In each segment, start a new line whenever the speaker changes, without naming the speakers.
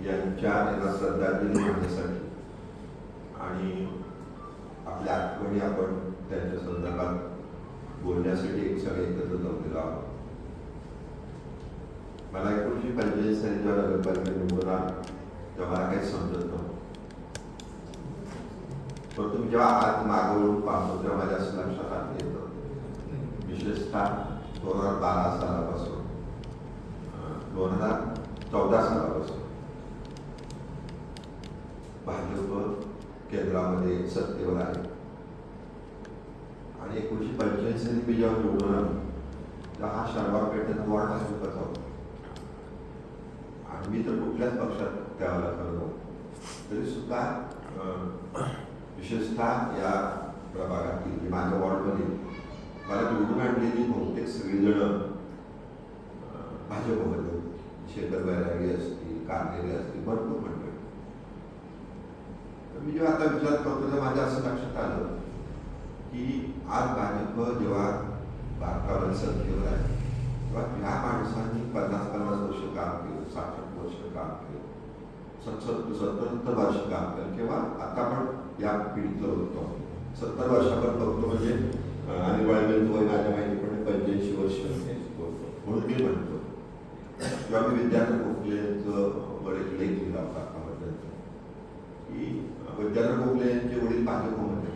यांच्या श्रद्धांजली मानण्यासाठी आणि आपल्या आठवणी आपण त्यांच्या संदर्भात बोलण्यासाठी एक सगळे एकत्र जमलेलो आहोत. मला 1945 साली जेव्हा नगरपालिका निवडून आला तेव्हा मला काही समजत नव्हतं. पण तुम्ही जेव्हा आज मागवून पाहतो तेव्हा माझ्या असं लक्षात आलं येतं, विशेषतः 2012 सालापासून 2014 सालापासून भाजप केंद्रामध्ये सत्तेवर आहे आणि 1945 साली मी जेव्हा निवडून आलो तेव्हा हा शारवा पेठेचा वॉर्ड भाजपचा होता आणि मी तर कुठल्याच पक्षात त्यावेळेला करतो. तरी सुद्धा विशेषतः या प्रभागातील माझ्या वॉर्डमध्ये मला निवडून आणलेली बहुतेक सगळीजण भाजपमध्ये होती. शेखर बैरागी असतील, कारलेले असतील, भरपूर मंडळी. तर मी जेव्हा आता विचार करतो तेव्हा माझ्या असं लक्षात आलं की आज भाजप जेव्हा भारतावर सत्तेवर आहे तेव्हा ह्या माणसांनी 50-50 वर्ष काम केलं, 60 वर्ष काम केलं, 70 वर्ष काम केलं. किंवा आता आपण या पिढीतलं बघतो, 70 वर्षापर्यंत बघतो म्हणजे आणि वळवेल वय माझ्या माहितीप्रमाणे 85 वर्ष म्हणून मी म्हणतो. किंवा मी विद्याधर गोखलेंचं बरेच लेख लिहिला होता की विद्याधर गोखले यांचे वडील भाजपमध्ये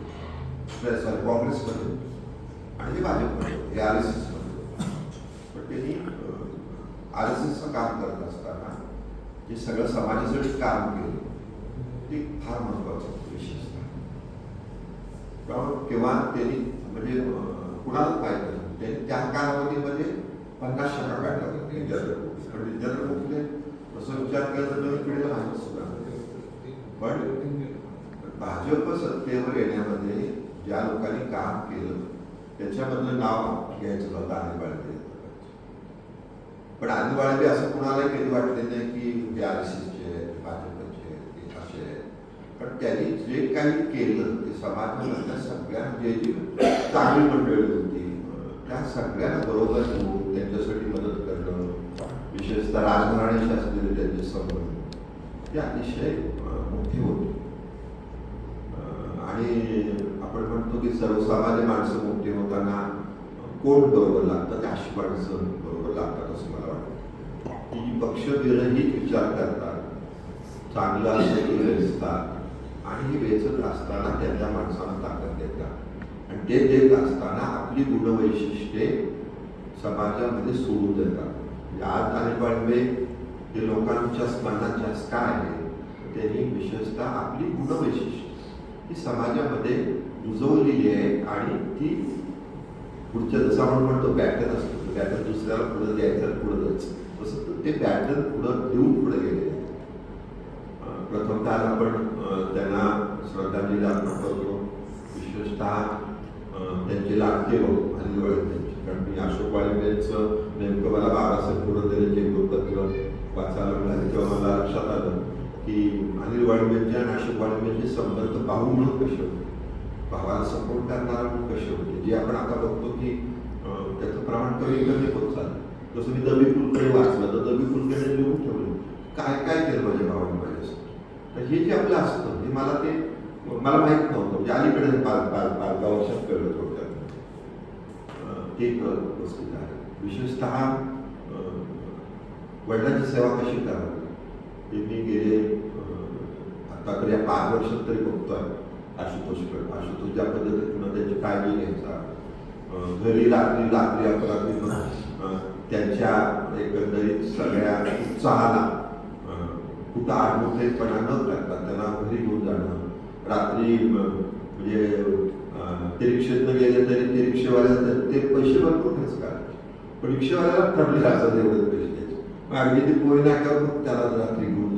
सॉरी काँग्रेसमध्ये आणि ते भाजपमध्ये हे RSS मध्ये. पण त्यांनी RSSचं काम करत असताना जे सगळं समाजासाठी काम केलं ते फार महत्वाचं विशेषतः. किंवा त्यांनी म्हणजे कुणालाच माहिती नाही त्यांनी त्या कालावधीमध्ये 50% काढला होता विद्याधर गोखले. पण विद्याधर गोखले असं विचार केला तर नवीन पिढीला माहिती सुद्धा. पण भाजप सत्तेवर येण्यामध्ये ज्या लोकांनी काम केलं त्याच्यामधलं नाव घ्यायचं होतं अनिल बाळगे. पण अनिल बाळगे असं कुणालाही कधी वाटले नाही की ते RSSचे भाजपचे असे आहेत. पण त्यांनी जे काही केलं ते समाजामधल्या सगळ्यांना जे जी चांगली मंडळी होती त्या सगळ्यांना बरोबर घेऊन त्यांच्यासाठी मदत करणं, विशेषतः राजघराण्याशी असलेले त्यांचे संबंध ते अतिशय मोठे होते. आणि आपण म्हणतो की सर्वसामान्य माणसं मोठी होताना कोण बरोबर लागतं, ते अशी माणसं बरोबर लागतात असं मला वाटतं की पक्षविरहित विचार करतात, चांगलं असं वेचतात आणि हे वेचत असताना त्यांच्या माणसाला ताकद देतात आणि ते देत असताना आपली गुणवैशिष्ट्ये समाजामध्ये सोडून देतात. म्हणजे आज अनिल बाळगे हे लोकांच्या मनाच्या काय आहे त्यांनी विशेषतः आपली गुणवैशिष्ट्ये ही समाजामध्ये रुजवलेली आहे आणि ती पुढच्या जसं आपण म्हणतो पॅटर्न असतो, पॅटर्न दुसऱ्याला पुढे द्यायचं पुढे जायचं, तसं ते पॅटर्न पुढं देऊन पुढे गेले. प्रथमतः आपण त्यांना श्रद्धांजली अर्पण करतो, विशेषतः त्यांचे लाडके भाऊ अनिल बाळगे. कारण मी अशोक बाळगेंचं नेमकं मला बाबासाहेब पुरंदरेचे वृत्तपत्र वाचायला मिळाले तेव्हा मला लक्षात आलं की अनिल बाळगेंचे आणि अशोक बाळगेंचे संबंध भाऊ म्हणून कसे होते, भावाला सपोर्ट करणारा म्हणून कसे होते, जे आपण आता बघतो की त्याचं प्रमाण कमी कमी होत चाललं. जसं मी दबी कुलकडे वाचलं तर दबी कुलकडे लिहून ठेवलं काय काय केलं माझ्या भावाने माझ्यासाठी. तर हे जे आपलं असतं हे मला माहीत नव्हतं, म्हणजे अलीकडे 5 वर्षात कळलं थोडक्यात. ते वस्तू आहे. विशेषतः वडिलांची सेवा कशी करावी ते मी गेले आता तरी 5 वर्षात तरी बघतोय. आशुतोष ज्या पद्धतीनं त्यांची काळजी घ्यायचा, घरी रात्री अपरात्री त्यांच्या एकंदरीत सगळ्या उत्साहाला कुठं आडमुठेपणा न करता त्यांना घरी घेऊन जाणं, रात्री म्हणजे ते रिक्षेतनं गेले तरी ते रिक्षेवाल्याला ते पैसे भरपूर खर्च करायचे, पण रिक्षेवाल्याला ठरले असं एवढे पैसे द्यायचे. मग अगदी ते पोहे नाक्यावर मग त्याला रात्री घेऊन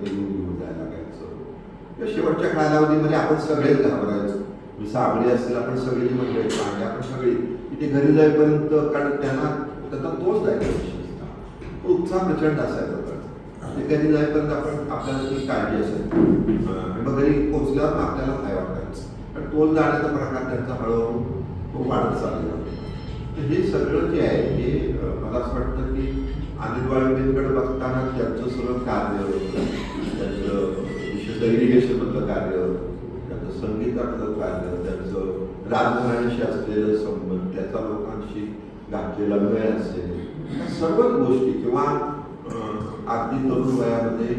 जायला लागायचं. शेवटच्या कालावधीमध्ये आपण सगळेच घाबरायचो. मी साबळे असेल आपण सगळी मंडळी पाहिजे, आपण सगळी तिथे घरी जाईपर्यंत कारण त्याचा तोच जायचा उत्साह प्रचंड असायचा. ते घरी जाईपर्यंत आपण आपल्याला ती काळजी असायची आणि मग घरी पोचल्यावर आपल्याला काय वाटायचं, कारण टोल जाण्याचा प्रकार त्यांचा हळूहळू तो वाढत चाललेला. तर हे सगळं जे आहे हे मला असं वाटतं की अनिल वाळुंबेंकडे बघताना त्यांचं सगळं कार्य, त्यांचं विशेषतः इरिगेशनमधलं कार्य, त्यांचं संगीतातलं कार्य, त्यांचं राजघराण्याशी असलेलं संबंध, त्याचा लोकांशी घातलेला वेळ असेल, या सर्वच गोष्टी, किंवा अगदी तरुण वयामध्ये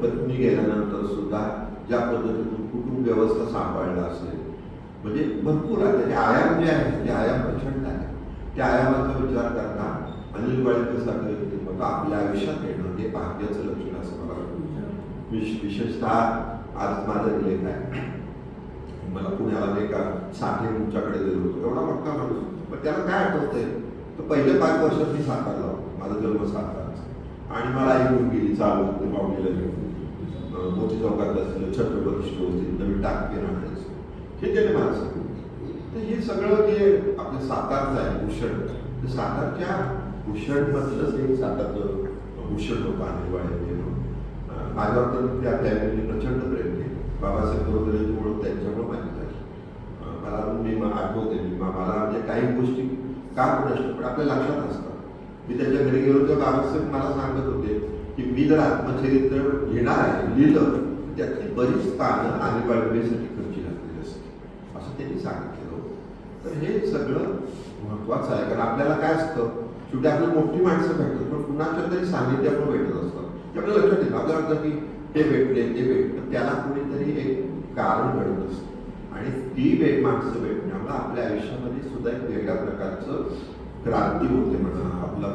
पत्नी गेल्यानंतर सुद्धा ज्या पद्धतीतून कुटुंब व्यवस्था सांभाळला असेल, म्हणजे भरपूर आहे. त्याचे आयाम जे आहेत ते आयाम प्रचंड आहे. त्या आयामाचा विचार करता अनिल वाळुंबेंसारखे व्यक्तिमत्व आपल्या आयुष्यात येणं हे भाग्याचं लक्षण असं मला वाटतं. विशेषतः आज माझा लेख आहे, मला पुण्याला नाही का साठे तुमच्याकडे गेलो होतो, एवढा मोठा माणूस, पण त्याला काय आठवतंय तर पहिल्या 5 वर्षात मी सातारला होतो, माझा जन्म सातारचा, आणि मला आई घेऊन गेली चालू पावणीला घेऊन मोठी चौकात असलेलं छत्रपती स्टोर, नवीन टाकते राहण्याचं, हे त्याने मला सांगितलं. तर हे सगळं जे आपल्या सातारचं आहे भूषण, तर सातारच्या भूषणमधलंच एक सातारचं भूषण होतं अनिल वाळुंबे. माझ्यावर तर त्या फॅमिलीने प्रचंड प्रेम केलं. बाबासाहेब बरोबरची ओळख त्यांच्यामुळे माहिती झाली. मला अजून मी आठवते, मला म्हणजे काही गोष्टी का नसतं पण आपल्या लक्षात असतात. मी त्यांच्या घरी गेलो तेव्हा बाबासाहेब मला सांगत होते की मी जर आत्मचरित्र लिहिणार आहे, लिहिलं, त्यातली बरीच पानं अनिल वाळुंबेसाठी खर्ची घातलेली असते, असं त्यांनी सांगितलेलं होतं. तर हे सगळं महत्त्वाचं आहे, कारण आपल्याला काय असतं, शेवटी आपल्याला मोठी माणसं भेटतात, पण कुणाच्या तरी सानिध्यामुळे भेटत असतात. ते आपल्याला लक्षात येतं. आपल्याला वाटतं की ते भेटले, ते भेटलं, त्याला कोणीतरी एक कारण घडत असतं, आणि ती माणसं भेटण्यामुळे आपल्या आयुष्यामध्ये सुद्धा एक वेगळ्या प्रकारचं क्रांती होते म्हणा, आपलं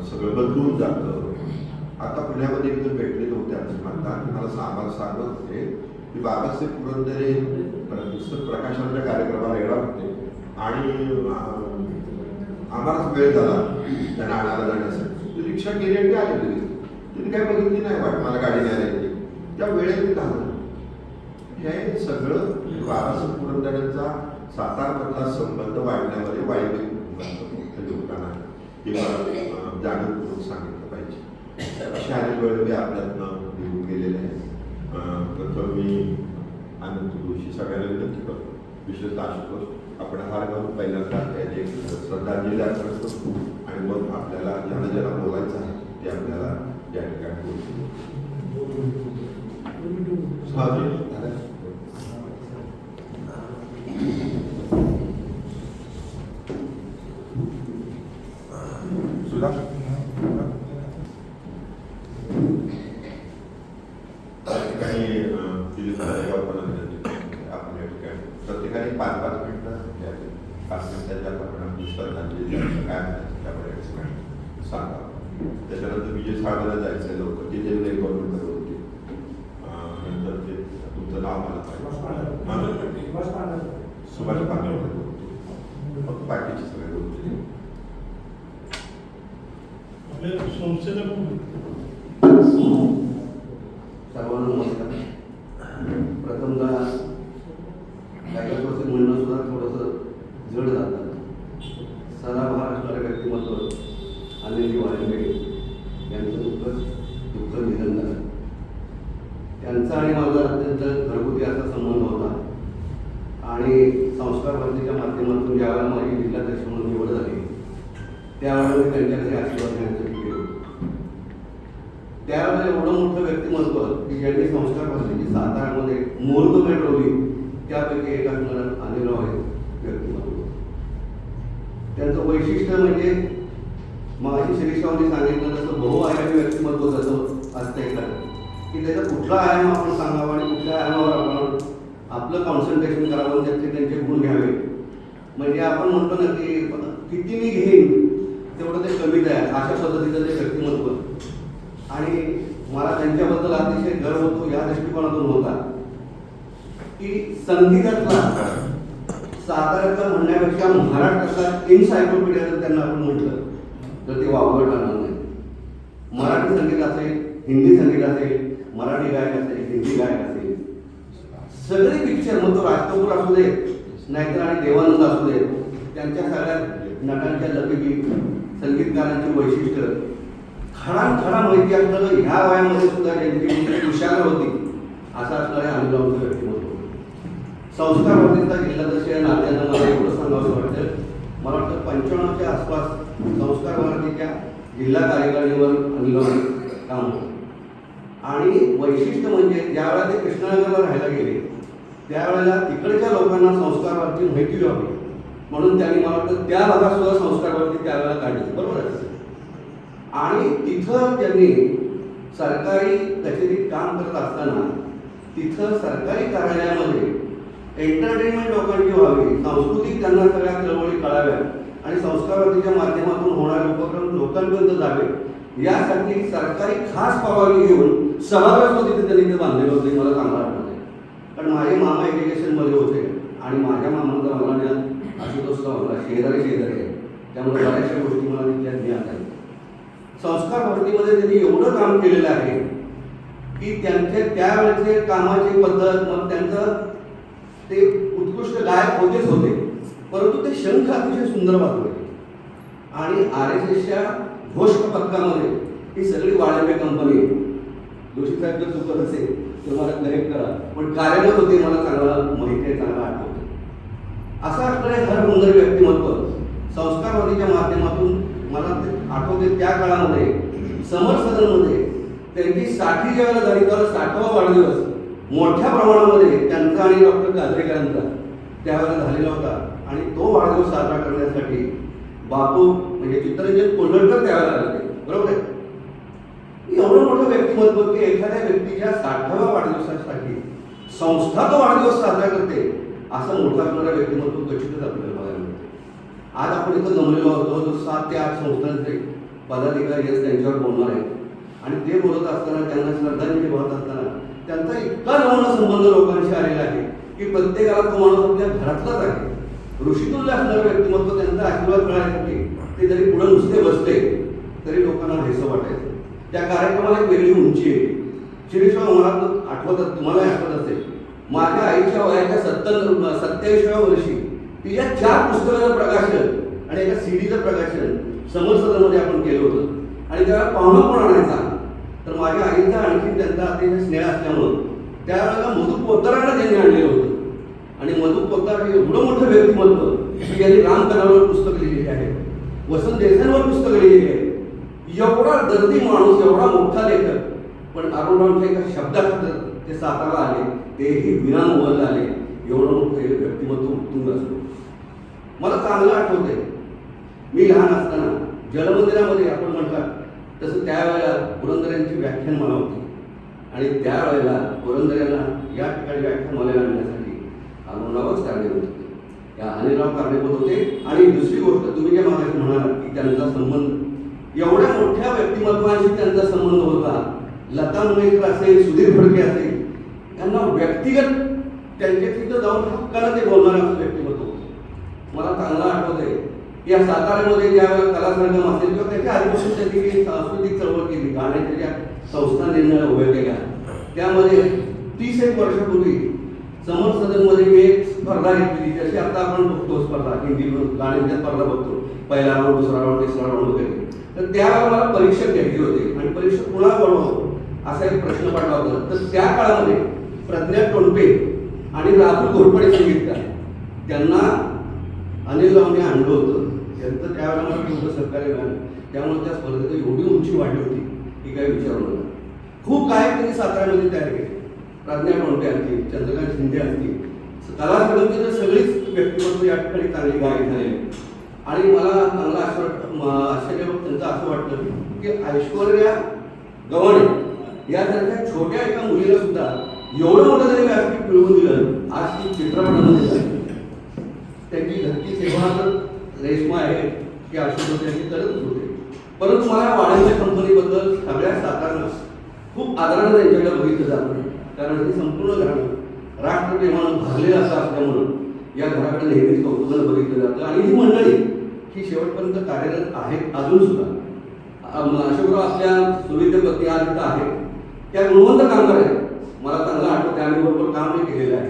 सगळं बदलून जातं. आता पुण्यामध्ये एकदा भेटलेले होते आमचे माता, मला सांगत होते की बाबासाहेब पुरंदरे पुस्तक प्रकाशनाच्या कार्यक्रमाला येणार होते, आणि आम्हालाच वेळ झाला त्यांना आणायला जाण्यासाठी. रिक्षा गेली आणि ते आले घरी. तिने काय बघितली नाही, वाट मला गाडी न्यायला येते, त्या वेळेत झालं. हे सगळं बाबासाहेब पुरंदरेंचा सातारमधला संबंध वाढण्यामध्ये वाळुंबे मोठं योगदान आहे, हे मला जाणीवपूर्वक सांगितलं पाहिजे. अशा अनिल वाळुंबे आपल्यातनं निघून गेलेले आहेत. तर मी अनंत जोशी सगळ्यांना विनंती करतो, विशेषतः आशुतोष, आपण हार घालून पहिल्यांदा त्याने एक श्रद्धांजली अर्पण करतो, आणि मग आपल्याला ज्याला ज्याला बोलायचं आहे ते आपल्याला या ठिकाणी बोलतो. सुधा आपण या ठिकाणी प्रत्येकाने 5-5 मिनिटं घ्यावी. 5 मिनिटाच्या आपण श्रद्धांजली काय त्यामुळे सांगा. त्याच्यानंतर विजय साळवेला जायचं आहे लवकर, ते जे गव्हर्नमेंट करत होते. नंतर ते तुमचं नाव मला पाहिजे, सुभाष पांगवकर, फक्त बाकीचे सगळे गोष्टी
सर्वांना नमस्कार. प्रथमतः कागदपत्र म्हणणं सुद्धा थोडंसं जड जातं. सदाबहार असणारे व्यक्तिमत्व अनिल वाळुंबे यांचं दुःख निधन झालं. त्यांचा आणि माझा अत्यंत घरगुती असा संबंध होता, आणि संस्कार भारतीच्या माध्यमातून ज्यावेळेला माझी जिल्हाध्यक्ष म्हणून निवड झाली त्यावेळेला मी त्यांच्याकडे आशीर्वाद घेण्यासाठी गेलो. त्यावेळेला एवढं मोठं व्यक्तिमत्व की ज्यांनी संस्कार भारतीची साताऱ्यामध्ये मुहूर्त पेटवली, त्यापैकी एक असणारं अनिलराव हे व्यक्तिमत्व. त्यांचं वैशिष्ट्य म्हणजे मगाशी शिरीषरावांनी सांगितलं तसं बहुआयामी व्यक्तिमत्व जसं असतं एखादं, की त्याचा कुठला आयाम आपण सांगावा आणि कुठल्या आयामावर आपण आपलं कॉन्सन्ट्रेशन करावं, त्यांचे गुण घ्यावे. म्हणजे आपण म्हणतो ना की किती मी घेईन तेवढं ते कमीच आहे, अशा पद्धतीचं ते व्यक्तिमत्व. आणि मला त्यांच्याबद्दल अतिशय गर्व होतो या दृष्टिकोनातून होता की संगीतातला साताऱ्यातला म्हणण्यापेक्षा महाराष्ट्रातला एन्सायक्लोपीडिया जर त्यांना आपण म्हटलं तर ते वावगं ठरणार नाही. मराठी संगीत असेल, हिंदी संगीत असेल, मराठी गायक असेल, हिंदी गायक असेल, सगळे पिक्चर, मग तो राज कपूर असू दे नाहीतर आणि देवानंद असू दे, त्यांच्या सगळ्या नटांच्या लपिकी, संगीतकारांची वैशिष्ट्य खडा माहिती असणारं ह्या वयामध्ये सुद्धा ज्यांची कुशाल होती असं असणारे अनिलरावचं व्यक्तिमत्व. संस्कार भारतीचा जिल्हाध्यक्ष या नात्यानं मला एवढं सांगावं वाटतं, मला वाटतं 95च्या आसपास संस्कार भारतीच्या जिल्हा कार्यकारिणीवर अनिल काम होतं. आणि वैशिष्ट्य म्हणजे ज्यावेळेला ते कृष्णानगरला राहायला गेले त्यावेळेला तिकडच्या लोकांना संस्कारवरची माहिती व्हावी म्हणून त्यांनी मला वाटतं त्या भागात सुद्धा संस्कारवरती त्यावेळेला काढली, बरोबर आहे. आणि तिथं त्यांनी सरकारी कचेरीत काम करत असताना तिथं सरकारी कार्यालयामध्ये एंटरटेनमेंट लोकांची व्हावी, सांस्कृतिक त्यांना सगळ्या चळवळी कळाव्या आणि संस्कारवरतीच्या माध्यमातून होणारे उपक्रम लोकांपर्यंत जावे यासाठी सरकारी खास परवानगी घेऊन सभागृह तिथे त्यांनी ते बांधलेलं होते. मला चांगलं आठवत आहे, कारण माझे मामा एज्युकेशनमध्ये होते आणि माझ्या मामांचा मला ज्ञान आशुतोषला होता, शेजारी आहे, त्यामुळे बऱ्याचशा गोष्टी मला तिथल्या ज्ञात आहेत. संस्कार भरतीमध्ये त्यांनी एवढं काम केलेलं आहे की त्यांचे त्यावेळेचे कामाची पद्धत, मग त्यांचं ते उत्कृष्ट गायक होतेच होते, परंतु ते शंख अतिशय सुंदर वाजवले. आणि RSSच्या घोष पथकामध्ये ही सगळी वाळंबे कंपनी, जोशी साहेब जर चुकत असेल तर मला करेक्ट करा, पण कार्यरत होते, मला चांगलं माहिती आहे, चांगलं आठवतं. असं असणारे हर सुंदर व्यक्तिमत्व संस्कारवादीच्या माध्यमातून मला ते आठवते. त्या काळामध्ये समर सदनमध्ये त्यांची 60 ज्यावेळेला झाली त्यावेळेला 60वा वाढदिवस मोठ्या प्रमाणामध्ये त्यांचा आणि डॉक्टर काजरेकरांचा त्यावेळेला झालेला होता. आणि तो वाढदिवस साजरा करण्यासाठी बापू म्हणजे चित्तरंजन कोंढरकर त्यावेळेला आले, बरोबर आहे. एवढं मोठं व्यक्तिमत्व की एखाद्या व्यक्तीच्या 60व्या वाढदिवसासाठी संस्था तो वाढदिवस साजरा करते, असं मोठं असणारं व्यक्तिमत्व क्वचितच आपल्याला बघायला मिळतं. आज आपण इथं जमलेलो होतो, जो 7 ते 8 संस्थांचे पदाधिकारी आहेत त्यांच्यावर बोलणार आहेत आणि ते बोलत असताना त्यांना श्रद्धांजली वाहत असताना त्यांचा इतका जवळ संबंध लोकांशी आलेला आहे की प्रत्येकाला तो माणूस आपल्या घरातलाच आहे. ऋषितुल्य असणारं व्यक्तिमत्व, त्यांचा आशीर्वाद मिळायसाठी ते जरी पुढे नुसते बसले तरी लोकांना हेसं वाटायचं. त्या कार्यक्रमाला एक वेगळी उंची आहे. शिरीषराव, मला आठवत, तुम्हाला आठवत असेल, माझ्या आईच्या वयाच्या 27व्या वर्षी तिच्या 4 पुस्तकाचं प्रकाशन आणि एका सीडीचं प्रकाशन समर सदनमध्ये आपण केलं होतं. आणि त्याला पाहुणा कोण आणायचा तर माझ्या आईचा आणखी त्यांचा अतिशय स्नेह असल्यामुळं त्यावेळेला मधु पोतदारांना त्यांनी आणलेलं होतं. आणि मधु पोतदार हे एवढं मोठं व्यक्तिमत्व की यांनी रामकथांवर पुस्तकं लिहिलेली आहे, वसंत देसाईंवर पुस्तकं लिहिलेली आहे. एवढा दर्दी माणूस, एवढा मोठा लेखक, पण अरुणरावच्या एका शब्दाखातर ते सातारा आले, तेही विनामोल आले. एवढं मोठं हे व्यक्तिमत्व उत्तुंग असतो. मला चांगलं आठवतंय, मी लहान असताना जलमंदिरामध्ये आपण म्हटलं तसं त्यावेळेला पुरंदऱ्यांची व्याख्यान मला होती आणि त्यावेळेला पुरंदऱ्यांना या ठिकाणी व्याख्यानमालेला आणण्यासाठी अरुणरावच कारणीभूत होते, त्या अनिलराव कारणीभूत होते. आणि दुसरी गोष्ट, तुम्ही ज्या मागाशी म्हणाल की त्यांचा संबंध एवढ्या मोठ्या व्यक्तिमत्वांशी त्यांचा संबंध होता. लता मंगेशकर असेल, सुधीर फडके असेल, यांना व्यक्तिगत त्यांच्या तिथं जाऊन हक्कानं ते बोलणारं असं व्यक्तिमत्व होतं. मला चांगलं आठवतंय या साताऱ्यामध्ये ज्यावेळेला कला संगम असेल किंवा त्याच्या आधीपासून त्यांनी सांस्कृतिक चळवळ केली, गाण्याच्या ज्या संस्था निर्णय उभ्या केल्या, त्यामध्ये 30 वर्षापूर्वी समर सदनमध्ये मी एक स्पर्धा घेतली, जशी आता आपण बघतो स्पर्धा, हिंदी गाण्यांच्या स्पर्धा बघतो, पहिला राऊंड, दुसरा राऊंड, तिसरा राऊंड वगैरे. तर त्यावेळेला मला परीक्षा घ्यायची होती आणि परीक्षा पुन्हा बोलवतो असा एक प्रश्न पडला होता. तर त्या काळामध्ये प्रज्ञा टोणपे आणि राहुल घोरपडे संगीतकार त्यांना अनिलरावने आणलं होतं. त्यांचं त्यावेळेला मला खूप सहकार्य मिळालं, त्यामुळे त्या स्पर्धेत एवढी उंची वाढली होती की काही विचारू नका. खूप गायक त्यांनी साताऱ्यामध्ये तयार केले, प्रज्ञा टोणपे असतील, चंद्रकांत शिंदे असतील, कला संगमची तर सगळीच व्यक्तिमत्व या ठिकाणी चांगली गायक झालेली. आणि मला चांगलं आश्चर्य त्यांचं असं वाटतं की ऐश्वर्या गव्हाणे यासारख्या छोट्या एका मुलीला सुद्धा एवढं मोठं त्यांनी व्यासपीठ मिळवून दिलं. आज ती चित्रपटामध्ये झाली. त्यांची घरची सेवा रेशमा आहे की आशुतोष त्यांनी करतच होते. परंतु मला वाळंबे कंपनीबद्दल सगळ्या साताऱ्याला खूप आदरानं त्यांच्याकडे बघितलं जातं, कारण हे संपूर्ण घराणं राष्ट्रप्रेमानं भरलेलं असं असल्यामुळं या घराकडे नेहमीच कौतुकानं बघितलं जातं. आणि ही मंडळी ही शेवटपर्यंत कार्यरत आहेत अजून सुद्धा. अशोकराव आपल्या सुविधेपती आज इथं आहेत, त्या गुणवंत कामगार आहेत. मला चांगलं आठवतं आम्ही बरोबर कामही केलेलं आहे.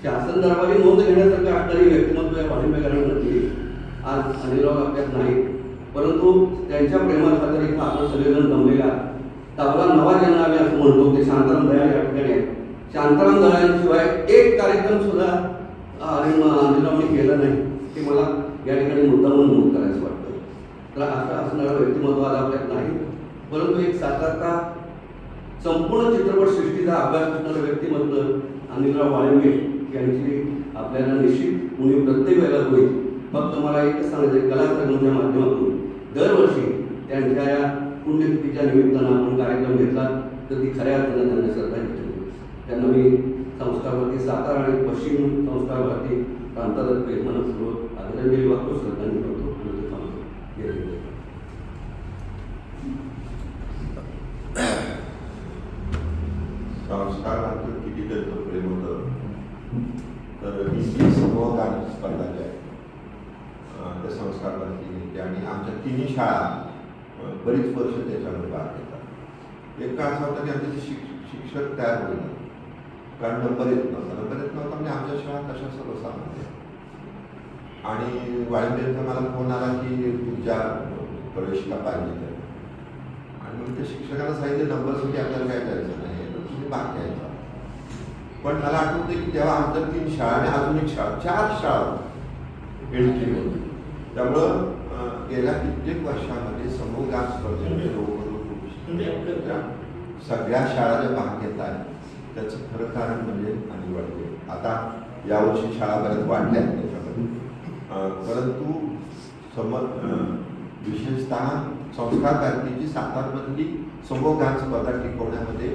शासन दरबारी नोंद घेण्यासारखं असणारी व्यक्तिमत्व या वाळंबे घराण्यामध्ये आज अनिलराव आपल्यात नाही, परंतु त्यांच्या प्रेमात खातर इथं आपण सगळेजण जमलेला तबला नवा ज्यांना आम्ही असं म्हणतो ते शांताराम दयाळ या ठिकाणी आहे. शांताराम दयाळांशिवाय एक कार्यक्रम सुद्धा अनिलरावने केला नाही, ते मला या ठिकाणी मुद्दा म्हणून नमूद करायचं वाटतं. तर असं असणारं व्यक्तिमत्व आज आपल्यात नाही, परंतु एक साकारता संपूर्ण चित्रपटसृष्टीचा अभ्यास करणारं व्यक्तिमत्व अनिलराव वाळिंबे यांची आपल्याला निश्चित उणीव प्रत्येक वेळेला होईल. फक्त मला एकच सांगायचं, कला संगमच्या माध्यमातून दरवर्षी त्यांच्या या पुण्यतिथीच्या निमित्तानं आपण कार्यक्रम घेतला तर ती खऱ्या अर्थानं त्यांना श्रद्धांजली. त्यांना मी संस्कारवरती सातारा आणि पश्चिम संस्कारवरती प्रांतातर्फे मनपूर्वक आदरांजली वाहतो, श्रद्धांजली वाहतो आणि ते थांबतो.
संस्कारात किती त्यांचं प्रेम होतं. तर ही जी समूह गान स्पर्धा जी आहे त्या संस्कारवरती घेते आणि आमच्या तिन्ही शाळा बरीच वर्ष त्याच्यामध्ये भाग घेतात. एक काळ असा होता की आमचे शिक्षक तयार होईल, कारण नंबर येत नव्हता म्हणजे आमच्या शाळा तशा सर्व सांगते. आणि वाळिंबेंचा मला फोन आला की तुमच्या प्रवेशिका पाहिजे तर, आणि मग त्या शिक्षकाला सांगितलं नंबरसाठी आपल्याला काय करायचं नाही, तर तुम्ही भाग घ्यायचा. पण मला आठवतं की तेव्हा आमच्या 3 शाळा आणि अजून एक शाळा, 4 शाळा एंट्री होती. त्यामुळं गेल्या कित्येक वर्षामध्ये समूह गान स्पर्धेमध्ये सगळ्या शाळा ज्या भाग घेत आहेत त्याचं खरं कारण म्हणजे अनिल वाळिंबे. आता यावर्षी शाळा बऱ्याच वाढल्या त्याच्यामध्ये, परंतु विशेषतः संस्कार भारतीची सातारमधली समूह गान स्पर्धा टिकवण्यामध्ये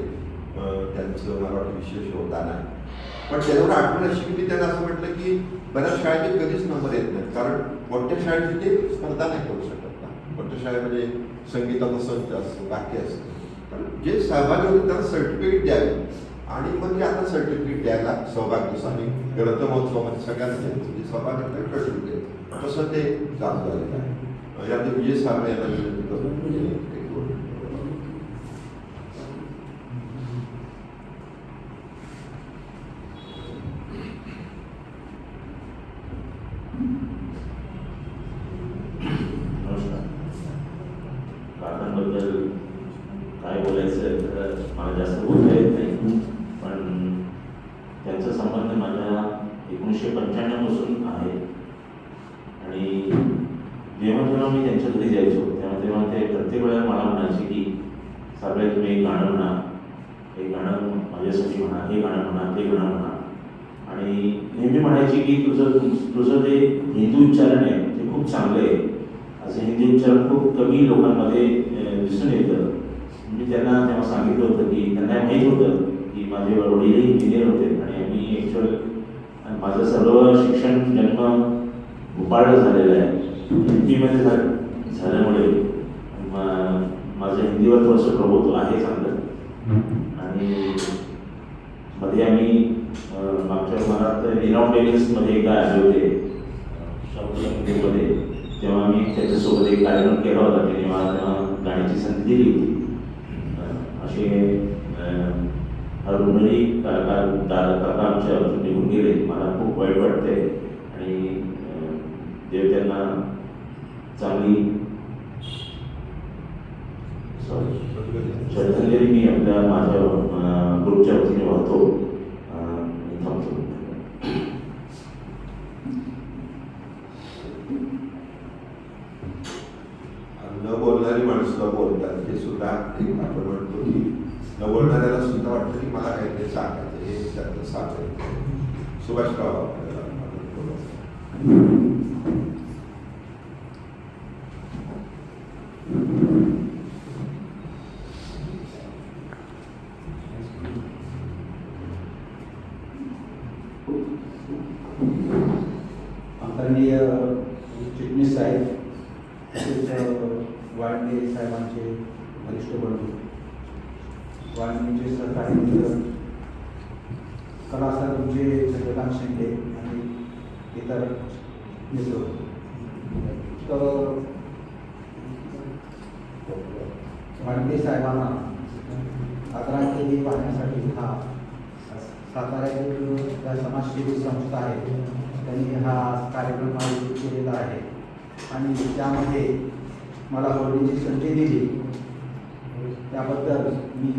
त्यांचं मला वाटतं विशेष योगदान आहे. पण त्याच्यावर आठवण अशी की मी त्यांना असं म्हटलं की बऱ्याच शाळेचे कधीच नंबर येत नाहीत, कारण मोठ्या शाळेची ते स्पर्धा नाही करू शकत ना. मोठ्या शाळेमध्ये संगीताचं संच असतं, वाक्य असतं, तर जे सहभागी होते त्यांना सर्टिफिकेट द्यावे. आणि मग ते आता सर्टिफिकेट द्यायला सहभागी आणि ग्रंथमहोत्सवामध्ये सगळ्यांना जे सहभागी होते सर्टिफिकेट तसं ते चालू झालेलं आहे. यामध्ये विजय साबळे यांना विनंती करून
काकांबद्दल काय बोलायचं तर मला जास्त बोलता येत नाही, पण त्यांचा संबंध माझ्या 1995 पासून आहे. आणि जेव्हा जेव्हा मी त्यांच्या घरी जायचो तेव्हा ते प्रत्येक वेळेला मला म्हणायचे की साबळे तुम्ही एक गाणं म्हणा, हे गाणं माझ्यासाठी म्हणा, हे गाणं म्हणा, ते गाणं म्हणा. आणि नेहमी म्हणायचे की तुझं जे हिंदू उच्चारण आहे ते खूप चांगलं आहे. असं हिंदी उच्चारण खूप कमी लोकांमध्ये दिसून येतं. मी त्यांना तेव्हा सांगितलं होतं की त्यांना माहीत होतं की माझे वडील इंजिनियर होते आणि मी ॲक्च्युअल माझं सर्व शिक्षण जन्म भोपाळला झालेलं आहे. हिंदीमध्ये झाल्यामुळे माझं हिंदीवर थोडंसं प्रभुत्व आहे चांगलं. आणि मध्ये आम्ही मागच्या मला रिनाउंड डेनिसमध्ये एकदा आले होते शाहूमध्ये, तेव्हा मी त्याच्यासोबत एक कार्यक्रम केला होता. त्याने मला तेव्हा गाण्याची संधी दिली होती. असे हरभरी काका आमच्या निघून गेले, मला खूप वाईट वाटते. आणि देव त्यांना चांगली श्रद्धांजली मी माझ्या ग्रुपच्या वतीने वाहतो. थांबतो.
न बोलणारी माणसं बोलतात, हे सुद्धा एक आपण म्हणतो की न बोलणाऱ्याला सुद्धा वाटतं की मला काहीतरी सांगायचं, हे त्यातलं सांगायचं. सुभाषराव आपल्याला
आदरणीय चिटणीस साहेब, वाळिंबे साहेबांचे वरिष्ठ बंधू, वाळिंबेचे सहकारी मित्र, कलासंघाचे चंद्रकांत शिंदे आणि इतर मित्र, तर वाळिंबे साहेबांना आदरांजली वाहण्यासाठी हा साताऱ्यातील ज्या समाजसेवी संस्था आहे त्यांनी हा कार्यक्रम आयोजित केलेला आहे. आणि त्यामध्ये मला बोलण्याची संधी दिली त्याबद्दल मी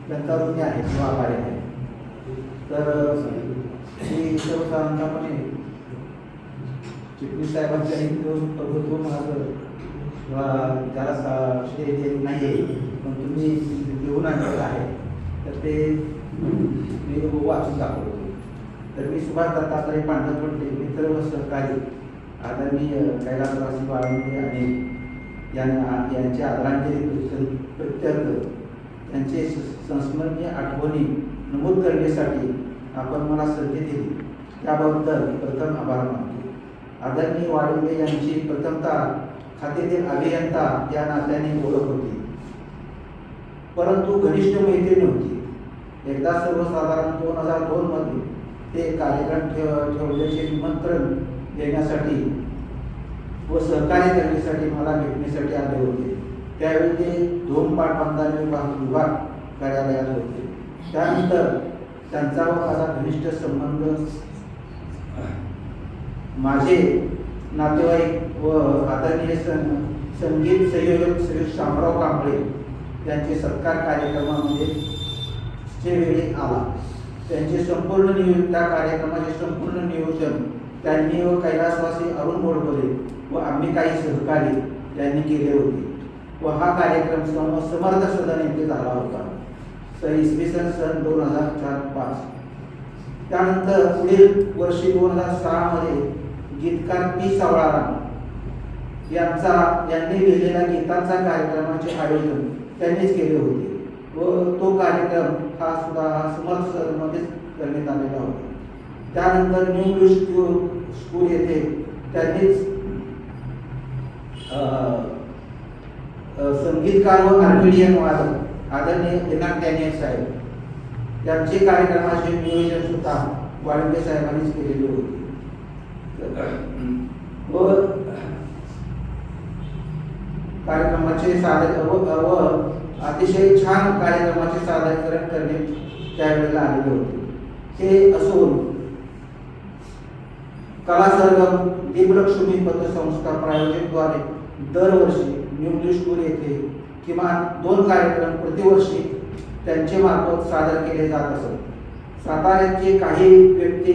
त्यांचा ऋणी आहे किंवा आभारी आहे. तर मी सर्वसाधारणपणे चिटणीस साहेबांच्या प्रभुत्व माझं त्याला श्रेय देत नाही आहे, पण तुम्ही लिहून आणलेलं आहे तर ते मी वाचून दाखवतो. तर मी सुभाष दत्तात्रय पांढरपट्टे मित्र व सहकारी आदरणीय कैलासवासी बाळवंते आणि यांच्या आदरांजली प्रत्यर्थ त्यांचे संस्मरणीय आठवणी नमूद करण्यासाठी आपण मला संधी दिली त्याबद्दल प्रथम आभार मानतो. आदरणीय वाळुंबे यांची प्रथमतः खात्यातील अभियंता या नात्याने ओळख होती, परंतु घनिष्ठ मैत्री नव्हती. एकदा सर्वसाधारण 2002 मध्ये ते कार्यक्रम ठेवल्याचे निमंत्रण देण्यासाठी व सहकार्य करण्यासाठी मला भेटण्यासाठी आले होते. त्यावेळी ते धूमपाट बांधणारे विभाग कार्यालयात होते. त्यानंतर त्यांचा व माझा घनिष्ठ संबंध माझे नातेवाईक व आदरणीय संगीत संयोजक श्री शामराव कांबळे यांचे सत्कार कार्यक्रमामध्ये वेळी आला. त्यांचे त्या कार्यक्रमाचे संपूर्ण नियोजन त्यांनी व कैलासवासी अरुण गोडबोले व आम्ही काही सहकारी यांनी केले होते व हा कार्यक्रम समर्थ सदन येथे झाला होता. इसवी सन 2004-05. त्यानंतर पुढील वर्षी 2006 मध्ये गीतकार पी सावळाराम यांनी लिहिलेल्या गीतांचा कार्यक्रमाचे आयोजन त्यांनीच केले होते व तो कार्यक्रम हा सुद्धा समर्थ सदनमध्येच करण्यात आलेला होता. त्यानंतर न्यू इंग्लिश स्कूल येथे त्यांनीच संगीतकार व आर्मेनियन वादक आदरणीय एनाक डॅनियल साहेब यांचे कार्यक्रमाचे नियोजन सुद्धा वाळुंबे साहेबांनीच केलेले होते व कार्यक्रमाचे व अतिशय छान कार्यक्रमाचे सादरीकरण करणे त्यावेळेला आलेले होते. हे असून कला सरगम दीपलक्ष्मी पतसंस्था प्रायोजकद्वारे दरवर्षी न्यू इंग्लिश स्कूल येथे किमान 2 कार्यक्रम प्रतिवर्षी त्यांचे मार्फत सादर केले जात असत. साताऱ्याचे काही व्यक्ती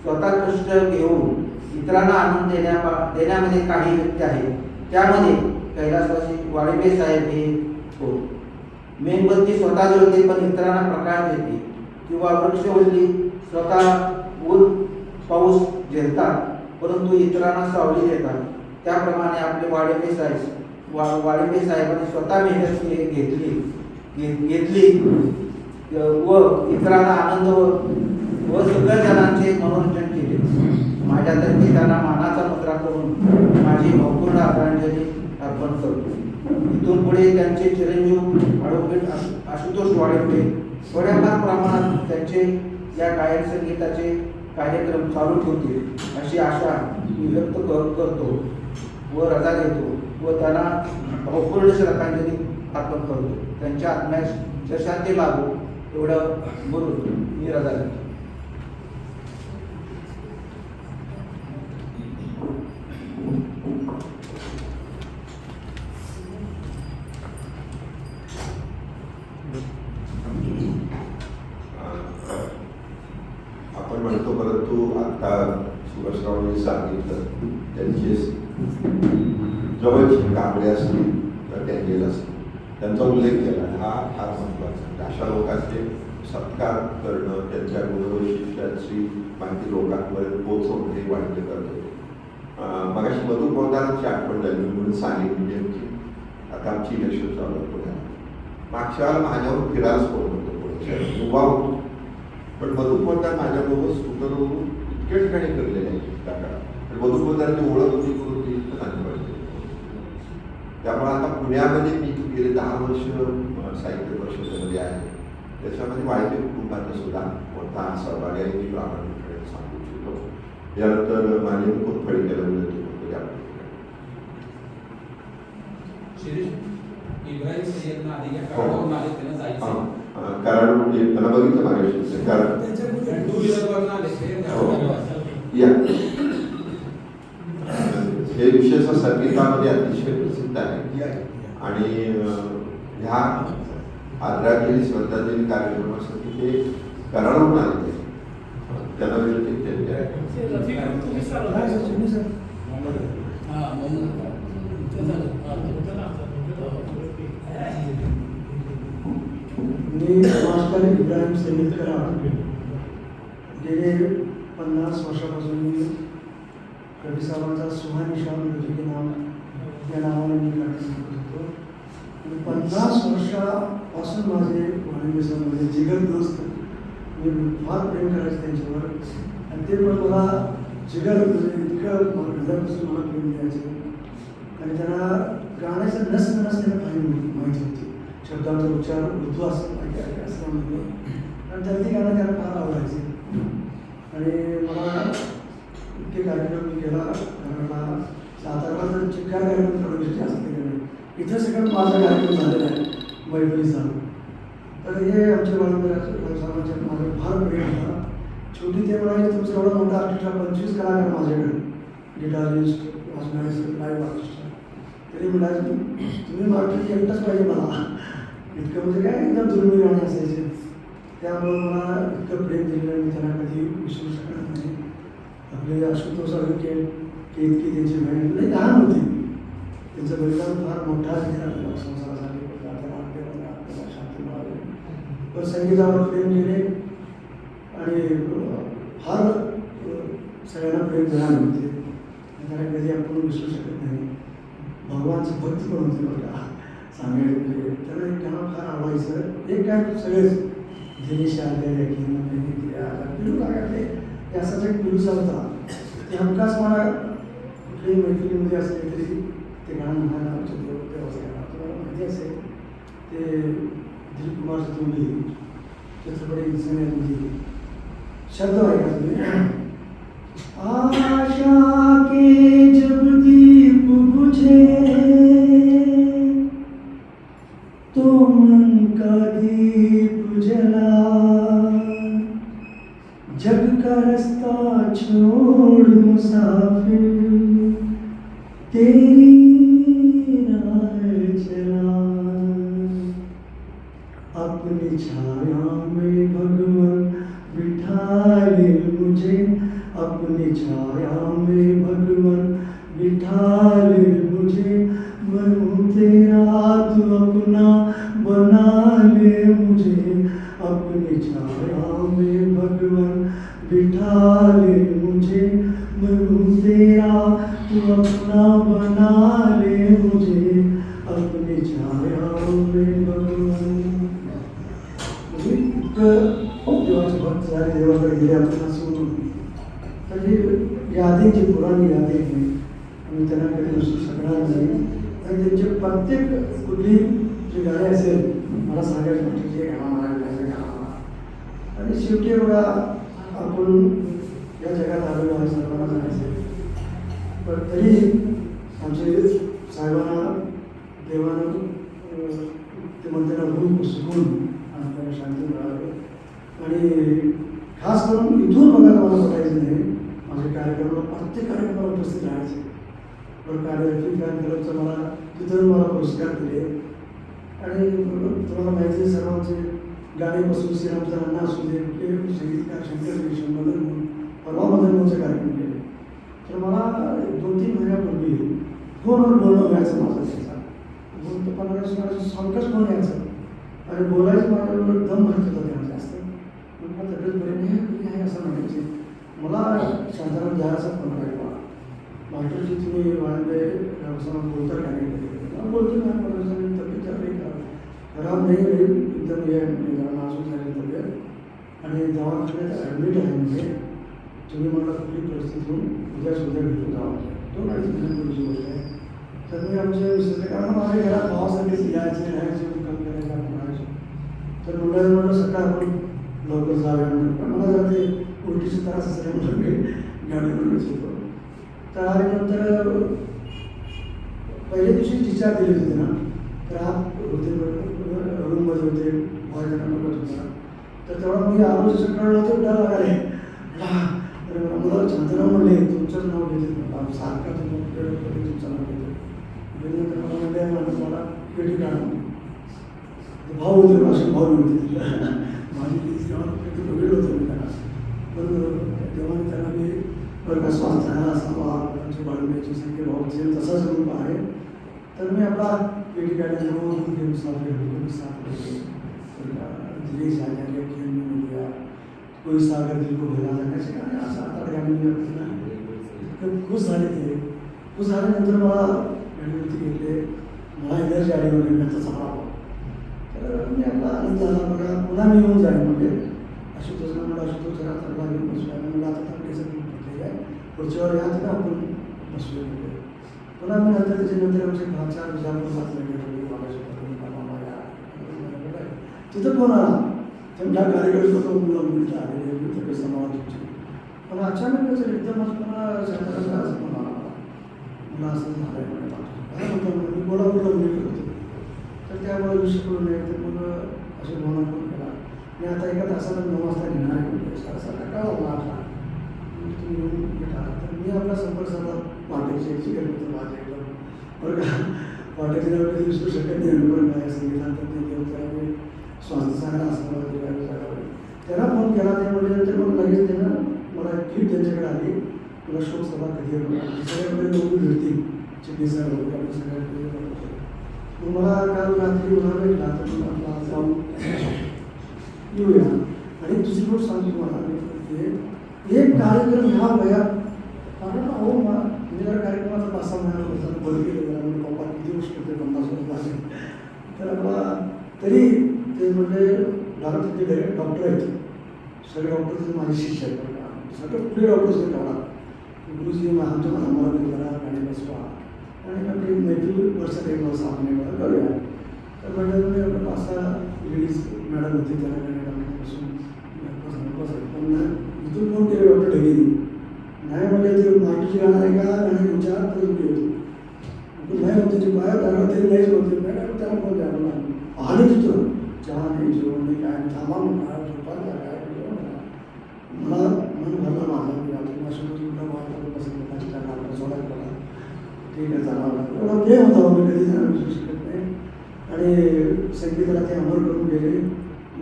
स्वतः कष्ट घेऊन इतरांना आनंद देण्यामध्ये काही व्यक्ती आहेत. त्यामध्ये कैलासवासी वाळुंबे साहेब हे होत. मेणबत्ती स्वतः जळते पण इतरांना प्रकाश देते, किंवा वृक्षवल्ली स्वतः ऊन पाऊस झेलतात परंतु इतरांना सावली देतात. त्याप्रमाणे आपले वाळुंबे साहेबांनी स्वतः मेहनत घेतली व इतरांना आनंद व सगळ्या जणांचे मनोरंजन केले. माझ्यातर्फे त्यांना मानाचा मुद्रा करून माझी भावपूर्ण आदरांजली अर्पण करतो. इथून पुढे त्यांचे चिरंजीव ॲडव्होकेट आशुतोष वाळुंबे थोड्याफार प्रमाणात त्यांचे या गायन संगीताचे कार्यक्रम चालू ठेवतील अशी आशा मी व्यक्त करतो व रजा घेतो व त्यांना भावपूर्ण श्रद्धांजली अर्पण करतो. त्यांच्या आत्म्यास शांती लाभो एवढं बोलून मी रजा घेतो.
आपण म्हणतो परंतु आता सुभाषरावांनी सांगितलं त्यांचे जवळचे कांबळे असतील तर डॅनियल असतील त्यांचा उल्लेख केला. हा फार महत्त्वाचा. अशा लोकांचे सत्कार करणं, त्यांच्या गुणवैशिष्ट्यांची माहिती लोकांपर्यंत पोहोचवणं हे वाढले करत होते. मगाशी मधु पोदारांची आठवण झाली म्हणून सांगितली. आता आमची इलेक्शन चालू आहे पुण्यात. मागच्या वेळेला माझ्यावर फिरायलाच फोन होतो पुढे उभा होतो, पण मधु पोदार माझ्याबरोबर सुंदरवरून इतके ठिकाणी करलेले आहेत त्या काळात. मधु पोदारांची ओळख होती करून ती इथं नाही पडली. त्यामुळे आता पुण्यामध्ये मी गेले 10 वर्ष साहित्य परिषदेमध्ये आहे. त्याच्यामध्ये वाळके कुटुंबाचा सुद्धा मोठा सहभाग आहे मी प्रामाणिकपणे सांगू इच्छितो. यानंतर माननीय कोथफळीला विनंती करतो या कारण त्यांना बघितलं मागे कारण हे विषय संगीतामध्ये अतिशय प्रसिद्ध आहे आणि ह्या आदरांजली श्रद्धांजली कार्यक्रमासाठी ते कराडहून आलेले. त्यांना विनंती त्यांच्या
मी मास्टर इब्राहिम सलीम कराड गेले 50 वर्षापासून मी कवी साहेबांचा सुहानिशान मुलगी नाव या नावाने मी गाणी शिकत होतो आणि 50 वर्षापासून माझे वाणिज्य जिगर दोस्त मी फार प्रेम करायचे त्यांच्यावर आणि ते पण मला जिगर म्हणजे इतकं हृदयापासून मला प्रेम द्यायचे आणि त्यांना गाण्याचं नस त्यांना माहिती होती. शब्दांचा उच्चार उर्दू असल्यामुळे आणि त्यांनी गाणं त्यांना फार आवडायचे आणि मला इतके कार्यक्रम मी केला कारण सातारा तर चिक्कार कार्यक्रम थोडे जास्त केले नाही इथं सगळं माझा कार्यक्रम झालेला आहे मैफलीचा. तर हे आमच्या साहेबांच्या माझं फार प्रेम होता. शेवटी ते म्हणाले तुमचं एवढा मोठा आर्टिस्टा 25 कलाकार माझ्याकडे गिटारिस्ट वाजवणारे लाईव्ह आर्टिस्ट तरी म्हणाले तुम्ही आर्टिस्ट एकटाच पाहिजे मला इतकं म्हणजे काय एकदम दुर्मिळ गाणे असायचे त्यामुळे मला इतकं प्रेम दिलेलं मी त्यांना कधी विसरू शकणार नाही. आपले आशुतोष अडके की इतकी त्यांची बहीण नाही लहान होती त्यांचं बलिदान फार मोठा झालेला संसारासाठी आपल्याला शांती मिळाली पण संगीतावर प्रेम केले आणि फार सगळ्यांना प्रेम देणार होते त्यांना कधी आपण विसरू शकत नाही. भगवानचं भक्त पण होते बरं का सांगायचं म्हणजे त्याला एक गाणं फार आवडायचं एक काय सगळेच दिनेश आलेले पिलू लागायचे हे असाच एक पिलूचा होता ते हमखास मला कुठल्याही मैत्रिणीमध्ये असले तरी ते गाणं म्हणायला तुम्हाला माहिती असेल ते दिलीप कुमार चतुर्वेदी चित्रपट इंसानियतमध्ये शब्द ऐका तुम्ही आशा के जब दीप बुझे तो मन का दीप जला जग का रास्ता छोड़ मुसाफिर तेरी राह चला अपनी छाया में भगवान बिठा ले मुझे अपनी छाया में भगवान बिठा ले मुझे मैं हूँ तेरा तू अपना बना ले मुझे अपनी छाया में भगवान बिठा ले मुझे मैं हूँ तेरा तू अपना बना ले मुझे अपनी छाया में भगवान. देवाचे भक्त झाले देवाकडे गेले आपण सोडून तर ही यादी जी पुराणी यादी आहे आम्ही त्यांना कधी विसरू शकणार नाही आणि त्यांचे प्रत्येक कुठली जी गाणी असेल मला सांगायचं म्हणजे जे गाणं म्हणायला आणि शेवटी बघा आपण या जगात आलेलो आहे सर्वांना जायचं पण तरी आमचे साहेबांना देवानं ते म्हणताना रूप सुकून आपल्याला शांती मिळावी आणि खास करून इथून बघायला मला बघायचं नाही माझ्या कार्यक्रमाला प्रत्येक कार्यक्रमाला उपस्थित राहायचे पण कार्यक्रम कार्यक्रमचा मला तिथून मला पुरस्कार दिले आणि तुम्हाला माहिती आहे सर्वांचे गाडीपासून श्रीरामचंद्रांना असू दे कुठले संगीतकार शंकर विष्णू मदन म्हणून परवा मदन म्हणूनचे कार्यक्रम केले तर मला 2-3 महिन्यापूर्वी फोनवर बोलणं व्हायचं माझं त्याचा बोलतो 15 संकट फोन यायचं आणि बोलायचं माझ्याबरोबर दम भरत होता तेव्हा जास्त मला तब्येत बरी नाही आहे असं म्हणायचे मला शांताराम घ्यायचा फोन करायला मास्टरजी तुम्ही वाढले बोलता का नाही बोलतो ना तब्येत खराब नाही एकदम हे नाजूक झाली तब्येत आणि दवाखान्यात ॲडमिट आहे म्हणजे तुम्ही मला कुठली परिस्थितीतून उद्या भेटून जावं 2-2.5 महिन्यापूर्वीची गोष्ट आहे. तर मी आमच्या विशेष कारण माझ्या घरात भावासाठीच यायचे राहायचे काम करायचं आपण राहायचो तर मुलांना म्हटलं सकाळ आपण लवकर जाऊया म्हणून पण मला जरा ते उलटीचा त्रास असल्यामुळे मी गाडीवरूनच होतो. तर आणि नंतर पहिल्या दिवशी डिस्चार्ज दिले होते ना तर हा होते रूममध्ये होते भोजनाला बघत होता तर तेव्हा मी आलो सकाळ नव्हतं डर लागाले तर मला शांतराव म्हणले तुमचंच नाव घेते सारखा तुमचं नाव घेते नंतर मला म्हणले मला पेटी काढून भाऊ होते असे भाऊ होते माझी तेव्हा वेगळं होतं मी त्याला पण देवाने त्यांना मी बरं का स्वास्थ्याला असावा त्यांची बाळगण्याची संख्या भावचे तसाच रूप आहे. तर मी आपला पेटिकाने रोज घेऊन दिल्ली जाने के खेल में मिल गया कोई सागर दिल को भुला जाने से गाणे असं आता गाणी खुश झाले ते. खुश झाल्यानंतर मला मेणबत्ती घेतले, मला एनर्जी आली म्हणजे मी चांगला. तर मी आपला आनंद झाला बघा. पुन्हा मी येऊन जाईन म्हणजे आशुतोषला मला आशुतोष जरा चांगला घेऊन बसूया म्हणजे आता तांबडीचं ग्रुप घेतलेलं आहे, पुढच्या वेळी यात ना आपण बसूया म्हणजे. पुन्हा मी नंतर त्याच्यानंतर आमचे 5-4 विजापूर तिथं कोण आला त्यांना कार्यक्रम होतो मुलं मुलीचा आलेले तिथे समाजाचे. पण अचानक एकदमच मला साताऱ्याचा असं पण आला मला असं झालं आहे काय म्हणतो मी कोल्हापूरला मुली होतो. तर त्यामुळे विषय करून नाही तर मग असे भावना फोन केला. मी आता एका तासाला 9 वाजता घेणार आहे म्हणजे साडेसातला कळा मला आता तुम्ही येऊन भेटा. तर मी आपला संपर्क साधला पाटेची याची करतो माझ्या एकदम बरं का. पाटेची नाव कधी विसरू शकत नाही बरं काय संगीतात ते स्वास्थ्य चांगला असं त्यांना फोन केला. ते म्हटल्यानंतर मग लगेच त्यानं मला ट्रीप त्यांच्याकडे आली. तुला शोकसभा कधी सगळ्याकडे लोक भेटतील चिकित्सा वगैरे आपल्या सगळ्याकडे. मग मला काल रात्री मला भेटला तर मग आपला आज जाऊन येऊया. आणि दुसरी गोष्ट सांगतो तुम्हाला एक कार्यक्रम ह्या वयात कारण हो म्हणजे जरा कार्यक्रमाचा 5-6 महिना होता बंद केलं जरा म्हणजे पप्पा किती गोष्ट करते 50 रुपये. तर आपला तरी ते म्हणजे तिथे डायरेक्ट डॉक्टर आहेत सगळे डॉक्टर माझे शिष्य आहेत. सगळं कुठे डॉक्टर्स आहेत तेवढा गुरुजी आमच्या मला मला करा गाडी बसवा आणि आपली मैत्री वर्षात 1 वर्ष आपण एक करूया. तर म्हणजे आपलं 5-6 लेडीज मॅडम होती त्याला गाडी बसून बसायचं. पण इथून फोन केले डॉक्टर ढगेनी नाही म्हणजे ते माहितीची गाणं आहे का गाणी विचार तर मी येतो नाही होत त्याची बाहेर जाणार तरी नाहीच होते मॅडम त्याला फोन द्या मला आणि तिथं चहा नाही जेवण नाही काय नाही थांबा म्हणा झोपायला काय मला मन भरलं माझं की आपण अशोक वाटलं कसं लोकांची त्यांना आपलं सोडायला मला ठीक आहे चालवलं एवढं प्रेम होतं मी कधी जाणं विसरू शकत नाही. आणि संगीताला ते अमर करून गेले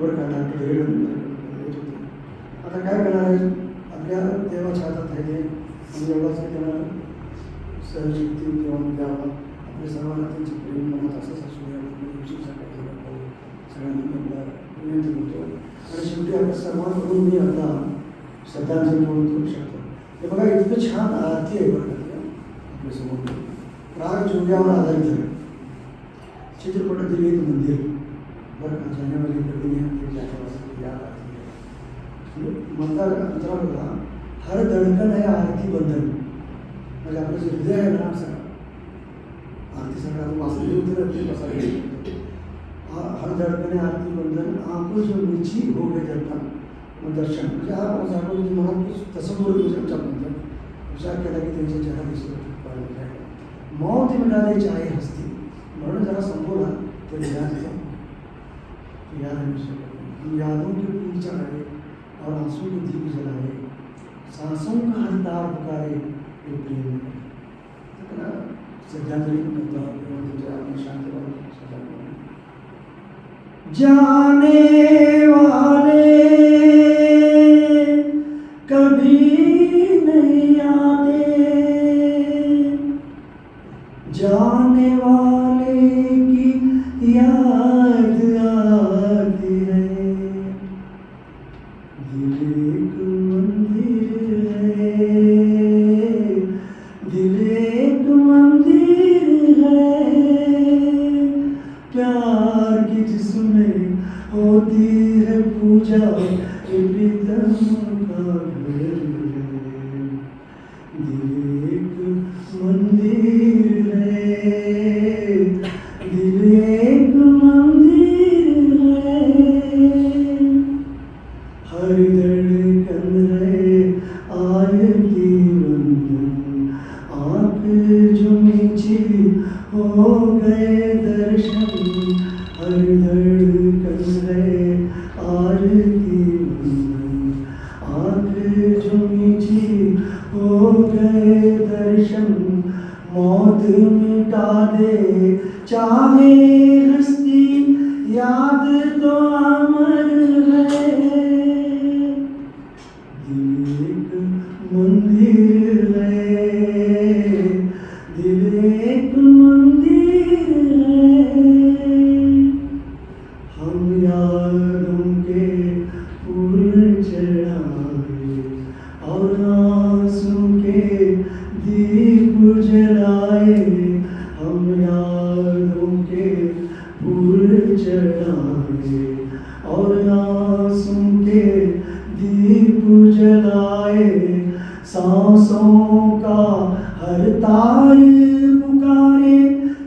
बरं का डॉक्टर येत होते. आता काय करणार आहे आपल्या देवाच्या हातात आहे ते आणि एवढाच त्यांना सहशक्ती देवाने द्यावा. आपल्या सर्वांना त्यांची प्रेम मनात असंच असू द्या सगळ्यांना विनंती करतो. आणि शेवटी आपल्या सर्वांकडून मी आता श्रद्धांजली म्हणून करू शकतो. हे बघा इतकं छान आरती आहे बरं का आपल्यासमोर. राग जोग्यावर आधारित आहे. चित्रपटातील एक मंदिर बरं का जानेवारी कधी याद आरती म्हणतात अंतरा बघा हर धडकन आहे आरती बंधन म्हणजे आपलं जे हृदय आहे ना सगळं आरती सगळं वाचली होती ते बसायला हर धडकने आरती बंधन आंखों जो नीची हो गए दर्पण मग दर्शन म्हणजे हा आपण म्हणा तसं बोलू तुमच्या बंधन विचार केला की त्यांच्या चेहरा दिसतो मौत मिटाने चाहे हस्ती म्हणून जरा संबोधा तर याद हम यादों के फूल चढ़ाए और आंसू के दीप जलाए सांसों का हर तार पुकारे ये प्रेम श्रद्धांजलि शांति जाने वाले कभी नहीं आते जाने वाले की याद आती है दिल एक मंदिर है दिल एक मंदिर है प्यार की जिसमें होती है पूजा प्रीतम का घर है दिल एक मंदिर है दिल एक मंदिर है हर धड़कन है आरती बंधन आँख जो नीची हो गए दर्शन हर धड़कन है आरती बंधन आँख जो नीची हो गए दर्शन मौत मिटा दे चाहे हस्ती याद तो अमर है दिल एक चढ़ाए और आंसू के दीप जलाए, सांसों का हर तार पुकारे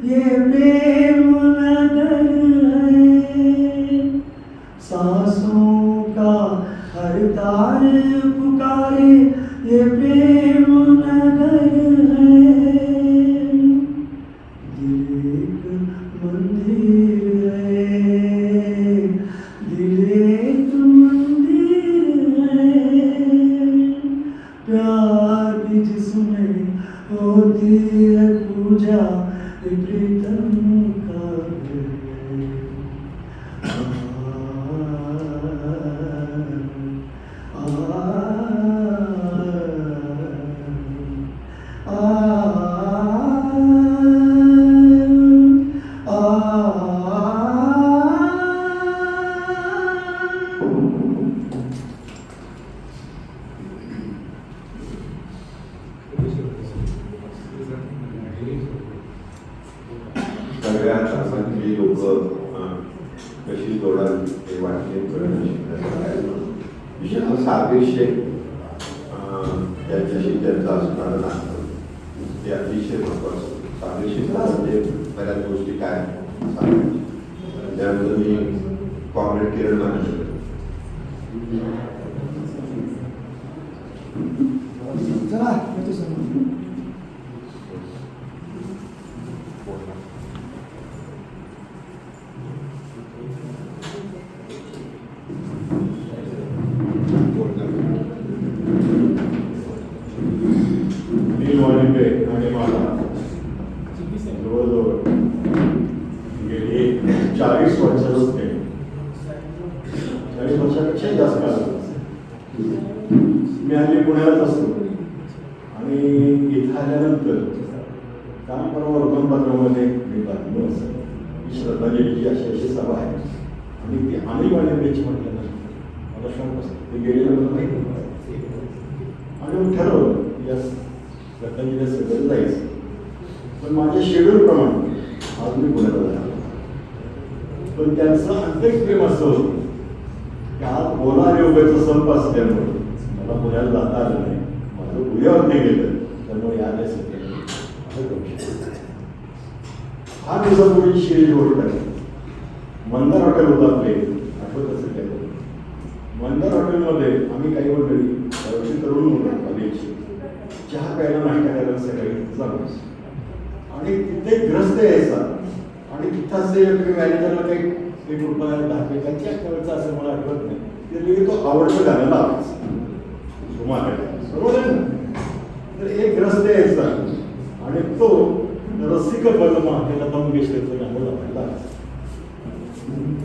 ये प्रेम नगर है, सांसों का हर तार पुकारे ये प्रेम नगर है। दिल एक मंदिर है, दिल एक मंदिर है, प्यार भी जिसमें होती है पूजा ये प्रीतम का है।
सगळ्यात असांची लोक कशी जोडावी हे वाटणे कळणं शिकण्याचं, विशेषतः साबिर शेख यांच्याशी त्यांचं असणारं नातं ते अतिशय महत्त्वाचं. साबिर शेख म्हणजे बऱ्याच गोष्टी काय सांगायच्या, त्यानंतर मी कॉम्रेड किरण माने
चला येतो सर.
अनिल वाणिंबे आणि मला जवळजवळ गेली 40 वर्षातच ते 40 वर्षापेक्षा जास्त काळ मी हल्ली पुण्यालाच असतो आणि इथं आल्यानंतर काम परवा वर्तमानपत्रामध्ये मी बातमी असं की श्रद्धांजलीची अशी अशी सभा आहे आणि ती अनिल वाणिंबेची म्हटल्यानंतर मला शॉक असतो ते गेलेलं मला माहिती नव्हतं आणि मग ठरवलं की या श्रद्धांजलीला सगळं जायचं. पण माझ्या शेड्यूलप्रमाणे आज मी पुण्याला झालो. पण त्यांचं आंतरिक प्रेम असं होतं की आज बोला योगाचा संप असल्यामुळे मला पुण्याला जाता आलं नाही, माझं उद्यावरती गेलं, त्यामुळे याद असं करू शकतो. 6 दिवसापूर्वी शिरीज गोष्ट आहे. मंदार हॉटेल होतं आपले, आठवत असेल काय. मंदार हॉटेलमध्ये आम्ही काही मंडळी तरुण मुलं कॉलेजची चहा प्यायला नाश्ता करायला सकाळी जातो आणि तिथे ग्रस्त यायचा आणि तिथं असे मॅनेजरला काही 1 रुपया 10 पैशांच्या कळचं असं मला आठवत नाही, ते तो आवडतं गाणं लावायचं तुम्हाला, बरोबर आहे ना. तर एक ग्रस्त यायचा आणि तो रसिक बलमा हे लता मंगेशकरचं गाणं लावायला लावायचं.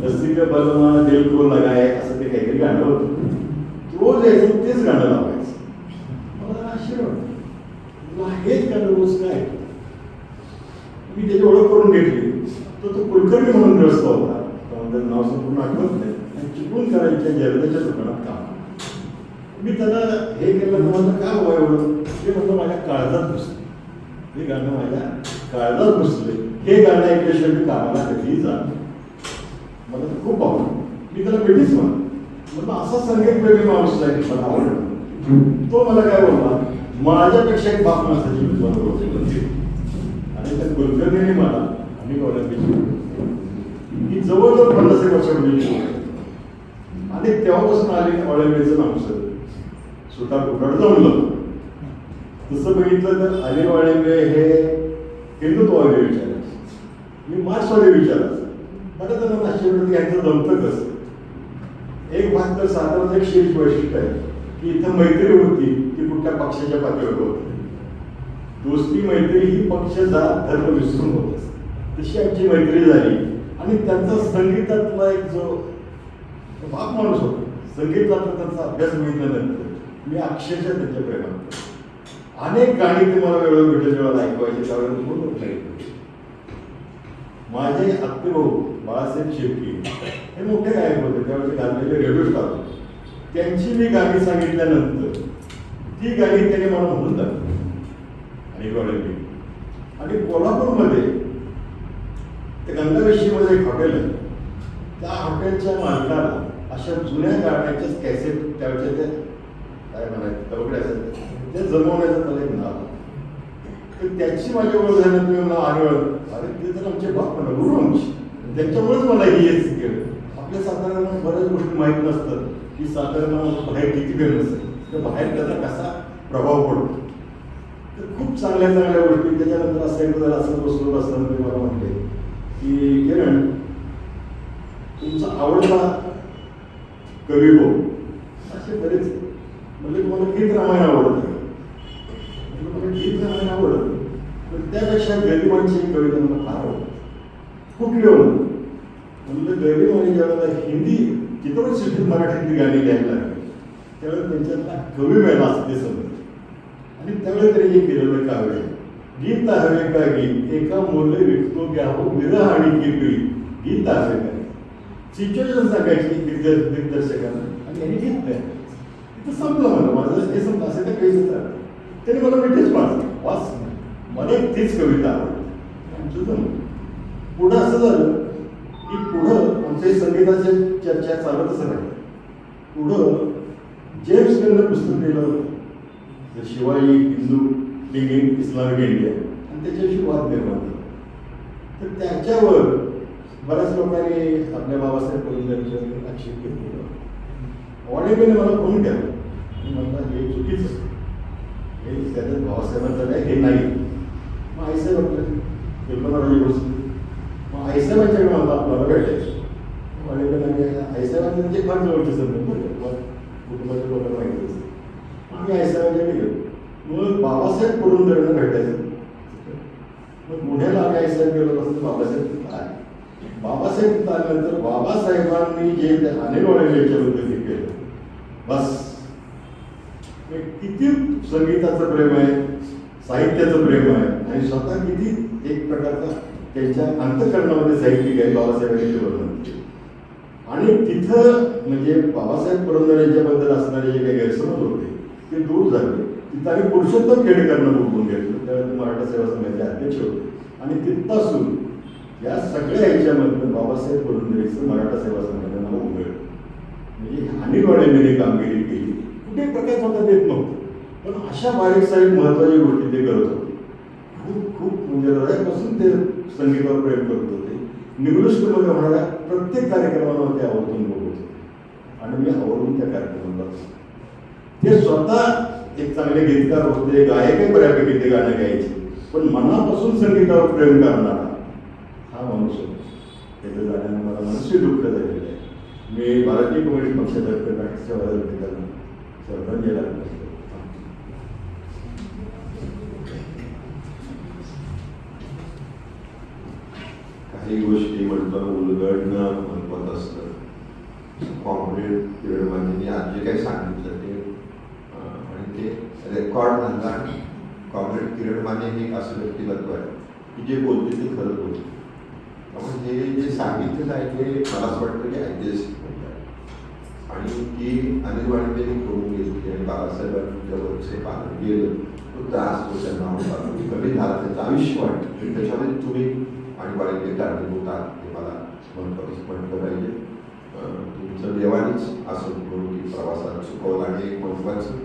रसिक बलमा दिल को लगाए असं ते काहीतरी गाणं होतं. रोज यायचं तेच गाणं लावायचं. मला आश्चर्य वाटतं, हेच गाणं रोज काय. मी त्याची ओळख करून घेतली तर तो कुलकर्णी म्हणून ग्रस्त होता, त्यानंतर नाव संपूर्ण आठवत नाही, आणि चिपळूण करायच्या जयललिताच्या दुकानात काम. मी त्याला हे केलं, मला काय हवं एवढं, ते म्हणतो माझ्या काळजात घुसले, हे गाणं माझ्या काळजात घुसले, हे गाणं ऐकल्याशिवाय मी कामाला कधीही जात. मला तर खूप आवडलं. मी त्याला भेटीच म्हणतो असा संगीत प्रेमी माणूस आहे, मला आवडलं. तो मला काय बोलला, माझ्यापेक्षा एक बाप माणसाची मी तुम्हाला बोलते. आणि त्या कुलकर्णीने मला आणि ही जवळजवळ 50 वर्षापूर्वी आणि तेव्हापासून आली ऑलिंपिकचं नाव सर सुटार कुटार जमलं. तसं बघितलं तर अनिल वाळिंबे हे हिंदुत्ववादी विचारायचे, मी मार्क्सवादी विचारायचं. मला त्यांना आश्चर्य यांचं जमतं कसं. एक भाग तर साताराचं एक शेष वैशिष्ट्य आहे की इथं मैत्री होती ती कुठल्या पक्षाच्या पातळीवर होती. दोस्ती मैत्री ही पक्ष जात धर्म विसरून होत असते. तशी आमची मैत्री झाली आणि त्यांचा संगीतातला एक जो बाप माणूस होता, संगीतातला त्यांचा अभ्यास बघितल्यानंतर मी अक्षरशः त्यांच्या प्रेमात. अनेक गाणी ते मला वेळोवेळी भेटेल वेळेला ऐकवायचे, त्यावेळेला खूप ऐकवायचे. माझे आत्तेभाऊ बाळासाहेब शेळके हे मोठे गायक होते, त्यावेळेचे गाजलेले रेडिओ स्टार होते. त्यांची मी गाणी सांगितल्यानंतर ती गाणी त्याने मला म्हणून दाखवली. आणि कोल्हापूरमध्ये ते गंगावेशीमध्ये एक हॉटेल आहे, त्या हॉटेलच्या मालकाला अशा जुन्या गाण्याच्याच कॅसेट त्यावेळेच्या त्या काय म्हणायचं कवकडे असेल ते जमवण्याचं त्याला एक नाव. तर त्याची माझी ओळख झाली तुम्ही मला आढळ अरे ते तर आमचे बाप म्हणा गुरु आमची त्यांच्यामुळेच मला ही येस केलं. आपल्या साताऱ्याला बऱ्याच गोष्टी माहीत नसतात की साताऱ्याला बाहेर किती फेमस आहे तर बाहेर त्याचा कसा प्रभाव पडतो. तर खूप चांगल्या चांगल्या गोष्टी. त्याच्यानंतर असं एकदा असं बसलो असताना ते मला म्हटले की किरण तुमचा आवडता कवी हो असे बरेच म्हणजे तुम्हाला गीत रामायण आवडतं. मला गीत रामायण आवडतं पण त्यापेक्षा गरिबांची एक कविता मला फार आवडते. कुठली होतं म्हणजे गरिबांनी ज्यावेळेला हिंदी चित्रपटसृष्टीत मराठीतली गाणी घ्यायला लागली त्यावेळेला त्यांच्यातला कवी मिळाला असं ते समजलं. आणि त्यावेळेला त्यांनी हे केलेलं काव्य गीत हवे का गीत एका मोले विकतो घ्यावं विरह आणि किरकिरी गीत हवे का सिच्युएशन सांगायची दिग्दर्शकांना आणि यांनी घेतलंय तिथं संपलं. मला माझं हे संपलं असं त्या कविता त्याने मला मिठेच वाच मला एक तीच कविता आवडली. तुझं पुढं असं झालं की पुढं आमच्या संगीताची चर्चा चालतच राहिली. पुढं जेम्स गननं पुस्तक लिहिलं होतं Shivaji Hindu leaning Islamic India आणि त्याच्याविषयी वाद निर्माण झाला. तर त्याच्यावर बऱ्याच लोकांनी आपल्या बाबासाहेब पुरंदरेंच्या आक्षेप घेतलेला. वाडेकरने मला फोन केला आणि म्हणला हे चुकीचं हे त्याच्यात बाबासाहेबांचं काय हे नाही. मग आईसाहेब आपलं फिल्मराजी गोष्ट मग आईसाहेबांच्याकडे मला आपल्याला भेटायचं. वाडेकर आईसाहेबांचे म्हणजे फार जवळचे संबंध कुटुंबाच्या लोकांना माहिती असतं. आम्ही आईसाहेबांच्याकडे गेलो. मग बाबासाहेब पुरंदरेंना भेटायचं. मग पुण्याला आम्ही आईसाहेब गेलो असं बाबासाहेब तिथं आले. बाबासाहेब तिथं आल्यानंतर बाबासाहेबांनी जे अनिल वाडेकर याच्याबद्दल हे केलं बस किती संगीताचं प्रेम आहे साहित्याचं प्रेम आहे आणि स्वतः किती एक प्रकारचा त्यांच्या अंतःकरणामध्ये साहित्यिक आहे बाबासाहेबांनी ते वर्णन केलं. आणि तिथं म्हणजे बाबासाहेब पुरंदरेंच्याबद्दल असणारे जे काही गैरसमज होते ते दूर झाले. तिथं आम्ही पुरुषोत्तम खेडेकरांना बोलवून घेतलं त्यावेळेस मराठा सेवा संघाचे अध्यक्ष होते आणि तिथपासून या सगळ्या ह्याच्यामधून बाबासाहेब पुरंदरेचं मराठा सेवा संघाने मला उघडलं. म्हणजे अनिल वाडेकरांनी कामगिरी केली कुठे प्रकार होता देत नव्हतं पण अशा बारीक सारीक महत्त्वाच्या गोष्टी ते करत होते. खूप खूप म्हणजे हृदयापासून ते संगीतावर प्रेम करत होते. निवृष्टमध्ये होणाऱ्या प्रत्येक कार्यक्रमाला ते आवर्जून बघत होते आणि मी आवर्जून त्या कार्यक्रमाला ते स्वतः एक चांगले गीतकार होते गायकही बऱ्यापैकी ते गाणं गायचे पण मनापासून संगीतावर प्रेम करणारा हा माणूस होता. त्याचं जाण्यानं मला मनस्वी दुःख झालेलं आहे. मी भारतीय कम्युनिस्ट पक्षातर्फे नाट्य सेवातर्फे त्यांना श्रद्धांजली अर्पण करतो.
काही गोष्टी म्हणताना उलगडणं महत्वाचं असतं. कॉम्रेड किरणमांनी आज जे काही सांगितलं ते आणि ते रेकॉर्ड झाला. कॉम्रेड किरण माने हे एक असं व्यक्तिमत्व आहे की जे बोलते ते खरं बोलते. त्यामुळे हे जे सांगितलेलं आहे ते मला असं वाटतं की ऐतिहासिक आहे आणि ती अनिल वाडेकरांनी करून घेतली आणि बाबासाहेबांच्या वरचे पालन गेलं तो त्रास तो त्यांना होता कमी झाला त्यांचं आयुष्य वाटतं त्याच्यामध्ये तुम्ही आणि वाडेकर कारणीभूत आहात हे मला म्हटलं पाहिजे. तुमचं देवानीच असं करून की प्रवासात चुकवलं आणि एक महत्त्वाचं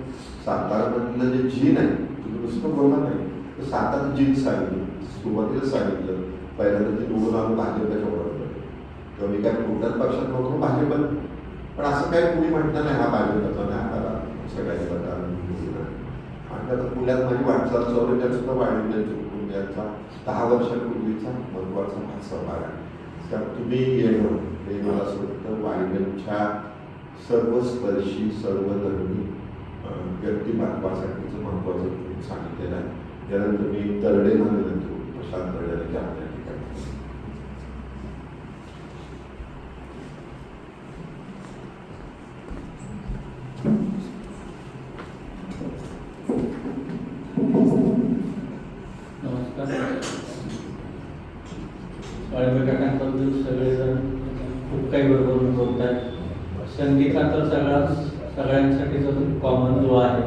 सातारामधलं जे जीन आहे तुम्ही नुसतं बोलला नाही तर सातारा जीन सांगितलं सुरुवातीला सांगितलं पहिल्यांदा ते निवडून आलं भाजपच्या ओळखलं तेव्हा मी काय कुठल्याच पक्षात नव्हतो भाजपत पण असं काही कुणी म्हटलं नाही हा भाजपचा नाही मला सगळ्याच्या बद्दल आणि आता पुण्यात माझी वाटचाल चालू त्यात सुद्धा वाढवण्याच्या कुटुंबियांचा 10 वर्षापूर्वीचा महत्त्वाचा भाग सहभाग आहे. तर तुम्ही येणं हे मला असं वाटतं वाणिज्यांच्या सर्वस्पर्शी सर्वधर्मी व्यक्तिमत्वासाठीचं महत्त्वाचं सांगितलेलं आहे. त्यानंतर मी तरडे झाल्यानंतर प्रशांत तरडे आपल्या ठिकाणी
वाळवेकाकांबद्दल सगळेजण खूप काही बरोबर बोलतात. संगीत हा तर सगळ्यांसाठीच कॉमन जो आहे.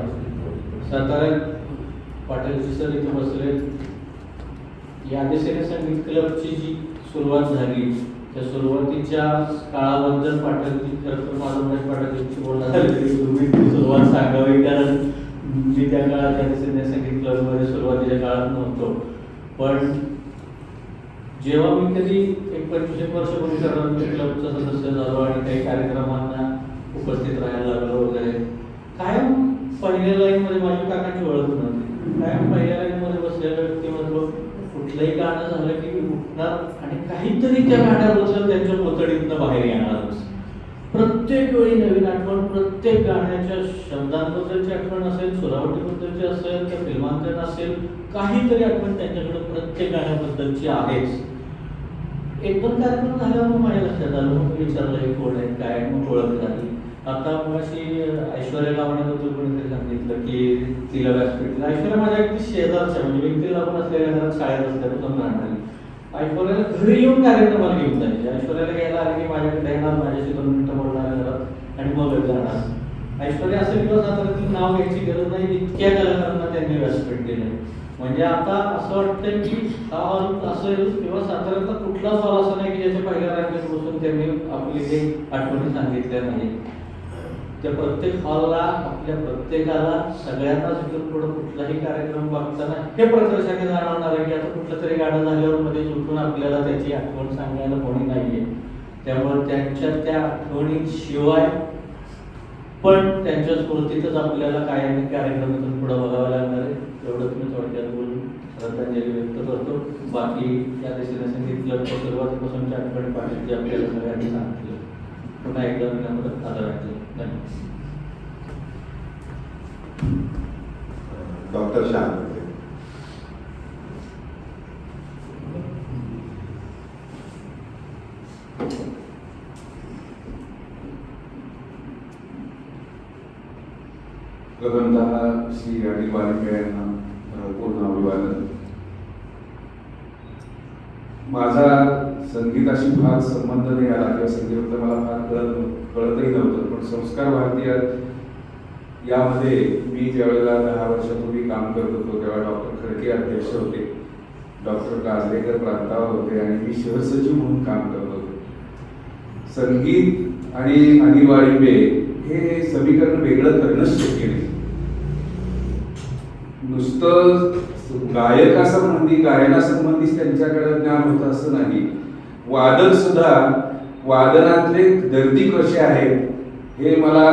साताऱ्यात पाटील सर इथे बसले या दिशेने संगीत क्लबची जी सुरुवात झाली त्या सुरुवातीच्या काळाबद्दल पाठकजी खरं तर माझं महेश पाठकजींशी बोलणं झालं तरी तुम्ही ती सुरुवात सांगावी, कारण मी त्या काळात त्या दिवशी संगीत क्लबमध्ये सुरुवातीच्या काळात नव्हतो. पण जेव्हा मी कधी एक 25 वर्षापूर्वी क्लबचा सदस्य झालो आणि काही कार्यक्रमांना उपस्थित राहायला लागलो वगैरे, कायम पहिल्या लाईनमध्ये माझ्या काकांची ओळख नव्हती. कायम पहिल्या लाईनमध्ये बसलेलं व्यक्तिमत्व कुठलंही गाणं झालं की उठणार आणि काहीतरी त्या गाण्याबद्दल त्यांच्या पोतडीतनं बाहेर येणारच. प्रत्येक वेळी नवीन आठवण, प्रत्येक गाण्याच्या शब्दांबद्दलची आठवण असेल, सुरावटीबद्दलची असेल, त्या फिल्मांकन असेल, काहीतरी आठवण त्यांच्याकडे प्रत्येक गाण्याबद्दलची आहेच. एक दोन कार्यक्रम झाल्यावर मग माझ्या लक्षात आलं, मग विचारलं कोण आहे काय, मग ओळख झाली. आता मग अशी ऐश्वर्या लावण्याबद्दल कोणीतरी सांगितलं की तिला व्यासपीठ. ऐश्वर्या माझ्या अगदी शेजारच्या म्हणजे व्यक्ती लागून असलेल्या घरात शाळेत असल्यापासून राहणारी. ऐश्वर्याला घरी येऊन कार्यक्रमाला घेऊन जायचे. ऐश्वर्याला घ्यायला आले की माझ्याकडे येणार, माझ्याशी 2 मिनिटं बोलणार घरात आणि मगच जाणार. ऐश्वर्या असे दिवस आता तिला नाव घ्यायची गरज नाही, इतक्या कलाकारांना त्यांनी व्यासपीठ दिलं. म्हणजे आता असं वाटतंय की हा हॉल असेल किंवा साताऱ्याचा कुठलाच हॉल असं नाही की ज्याच्या पहिल्या रांगेत बसून त्यांनी आपली काही आठवणी सांगितल्या नाही. त्या प्रत्येक हॉलला, आपल्या प्रत्येकाला, सगळ्यांनाच इथून पुढे कुठलाही कार्यक्रम बघताना हे प्रकर्षाने जाणवणार आहे की आता कुठलं तरी गाणं झाल्यावर मध्ये उठून आपल्याला त्याची आठवण सांगायला कोणी नाहीये. त्यामुळे त्यांच्या त्या आठवणीशिवाय पण त्यांच्या स्मृतीतच आपल्याला कायम कार्यक्रम इथून पुढे बघावा लागणार आहे. एवढंच मी थोडक्यात बोलून श्रद्धांजली व्यक्त करतो. बाकी या दिशेने संगीत क्लबच्या सुरुवातीपासूनच्या आठवणी पाठीची आपल्याला सगळ्यांनी सांगितलं. पुन्हा एकदा मी नम्र आदर वाटले. धन्यवाद.
डॉक्टर श्याम.
प्रथमतः श्री अनिल वारिके यांना पूर्ण अभिवादन. माझा संगीताशी फार संबंध नाही आला किंवा संगीताबद्दल मला फार कळतही नव्हतं, पण संस्कार भारतीय यामध्ये मी ज्यावेळेला 10 वर्षापूर्वी काम करत होतो तेव्हा डॉक्टर खडके अध्यक्ष होते, डॉक्टर काजरेकर प्रांतावर होते आणि मी शहरसचिव म्हणून काम करत होतो. संगीत आणि अनिल वारिके हे समीकरण वेगळं करणंच शक्य नाही. नुसतं गायकासंबंधी, गायनासंबंधीच त्यांच्याकडे ज्ञान होतं असं नाही. वादन सुद्धा, वादनातले दर्दी कसे आहेत हे मला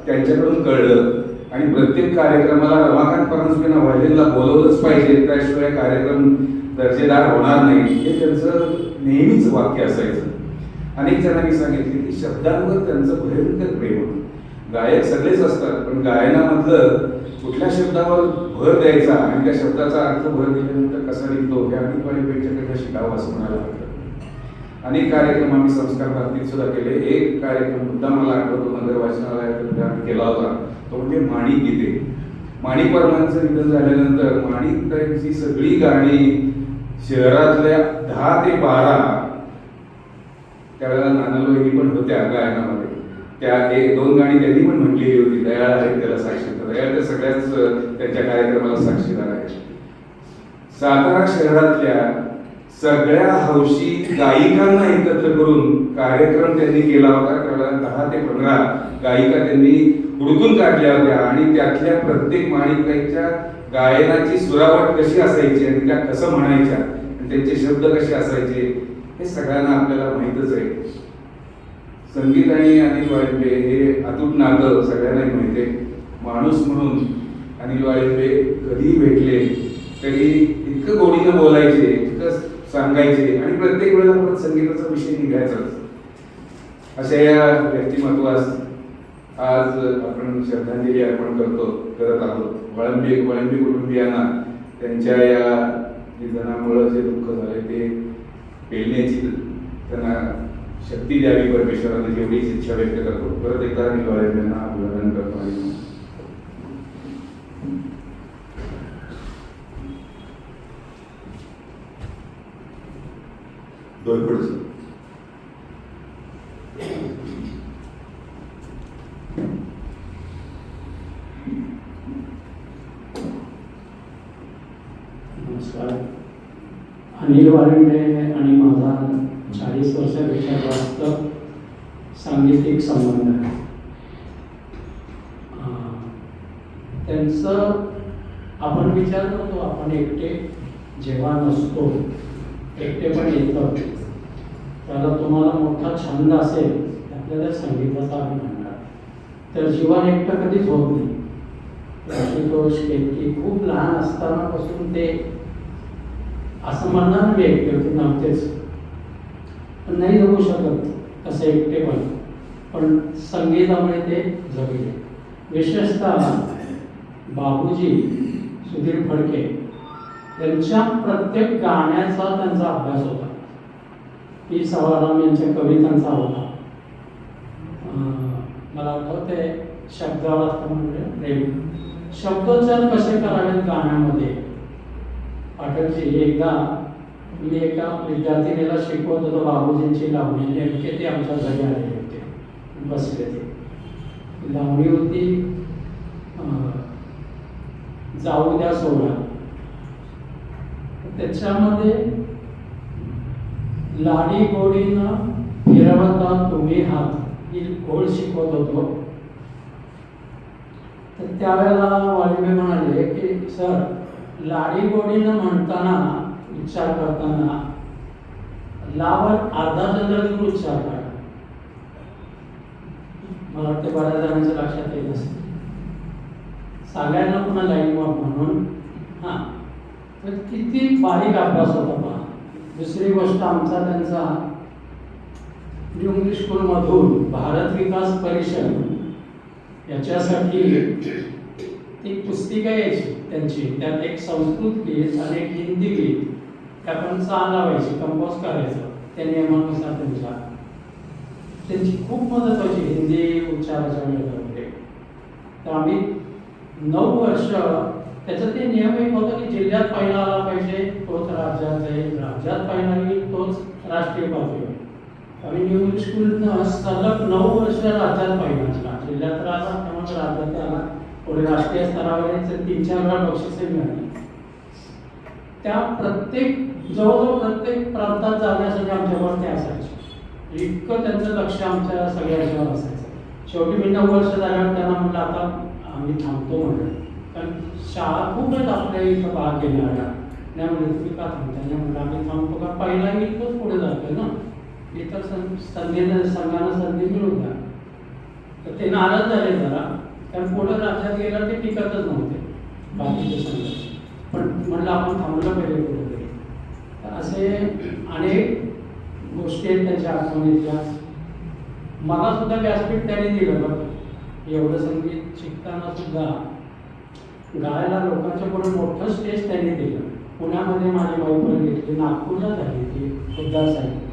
त्यांच्याकडून कळलं आणि प्रत्येक कार्यक्रमाला रमाकांत परांजपेंना व्हायलिनला बोलवलंच पाहिजे, त्याशिवाय कार्यक्रम दर्जेदार होणार नाही, हे त्यांचं नेहमीच वाक्य असायचं. अनेक जणांनी सांगितले की शब्दांवर त्यांचं भयंकर प्रेम होतं. गायक सगळेच असतात, पण गायनामधलं कुठल्या शब्दावर भर द्यायचा आणि त्या शब्दाचा अर्थ भर दिल्यानंतर कसा निघतो हे अनेक वारीपेक्षाकडे शिकावं असं म्हणायला लागतं. अनेक कार्यक्रम आम्ही संस्कार भारतीत सुद्धा केले. एक कार्यक्रम मुद्दा मला आठवतो, नगर वाचनालयात आम्ही केला होता, तो म्हणजे माणिक गीते. माणिक वर्मांचं निधन झाल्यानंतर माणिकताईंची सगळी गाणी शहरातल्या 10 ते 12 त्यावेळेला नानालोही पण होत्या गायनामध्ये. त्या 1-2 गाणी त्यांनी पण म्हटलेली होती. दयाळ आहेत त्याला साक्षीदार, दयाळ त्या सगळ्याच त्यांच्या कार्यक्रमाला साक्षीदार आहेत. सातारा शहरातल्या सगळ्या हौशी गायिकांना एकत्र करून कार्यक्रम त्यांनी केला होता. त्यावेळेला 10 ते 15 गायिका त्यांनी हुडकून काढल्या होत्या आणि त्यातल्या प्रत्येक माणिकताईच्या गायनाची सुरावट कशी असायची आणि त्या कसं म्हणायच्या आणि त्यांचे शब्द कसे असायचे हे सगळ्यांना आपल्याला माहीतच आहे. संगीत आणि अनिल वाळिंबे हे अतूट नातं सगळ्यांनाही माहिती आहे. माणूस म्हणून अनिल वाळिंबे कधीही भेटले तरी इतकं गोडीनं बोलायचे, इतकं सांगायचे आणि प्रत्येक वेळेला परत संगीताचा विषय निघायचाच. अशा या व्यक्तिमत्वास आज आपण श्रद्धांजली अर्पण करत आहोत. वाळिंबे कुटुंबियांना त्यांच्या या निधनामुळे जे दुःख झाले ते पेलण्याची त्यांना शक्ती द्यावी परमेश्वराने, जेवढीच इच्छा व्यक्त करतो. परत एकदा अनिल वाळिंबेंना अभिवादन करतो. आणि
नमस्कार. अनिल वाळिंबे आणि माझा 40 वर्षापेक्षा जास्त सांगीतिक संबंध आहे. त्यांचं आपण विचार करतो, आपण एकटे जेव्हा नसतो, एकटे पण येतं, त्याला तुम्हाला मोठा छंद असेल, आपल्याला संगीताचा आम्ही म्हणतात, तर जीवन एकटं कधीच होत नाही. आशुतोष केतकी खूप लहान असतानापासून ते असं म्हणणार मी एकटे होते नव्हतेच, पण नाही जगू शकत असं एकटेपण, पण संगीतामुळे ते जगले. विशेषतः बाबूजी सुधीर फडके यांच्या प्रत्येक गाण्याचा त्यांचा अभ्यास होता. पी सवाराम यांच्या कवितांचा होता. मला आठवते शब्दार्थ म्हणजे प्रेम, शब्दोच्चार कसे करावेत गाण्यामध्ये. पाठकजी एकदा मी एका विद्यार्थिनीला शिकवत होतो बाबूजींची लावणी, नेमके ते आमच्या घरी आलेले होते, बसले ते. लावणी होती जाऊ द्या सोहळा. त्याच्यामध्ये लाडी गोडीनं फिरवता तुम्ही हात ही ओळ शिकवत होतो. तर त्यावेळेला वाळिंबे म्हणाले की सर, लाडी गोडीनं म्हणताना उच्चार करताना लावर अर्धा चंद्र देऊन उच्चार करा. मला वाटतं बऱ्याच जणांच्या लक्षात येत असेल. सगळ्यांना पुन्हा लाईन वॉक म्हणून हां, तर किती बारीक अभ्यास होता पहा. दुसरी गोष्ट, आमचा त्यांचा न्यू इंग्लिश स्कूलमधून भारत विकास परिषद याच्यासाठी ती पुस्तिका यायची त्यांची, त्यात एक संस्कृत गीत आणि एक हिंदी गीत त्या पण चालावायची, कंपोज करायचं त्या नियमानुसार. त्यांची खूप मदत व्हायची हिंदी उच्चाराच्या वेळेला. तर आम्ही 9 वर्ष त्याचं ते नियम एक होतं की जिल्ह्यात पहिला आला पाहिजे तोच राज्यात जाईल, राज्यात पहिला येईल तोच राष्ट्रीय पातळीवर. आम्ही न्यू इंग्लिश स्कूलनं सलग 9 वर्ष राज्यात पहिला आला, जिल्ह्यात तर आला, त्यामुळे राज्यात आला, पुढे राष्ट्रीय स्तरावर 3-4 वेळा बक्षिसे मिळाली. त्या जवळजवळ प्रत्येक प्रांतात जाण्यासाठी आमच्यावर ते असायचे. इतकं त्यांचं लक्ष आमच्या सगळ्यांच्यावर असायचं. शेवटी मी 9 वर्ष झाल्यावर त्यांना म्हटलं आता आम्ही थांबतो म्हटलं, कारण शाळा खूप आहेत आपल्या इथं भाग घेणाऱ्या. नाही म्हणजे तुम्ही का थांबता? नाही म्हटलं आम्ही थांबतो का, पहिला येईल तोच पुढे जातोय ना, इतर संघानं संधी मिळून द्या. तर ते नाराज झाले जरा, कारण पुढे राज्यात गेला ते टिकतच नव्हते बाकीचे संघ. पण म्हटलं आपण थांबलं पाहिजे कुठेतरी. तर असे अनेक गोष्टी आहेत त्यांच्या आठवणीतल्या. मला सुद्धा व्यासपीठ त्यांनी दिलं बघ. एवढं संगीत शिकताना सुद्धा गायला लोकांच्या पुढे मोठं स्टेज त्यांनी दिलं. पुण्यामध्ये माझी बाईपण घेतली, नागपूरला झाली ती खुद्दार साहेब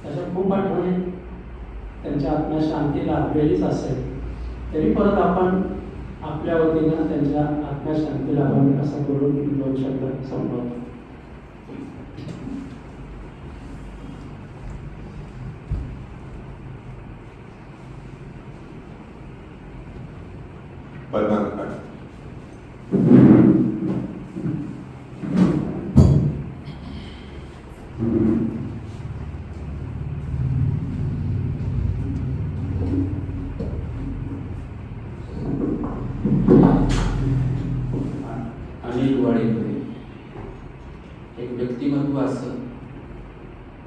त्याच्या खूप आठवणी. त्यांच्या आत्म्या शांती लाभलेलीच असेल, तरी परत आपण आपल्या वतीनं त्यांच्या आत्म्या शांती लाभावी असं करून 2 शब्द संपवतो.
अनिल वाडीमध्ये एक व्यक्तिमत्व असं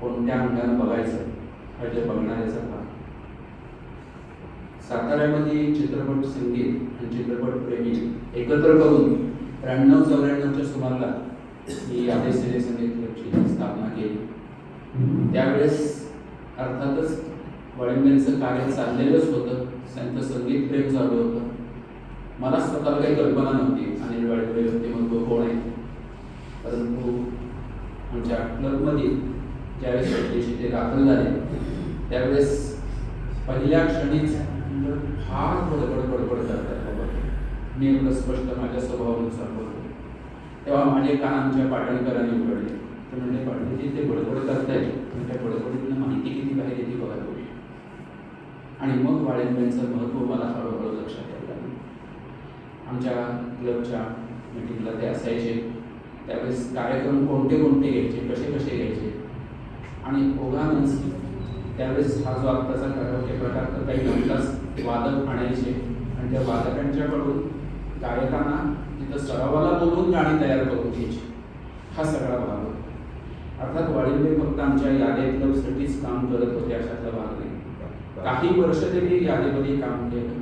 कोणत्या अंगानं बघायचं म्हणजे बघणाऱ्याचा भाग. साताऱ्यामध्ये चित्रपट संगीत आणि चित्रपट प्रेमी एकत्र करून 93-94च्या सुमाराला ही आदेश संगीत क्लबची स्थापना केली. त्यावेळेस अर्थातच वाळिंबेंचं कार्य चाललेलंच होतं, त्यांचं संगीत प्रेम चालू होतं. मला स्वतःला काही कल्पना नव्हती अनिल वाळिंबे व्यक्तिमत्व कोण आहे, परंतु आमच्या क्लबमध्ये ज्यावेळेस स्वतःशी ते दाखल झाले त्यावेळेस पहिल्या क्षणीच फार बडबड करतात बाबा. मी एवढं स्पष्ट माझ्या स्वभावानुसार बोलतो. तेव्हा माझे कान आमच्या पाटणकरांनी उघडले. ते म्हणजे पाटीलजी ते बडबड करतायत, त्या बडबडीतनं माहिती किती बाहेर येते बघा तुम्ही. आणि मग वाळिंबेंचं महत्त्व मला हळूहळू लक्षात यायला लागलं. आमच्या क्लबच्या मिटिंगला ते असायचे त्यावेळेस कार्यक्रम कोणते कोणते घ्यायचे, कसे कसे घ्यायचे. आणि ओघानंच त्यावेळेस हा जो आत्ताचा कराओके प्रकार तर काही नव्हताच, वादक आणायचे आणि त्या वादकांच्याकडून गायकांना तिथं सरावाला बोलून गाणी तयार करून घ्यायची. हा सगळा भाग होता. अर्थात वाळिंबे फक्त आमच्या यादीतल्यासाठीच काम करत होते अशातला भाग नाही. काही वर्ष त्यांनी यादीमध्ये काम केलं,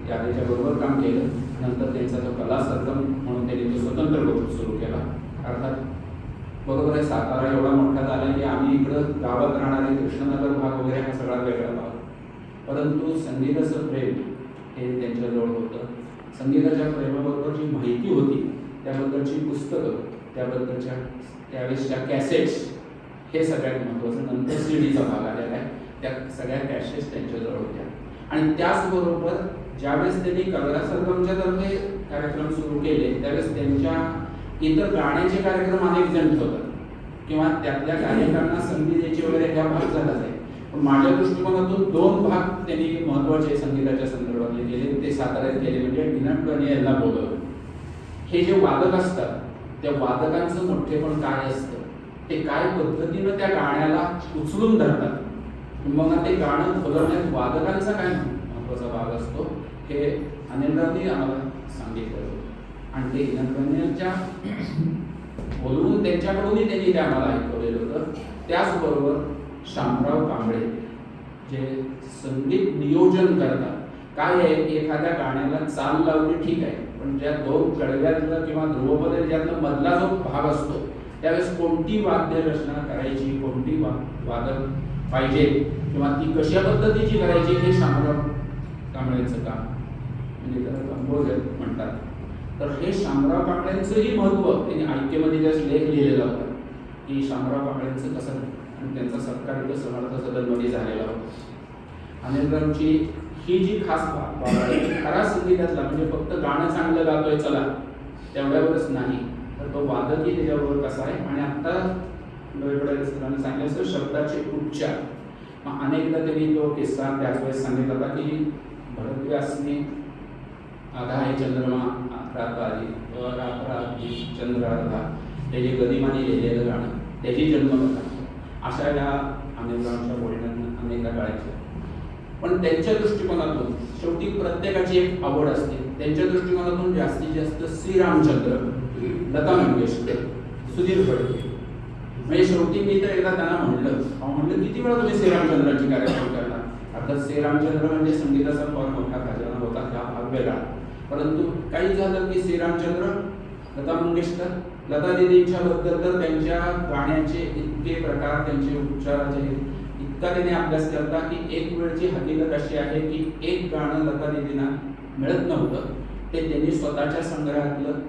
यादीच्या बरोबर काम केलं. नंतर त्यांचा जो कला सरगम म्हणून त्यांनी तो स्वतंत्र ग्रुप सुरू केला. अर्थात बरोबर आहे, सातारा एवढा मोठा झाला की आम्ही इकडं गावात राहणारे कृष्णनगर भाग वगैरे हा सगळा वेगळा भाग, परंतु संगीताचं प्रेम हे त्यांच्याजवळ होतं. संगीताच्या प्रेमाबरोबर जी माहिती होती त्याबद्दलची पुस्तकं, त्याबद्दलच्या त्यावेळेसच्या कॅसेट्स, हे सगळ्यात महत्त्वाचं. नंतर सीडीचा भाग आलेला आहे, त्या सगळ्या कॅसेट्स त्यांच्याजवळ होत्या. आणि त्याचबरोबर ज्यावेळेस त्यांनी कला सरगमच्या तर्फे कार्यक्रम सुरू केले त्यावेळेस त्यांच्या इतर गाण्याचे कार्यक्रम अनेक जण ठेवतात किंवा त्यातल्या गायकांना संधी द्यायची वगैरे ह्या भाग झालाच आहे. पण माझ्या दृष्टिकोनातून 2 भाग त्यांनी महत्त्वाचे संगीताच्या संदर्भातले केले. ते साताऱ्यात केले, म्हणजे विनायक यांना बोलवलं. हे जे वादक असतात त्या वादकांचं मोठेपण काय असतं, ते काय पद्धतीनं त्या गाण्याला उचलून धरतात, मग ते गाणं फुलवण्यात वादकांचा काय महत्त्वाचा भाग असतो, हे अनिलरावनी आम्हाला सांगितलं. आणि ते अनिलरावच्या बोलवून त्यांच्याकडूनही त्यांनी ते आम्हाला ऐकवलेलं होतं. त्याचबरोबर शामराव कांबळे जे संगीत नियोजन करतात. काय आहे, एखाद्या गाण्याला चाल लावली ठीक आहे, पण ज्या 2 कडव्यातलं किंवा ध्रुवपद ज्यातला मधला जो भाग असतो त्यावेळेस कोणती वाद्य रचना करायची, कोणती वादक पाहिजे किंवा ती कशा पद्धतीची करायची, हे शामराव कांबळेंचं काम, म्हणजे त्याला कंपोजर म्हणतात. तर हे शामराव कांबळेंचंही महत्त्व त्यांनी ऐक्यमध्ये त्यास लेख लिहिलेला होता की शामराव कांबळेंचं कसं, आणि त्यांचा सत्कार इथं समर्थ सदनमध्ये झालेला होता. अनिलरावची ही जी खास बाब आहे खरा संगीतातला, म्हणजे फक्त गाणं चांगलं गातोय चला तेवढ्यावरच नाही, तर तो वादकही त्याच्याबरोबर कसा आहे. आणि आत्ता सरांनी सांगितलं असं शब्दाचे उच्चार. मग अनेकदा त्यांनी तो किस्सा त्याच वेळेस सांगितला होता की भरतव्यासने आधा आहे चंद्रमा रात्री चंद्र अर्धा, ते जे गदिमाने लिहिलेलं गाणं त्याची जन्मकथा, अशा या अनिलरावांच्या बोलण्यात अनेकदा काळायच्या. पण त्यांच्या दृष्टिकोनातून शेवटी प्रत्येकाची एक आवड असते. त्यांच्या दृष्टिकोनातून जास्तीत जास्त श्रीरामचंद्र, लता मंगेशकर, सुधीर फडके, म्हणजे शेवटी मी तर एकदा त्यांना म्हटलं किती वेळा तुम्ही श्रीरामचंद्राची कार्यक्रम करणार. अर्थात श्रीरामचंद्र म्हणजे संगीताचा फार मोठा खजाना होता, हा भाग वेगळा. परंतु काही झालं की श्रीरामचंद्र, लता मंगेशकर, लता दिदींच्या बद्दल तर त्यांच्या गाण्याचे इतके प्रकार, त्यांचे उच्चाराचे इतका त्यांनी अभ्यास केला की एक वेळची हकीकत अशी आहे की एक गाणं लता दिदींना मिळत नव्हतं, ते त्यांनी स्वतःच्या संग्रहातलं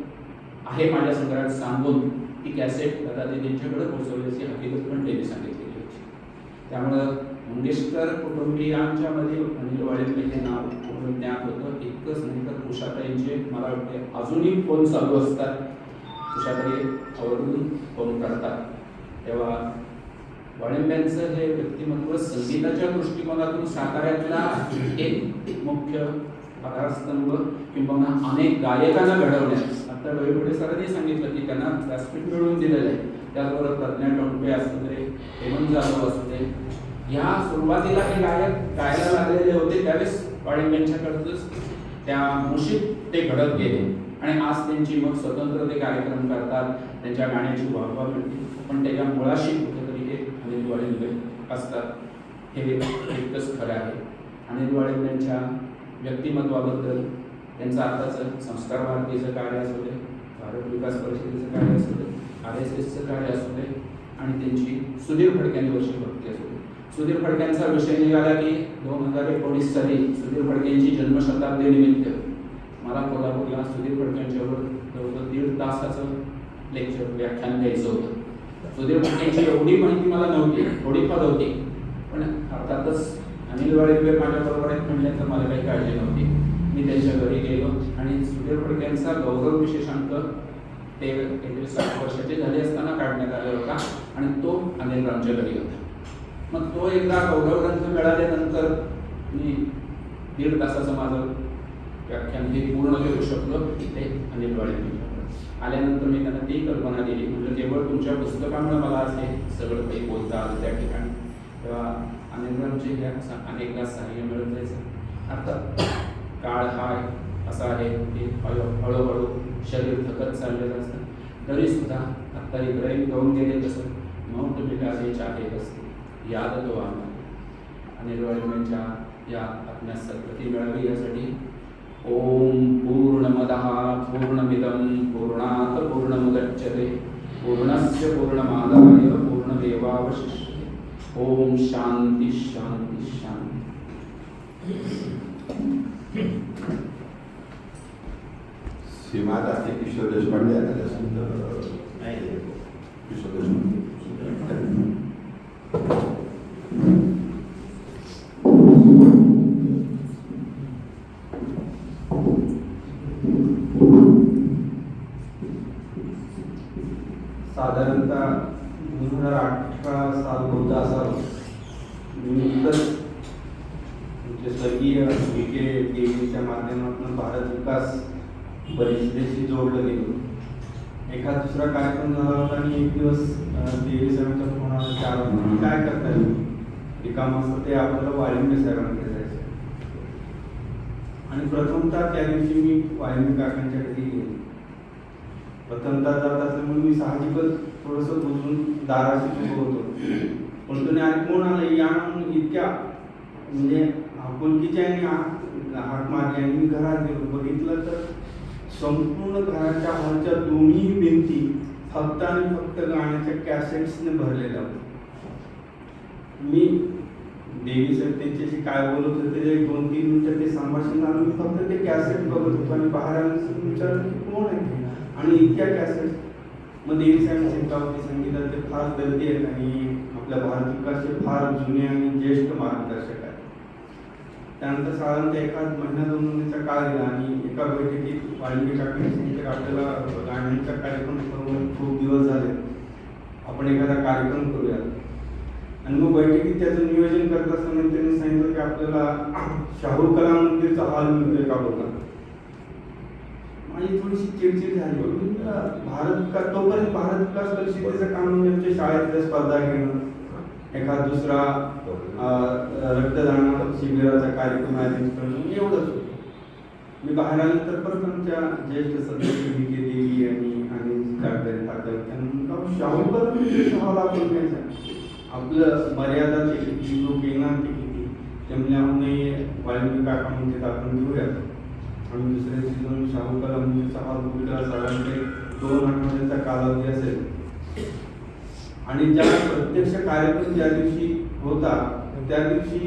आहे माझ्या संग्रहात सांगून ती कॅसेट लता दिदींच्याकडे पोहोचवल्याची हकीकत पण त्यांनी सांगितलेली होती. त्यामुळं मंगेशकर कुटुंबियांच्या मध्ये अनिल वाळिंबे हे नाव पूर्ण ज्ञात होतं. इतकंच नाही तर उषाताईंचे मला वाटते अजूनही फोन चालू असतात, उषाताई आवर्जून फोन करतात. तेव्हा वाळिंब्यांचं हे व्यक्तिमत्व संगीताच्या दृष्टिकोनातून साताऱ्यातला एक मुख्य आधारस्तंभ किंवा अनेक गायकांना घडवण्यात. आता डोईफोडे सरांनी सांगितलं की त्यांना व्यासपीठ मिळवून दिलेलं आहे. त्याचबरोबर प्रज्ञा टोंपे असू दे, हेमंत जाधव असू दे, ह्या सुरुवातीला हे गायक गायला लागलेले होते त्यावेळेस वाळिंब्यांच्याकडचंच त्या मुशीत ते घडत गेले. आणि आज त्यांची मग स्वतंत्र ते कार्यक्रम करतात, त्यांच्या गाण्याची वाहवा मिळते. पण त्याच्या मुळाशी कुठेतरी हे अनिल वाळिंबे असतात, हे इतकंच खरं आहे. अनिल वाळिंब्यांच्या व्यक्तिमत्वाबद्दल त्यांचं आताचं संस्कार भारतीचं कार्य असू दे, भारत विकास परिषदेचं कार्य असू दे, RSSचं कार्य असू दे, आणि त्यांची सुधीर फडक्यांवरची भक्ती असू दे. सुधीर फडक्यांचा विषय निघाला की 2019 साली सुधीर फडक्यांची जन्मशताब्दी निमित्त मला कोल्हापूरला सुधीर फडक्यांच्यावर जवळजवळ 1.5 तासाचं लेक्चर व्याख्यान द्यायचं होतं. सुधीर फडक्यांची एवढी माहिती मला नव्हती, थोडीफार होती, पण अर्थातच अनिल वाळिंबे माझ्याबरोबर आहेत म्हणल्यानंतर मला काही काळजी नव्हती. मी त्यांच्या घरी गेलो आणि सुधीर फडक्यांचा गौरव विशेषांक ते 60 वर्षाचे झाले असताना काढण्यात आला होता आणि तो अनिलरावांच्या घरी होता. मग तो एकदा गौरवग्रंथ मिळाल्यानंतर मी 1.5 तासाचं माझं व्याख्यान हे पूर्ण करू शकलो ते अनिल वाळिंबे. आल्यानंतर मी त्यांना ती कल्पना दिली, म्हटलं केवळ तुमच्या पुस्तकामुळे मला आज हे सगळं काही बोलता आलं त्या ठिकाणी. तेव्हा अनिलरावजी ह्या अनेकदा सहाय्य मिळत जायचं. अर्थात काळ हा असा आहे की हळूहळू शरीर थकत चाललेलं असतं, तरीसुद्धा आत्ता इब्राहिम घेऊन गेले तसं मौत मिटाले चाहे असते याद तो आम्हाला. अनिलरावांच्या या आत्म्यास सद्गती मिळावी यासाठी ओम पूर्णमदः पूर्णमिदं पूर्णात् पूर्णमुदच्यते पूर्णस्य पूर्णमादाय पूर्णमेवावशिष्यते. ओम शांती शांती शांती.
सीमा दाते किशोर देशपांडे आले असेल तर किशोर देशपांडे.
साधारणतः 2018 साल बहुधा असावं. नुकतंच तुमचे स्वर्गीय विखे देवीच्या माध्यमातून भारत विकास परिषदेशी जोडलं गेलो. एखादा दुसरा कार्यक्रम झाला होता आणि एक दिवस देवी साहेबांच्या फोन आला 4 वाजता, काय करताय रिकाम असतं ते आपल्याला वाळिंबे साहेबांकडे जायचं. आणि प्रथमतः त्या दिवशी मी वाळिंबे काकांच्या घरी गेलो. प्रथमतः जात असल्यामुळे मी साहजिकच थोडंसं बुजून दाराशी उभं होतो. पण तुम्ही आणि कोण आलं या इतक्या म्हणजे आपुलकीच्या हाक मारली आणि मी घरात गेलो. बघितलं तर संपूर्ण घराच्या हॉलच्या दोन्ही भिंती फक्त आणि फक्त गाण्याच्या कॅसेट्सने भरलेल्या होत्या. मी देवी साहेब त्यांच्याशी काय बोलत होते ते 2-3 मिनिटं ते संभाषण झालं. मी फक्त ते कॅसेट बघत होतो आणि बाहेर आल्यानंतर विचारलं की कोण आहे आणि इतक्या कॅसेट. मग देवी साहेब चिंता होती, संगीतात ते फार दर्दी आहेत आणि आपल्या भारत विकासचे फार जुने आणि ज्येष्ठ मार्गदर्शक आहेत. त्यानंतर साधारणतः एखाद महिना-2 महिन्याचा काळ गेला आणि एका बैठकीत वाळिंबे काकांनी सांगितलं आपल्याला गाण्यांचा कार्यक्रम करून खूप दिवस झाले, आपण एखादा कार्यक्रम करूया. आणि मग बैठकीत त्याचं नियोजन करत असताना त्यांनी सांगितलं की आपल्याला शाहू कला मंदिरचा हॉल मिळतोय का बघा. माझी थोडीशी चिडचिड झाली. भारत विकास तोपर्यंत भारत विकास परिषदेचं काम म्हणजे शाळेतल्या स्पर्धा घेणं, एखाद दुसरा रक्तदान शिबिराचा कार्यक्रम आयोजित करणं एवढंच होतं. मी बाहेर आल्यानंतर परत आमच्या ज्येष्ठ सदस्य विखे देवी आणि त्यांना शाहू कला हॉल आपण घ्यायचा. आपलं मर्यादा ते किती, लोक येणार ते किती, त्यामुळे वाळिंबे काका म्हणजे आपण घेऊयात. आम्ही दुसऱ्या दिवशी जाऊन शाहू कला मंदिरचा हॉल बुक केला. साधारणतः 2 आठवड्यांचा कालावधी असेल. आणि ज्या प्रत्यक्ष कार्यक्रम ज्या दिवशी होता त्या दिवशी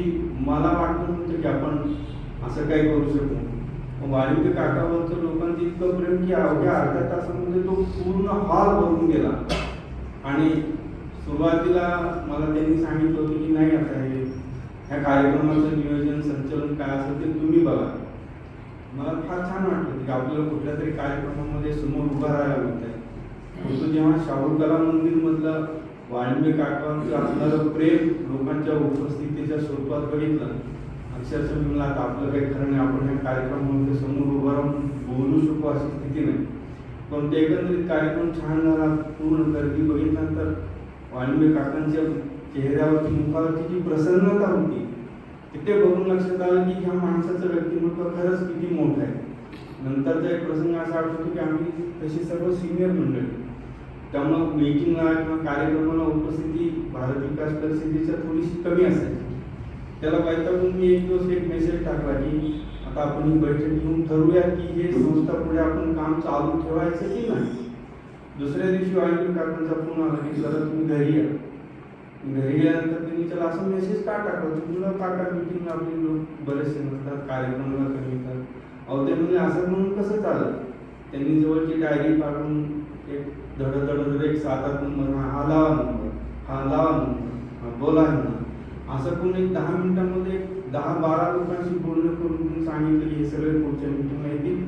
मला वाटत नव्हतं की आपण असं काही करू शकू. वाळिंबे काकावरचं लोकांचं इतकं प्रेम की अवघ्या अर्ध्या तासामध्ये तो पूर्ण हॉल भरून गेला. आणि सुरुवातीला मला त्यांनी सांगितलं होतं की नाही आता हे ह्या कार्यक्रमाचं नियोजन संचलन काय असेल ते तुम्ही बघा. मला फार छान वाटलं की आपल्याला कुठल्या तरी कार्यक्रमामध्ये समोर उभा राहायला मिळत आहे. तो जेव्हा शाहू कला मंदिरमधलं वाळिंबे काकांचं असणारं प्रेम लोकांच्या उपस्थितीच्या स्वरूपात बघितलं, अक्षरशः मी म्हणलं आता आपलं काही खरं नाही, आपण ह्या कार्यक्रमामध्ये समोर उभं राहून बोलू शकू अशी स्थिती नाही. पण ते एकंदरीत कार्यक्रम छान झाला. पूर्ण गर्दी बघितल्यानंतर वाळिंबे काकांच्या चेहऱ्यावरची मुखावरची जी प्रसन्नता होती ते बघून लक्षात आलं की ह्या माणसाचं व्यक्तिमत्व खरंच किती मोठं आहे. नंतरचा एक प्रसंग असा आठवतो की आम्ही तशी सर्व सिनियर मंडळी, त्यामुळं मीटिंगला किंवा कार्यक्रमाला उपस्थिती भारत विकास परिषदेच्या थोडीशी कमी असायची. त्याला वैतागून मी एक दिवस एक मेसेज टाकला की आता आपण ही बैठक घेऊन ठरवूया की हे संस्था पुढे आपण काम चालू ठेवायचं की नाही. दुसऱ्या दिवशी वाळिंबे काकांचा फोन आला की जरा तुम्ही घरी या. घरी गेल्यानंतर त्यांनी त्याला असं मेसेज का टाकला, तुला काका मीटिंगला आपले लोक बरेचसे नसतात, कार्यक्रमाला कमी येतात. अहो ते म्हणजे असं म्हणून कसं चालत. त्यांनी जवळची डायरी काढून एक धडधड एक 7-8 नंबर, हा लावा नंबर, हा लावा नंबर, बोला ना, असं करून एक 10 मिनिटांमध्ये 10-12 लोकांशी बोलणं करून सांगितलं की हे सगळे पुढच्या मीटिंगला येतील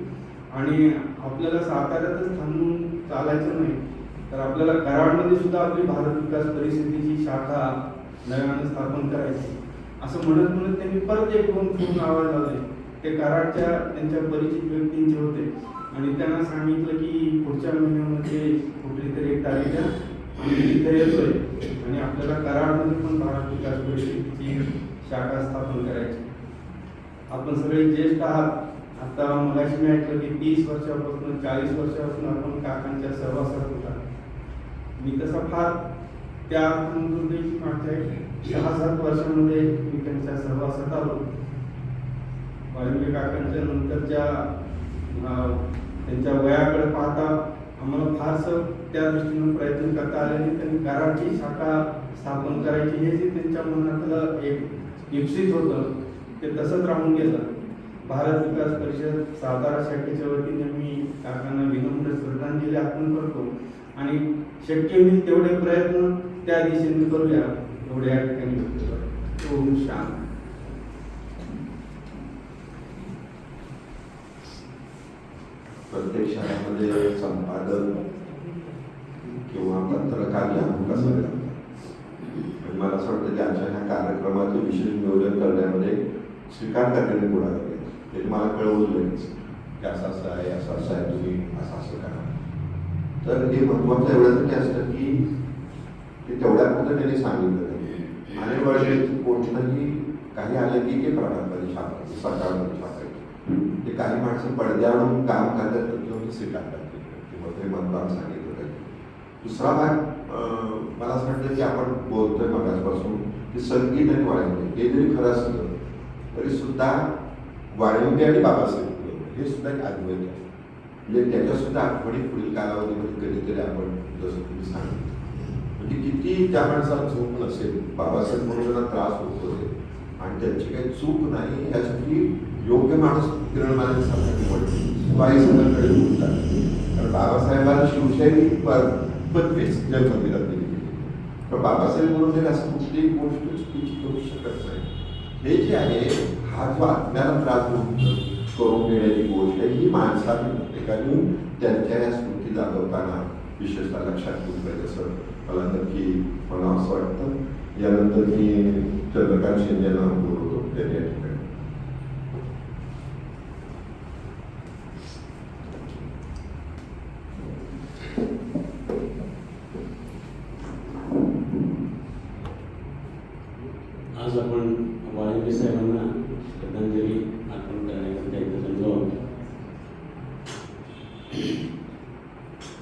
आणि आपल्याला साताऱ्यातच थांबून चालायचं नाही, तर आपल्याला कराडमध्ये सुद्धा आपली भारत विकास परिषदेची शाखा नव्यानं स्थापन करायची. असं म्हणत त्यांनी परत 1-2 फोन आवाज लावले. ते कराडच्या त्यांच्या परिचित व्यक्तींचे होते.
आणि त्यांना सांगितलं की पुढच्या महिन्यामध्ये कुठली तरी एक तारीख द्या, आम्ही तिथे येतोय आणि आपल्याला कराडमध्ये पण भारत विकास परिषदेची शाखा स्थापन करायची. आपण सगळे ज्येष्ठ आहात. आता मगाशी मी ऐकलं की 30 वर्षापासून 40 वर्षापासून आपण काकांच्या सहवासात होता. मी तसा फार त्या मागच्या 6-7 वर्षामध्ये मी त्यांच्या सहवासात आलो. वाल्मिकी काकांच्या नंतरच्या त्यांच्या वयाकडे पाहता आम्हाला फारसं त्या दृष्टीनं प्रयत्न करता आले नाही. त्यांनी कराडची शाखा स्थापन करायची हे जे त्यांच्या मनातलं एक विकसित होतं ते तसंच राहून गेलं. भारत विकास परिषद सातारा शाखेच्या वतीने मी काकांना विनम्र श्रद्धांजली अर्पण करतो आणि शक्य होईल तेवढे प्रयत्न त्या दिशेने करूया एवढे या ठिकाणी व्यक्त करतो. ओम शांती.
प्रत्येक शहरामध्ये संपादन किंवा पत्रकार लिहावं कसं करतात. आणि मला असं वाटतं की अशा ह्या कार्यक्रमाचे विशेष नियोजन करण्यामध्ये श्रीकांत काकांनी पुढाकार घेतला. ते मला कळवलं लगेच की असं असं आहे, असं असं आहे, तुम्ही असं असं करा. तर हे महत्त्वाचं एवढ्यासाठी असतं की तेवढ्या पुरतं त्यांनी सांगितलं नाही. आणि वेळेस कोणतंही काही आलं की ते प्रभातमध्ये छापायचे, सकाळमध्ये छापायचे. ते काही माणसं पडद्यावरून काम करतात किंवा स्वीकारतात किंवा ते मतदान सांगितलं पाहिजे. दुसरा भाग मला असं वाटतं की आपण बोलतोय मगाचपासून की संगीत आणि वाळिंबे हे जरी खरं असलं तरी सुद्धा वाळिंबे आणि बाबासाहेब हे सुद्धा एक अद्वैत आहे. म्हणजे त्याच्या सुद्धा आठवणी पुढील कालावधीमध्ये कधीतरी आपण जसं तुम्ही सांगितलं म्हणजे किती त्या माणसाला चूक नसेल, बाबासाहेब म्हणून त्यांना त्रास होत होते आणि त्यांची काही चूक नाही यासाठी योग्य माणूस किरण मानेसारखा निवडतो. बाई सगळ्यांकडे बोलतात कारण बाबासाहेबांना शिवशाही पदवीच जन्मदिनात दिली गेली. पण बाबासाहेब म्हणून असं कुठलीही गोष्ट चुकीची करू शकत नाही. हे जे आहे हा जो आत्म्याला त्रास करून घेण्याची गोष्ट आहे ही माणसाने प्रत्येकाने त्यांच्या या स्मृती जागवताना विशेषतः लक्षात घेतलं पाहिजे असं मला नक्की मला असं वाटतं. यानंतर मी चंद्रकांत शिंदेना बोलवतो त्यांनी या ठिकाणी.
आज आपण वाळिंबे साहेबांना श्रद्धांजली अर्पण करण्याकरता इथं जमलो आहोत.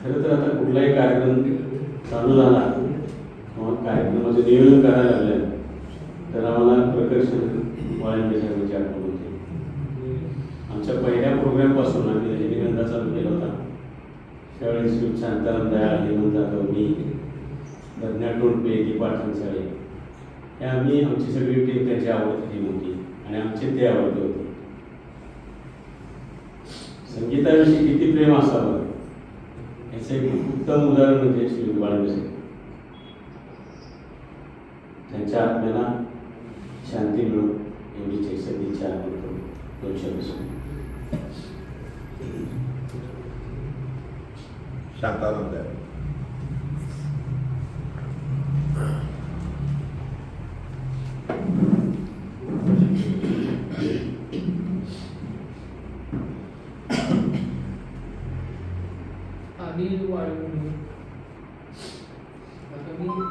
खरं तर आता कुठलाही कार्यक्रम चालू झाला किंवा कार्यक्रमाचं नियोजन करायला लागलं तर आम्हाला प्रकर्षण वाळिंबे साहेबांची आठवण होते. आमच्या पहिल्या प्रोग्रामपासून आम्ही रजनीगंधा चालू केला होता त्यावेळेस शांताराम दयाळ, हेमंत जाधव, मी, प्रज्ञा टोणपे, ती पाठणसाळे हे आम्ही आमची सगळी टीम त्याची आवडती टीम होती आणि आमचे ते आवडते होते. संगीताविषयी किती प्रेम असावं याचं एक उत्तम उदाहरण म्हणजे श्री वाळिंबे साहेब. त्यांच्या आत्म्याला शांती मिळो एवढीच एक सदिच्छा आपण दोन शब्द
शांतानंद आहे.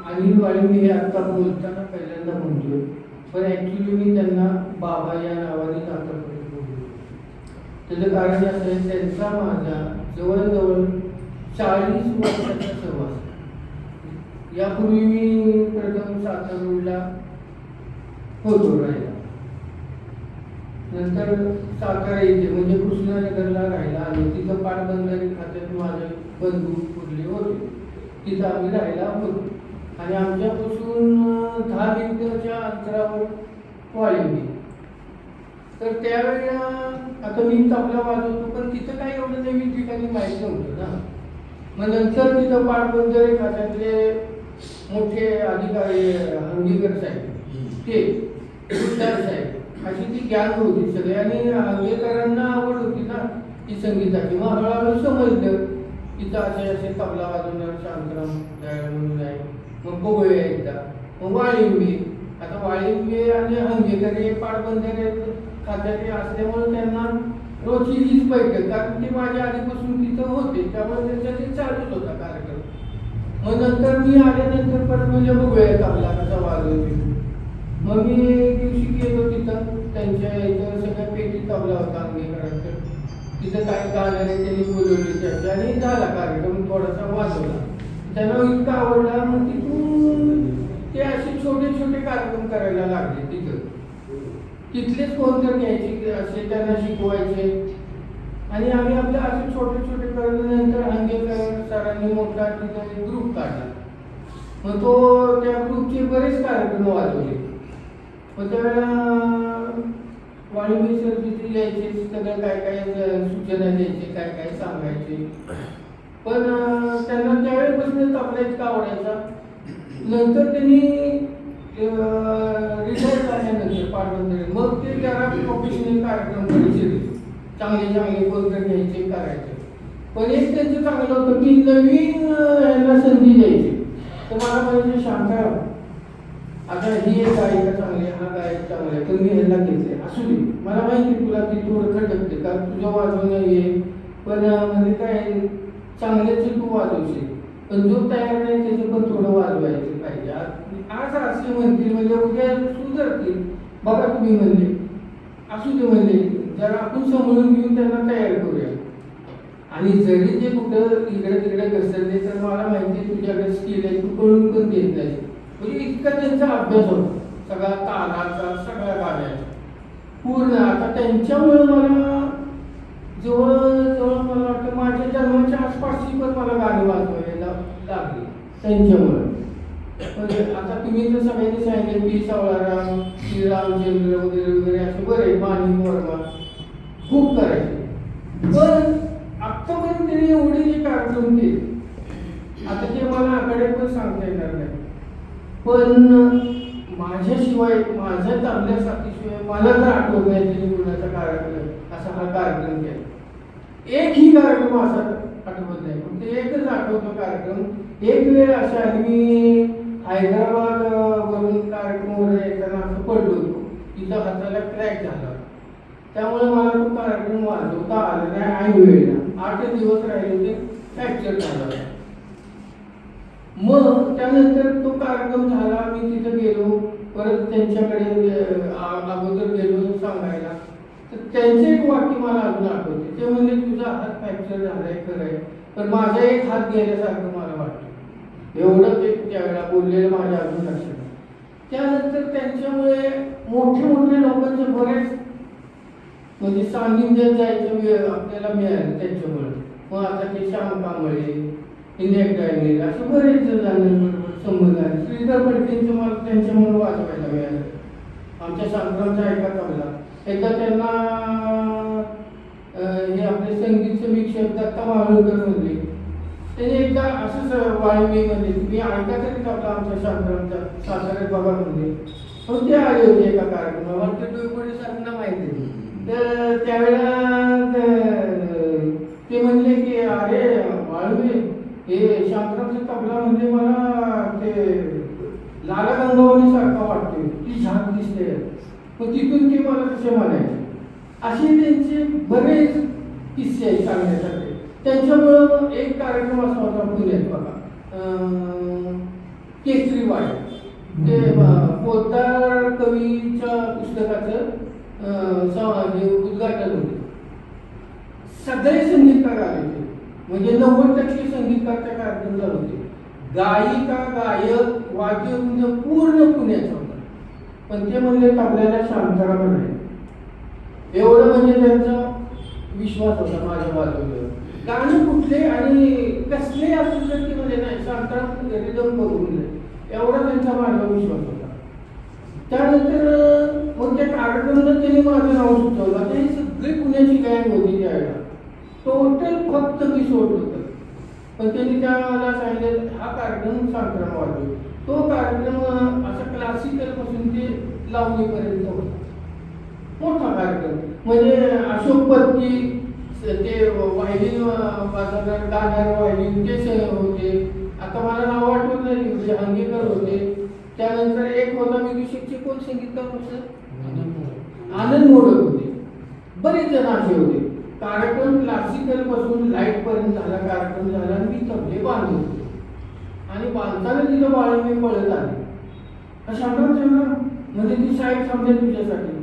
अनिल वाळिंबे हे आता बोलताना पहिल्यांदा म्हणतोय पण ॲक्च्युली मी त्यांना बाबा या नावानेच आतापर्यंत बोललो. त्याचं कारण असं आहे त्यांचा माझा जवळजवळ 40 वर्षाचा सहवास. यापूर्वी मी प्रथम सातारा रोडला होतो राहिला, नंतर सातारा येथे म्हणजे कृष्णानगरला राहायला आलो. तिथं पाटबंधारे खात्यात माझे बंधू कुठले होते, तिथं आम्ही राहायला होतो आणि आमच्यापासून 10 मिनिटाच्या अंतरावर वाळिंबे. तर त्यावेळेला आता मी तबला वाजवतो पण तिथं काही एवढं नवीन ठिकाणी माहीत नव्हतं ना. मग नंतर तिथं पाटबंधारे खात्यातले मोठे अधिकारी हंगीकर साहेब, ते गुरुदार साहेब, अशी ती गॅंग होती सगळी आणि हंगेकरांना आवड होती ना ही संगीताची. मग हळूहळू समजलं तिथं असे तबला वाजवणार शांतराम दयाळ म्हणून आहे. मग बघूया एकदा. मग वाळिंबे, आता वाळिंबे आणि हंगेकर हे पाटबंधारे खात्याचे असल्यामुळे त्यांना रोजची हीच बैठक, कारण ते माझ्या आधीपासून तिथं होते, त्यामुळे त्यांचा ते चालूच होता कार्यक्रम. मग नंतर मी आल्यानंतर परत म्हणजे बघूया तबला कसा वाजवते. मग मी एक दिवशी गेलो तिथं, त्यांच्या इथं सगळ्या पेटी तबला होता अंगीकारांचं. तिथं काय गाणारे त्यांनी बोलवले त्याचे आणि झाला कार्यक्रम, थोडासा वाजवला. त्यांना इतका आवडला, मग तिथून ते असे छोटे छोटे कार्यक्रम करायला लागले तिथं. तिथलेच कोण तर घ्यायचे असे त्यांना शिकवायचे आणि आम्ही आपले असे छोटे छोटे करल्यानंतर अंगेकर सरांनी मोठा तिथं ग्रुप काढला. मग तो त्या ग्रुपचे बरेच कार्यक्रम वाजवले. मग त्यावेळेला वाणिज्य सर तिथे यायचे, सगळं काय काय सूचना द्यायचे, काय काय सांगायचे. पण त्यांना त्यावेळेपासून तबला इतका आवडायचा. नंतर त्यांनी रिटायर झाल्यानंतर पाटबंधारे मग ते जरा प्रोफेशनल कार्यक्रम करायचे, चांगले चांगले कोणतं घ्यायचे करायचे. पण एक त्यांचं चांगलं होतं की नवीन यांना संधी द्यायची. तर मला म्हणजे शांतराव, आता ही एक गायिका चांगली, हा गायक चांगला आहे, तर मी ह्याला घेतले, असू दे, मला माहिती तुला ती थोडं खटकते कारण तुझं वाजवणं ये, पण म्हणजे काय चांगल्याच तू वाजवशील, पण जो तयार नाही त्याचं पण थोडं वाजवायचं पाहिजे. आज असे म्हणतील म्हणजे उद्या सुधारतील. बघा तुम्ही म्हणले असू दे, म्हणले जरा आपण सांभाळून घेऊन त्यांना तयार करूया. आणि जरी ते कुठं इकडे तिकडे घसरले तर मला माहिती आहे तुझ्याकडे स्किल आहे, तू कळून पण देत नाही. म्हणजे इतका त्यांचा अभ्यास होता, सगळा तालाचा, सगळ्या गाण्याचा पूर्ण. आता त्यांच्यामुळे मला जवळजवळ मला वाटतं माझ्या जन्माच्या आसपासची पण मला गाणी वाजवायला लागली त्यांच्यामुळे. म्हणजे आता तुम्ही तर सगळ्यांनी सांगितलं पी सावळाराम, श्रीरामचंद्र वगैरे वगैरे असे बरे माणिक वर्मा खूप करायचे. पण आत्तापर्यंत त्यांनी एवढे जे कार्यक्रम केले, आता ते मला आकडे पण सांगता येणार नाही. पण माझ्याशिवाय, माझ्या तबल्या साथीशिवाय मला तर आठवत नाही त्यांनी गुणाचा कार्यक्रम असा हा कार्यक्रम केला. एकही कार्यक्रम असा आठवत नाही, फक्त एकच आठवतो कार्यक्रम. एक वेळ अशा आली, मी हैदराबाद वरून कार्यक्रमावर येताना असं पडलो होतो, तिथं हाताला क्रॅक झाला, त्यामुळे मला तो कार्यक्रम वाजवता आला नाही. ऐन वेळेला 8 दिवस राहिले होते, फ्रॅक्चर झाला. मग त्यानंतर तो कार्यक्रम झाला, मी तिथं गेलो, परत त्यांच्याकडे अगोदर गेलो सांगायला. तर त्यांचं एक वाक्य मला अजून आठवते. ते म्हणजे तुझा हात फ्रॅक्चर झालाय खरं आहे, पण माझा एक हात गेल्यासारखं मला वाटतं. एवढं ते त्यावेळेला बोललेलं माझ्या अजून लक्षात. त्यानंतर त्यांच्यामुळे मोठे मोठे लोकांचे बरेच म्हणजे सान्निध्यात जायचं वेळ आपल्याला मिळालं त्यांच्यामुळे. मग आता ते श्याम कांबळे, इंडियन डायनेल असे बरेच जणांबरोबर संबंध आले. श्रीधर फडकेंचं मला त्यांच्यामुळे वाजवायला मिळालं. आमच्या शास्त्रांचा ऐका तबला. एकदा त्यांना हे आपले संगीत समीक्षक दत्ता माळुंकर म्हणले, त्यांनी एकदा असंच वाळवी म्हणले तुम्ही ऐका तरी तबला आमच्या शास्त्रांचा साताऱ्यात बघा म्हणले. मग ते आले होते एका कार्यक्रमावर, ते डोईपोडी साहेबांना माहिती. तर त्यावेळेला ते म्हणले की अरे वाळवे, हे शास्त्रांचा तबला म्हणजे मला ते लाला गंगावली सारखा वाटते, ती झाक दिसते. मग तिथून ते मला कसे म्हणायचे. असे त्यांचे बरेच किस्से आहेत सांगण्यासाठी. त्यांच्यामुळं एक कार्यक्रम असा होता पुण्यात बघा, केसरीवाड, ते पोद्दार कवीच्या पुस्तकाचं उद्घाटन होते. सगळे संगीतकार आले होते, म्हणजे 90% संगीतकार त्या कार्यक्रमाला होते. गायिका, गायक, वाद्यवृंद पूर्ण पुण्याचा होता. पण ते म्हणले तबल्याला शांतराम नाही. एवढं म्हणजे त्यांचा विश्वास होता माझ्या वाजवल्यावर. गाणं कुठले आणि कसले असू शकते म्हणजे नाही, शांतराम रिदम करून नाही, एवढा त्यांचा माझा विश्वास होता. त्यानंतर मग त्या कार्यक्रमाला त्यांनी माझं नाव सुचवलं. ते सगळी पुण्याची गँग होती त्यावेळेला, टोटल फक्त मी सोडलं होतं. पण त्यांनी त्याला सांगितलं हा कार्यक्रम शांतराम वाजवेल. तो कार्यक्रम असा क्लासिकल पासून ते लावणीपर्यंत होता, मोठा कार्यक्रम. म्हणजे अशोक पत्की ते वाहिनी वाजवणार, गाणार वाहिनी ते होते. आता मला नाव आठवत नाही, अंगीकर होते. त्यानंतर एक होता म्युझिकचे कोण संगीतकार होते, आनंद मोडक होते. बरेच जण असे होते. कार्यक्रम क्लासिकल पासून लाईट पर्यंत झाला कार्यक्रम झाला आणि मी तबले बांधले होते आणि बांधताना तिथं बाळा मी पळत आले शांतराम म्हणजे ती साईड थांबते तुझ्यासाठी.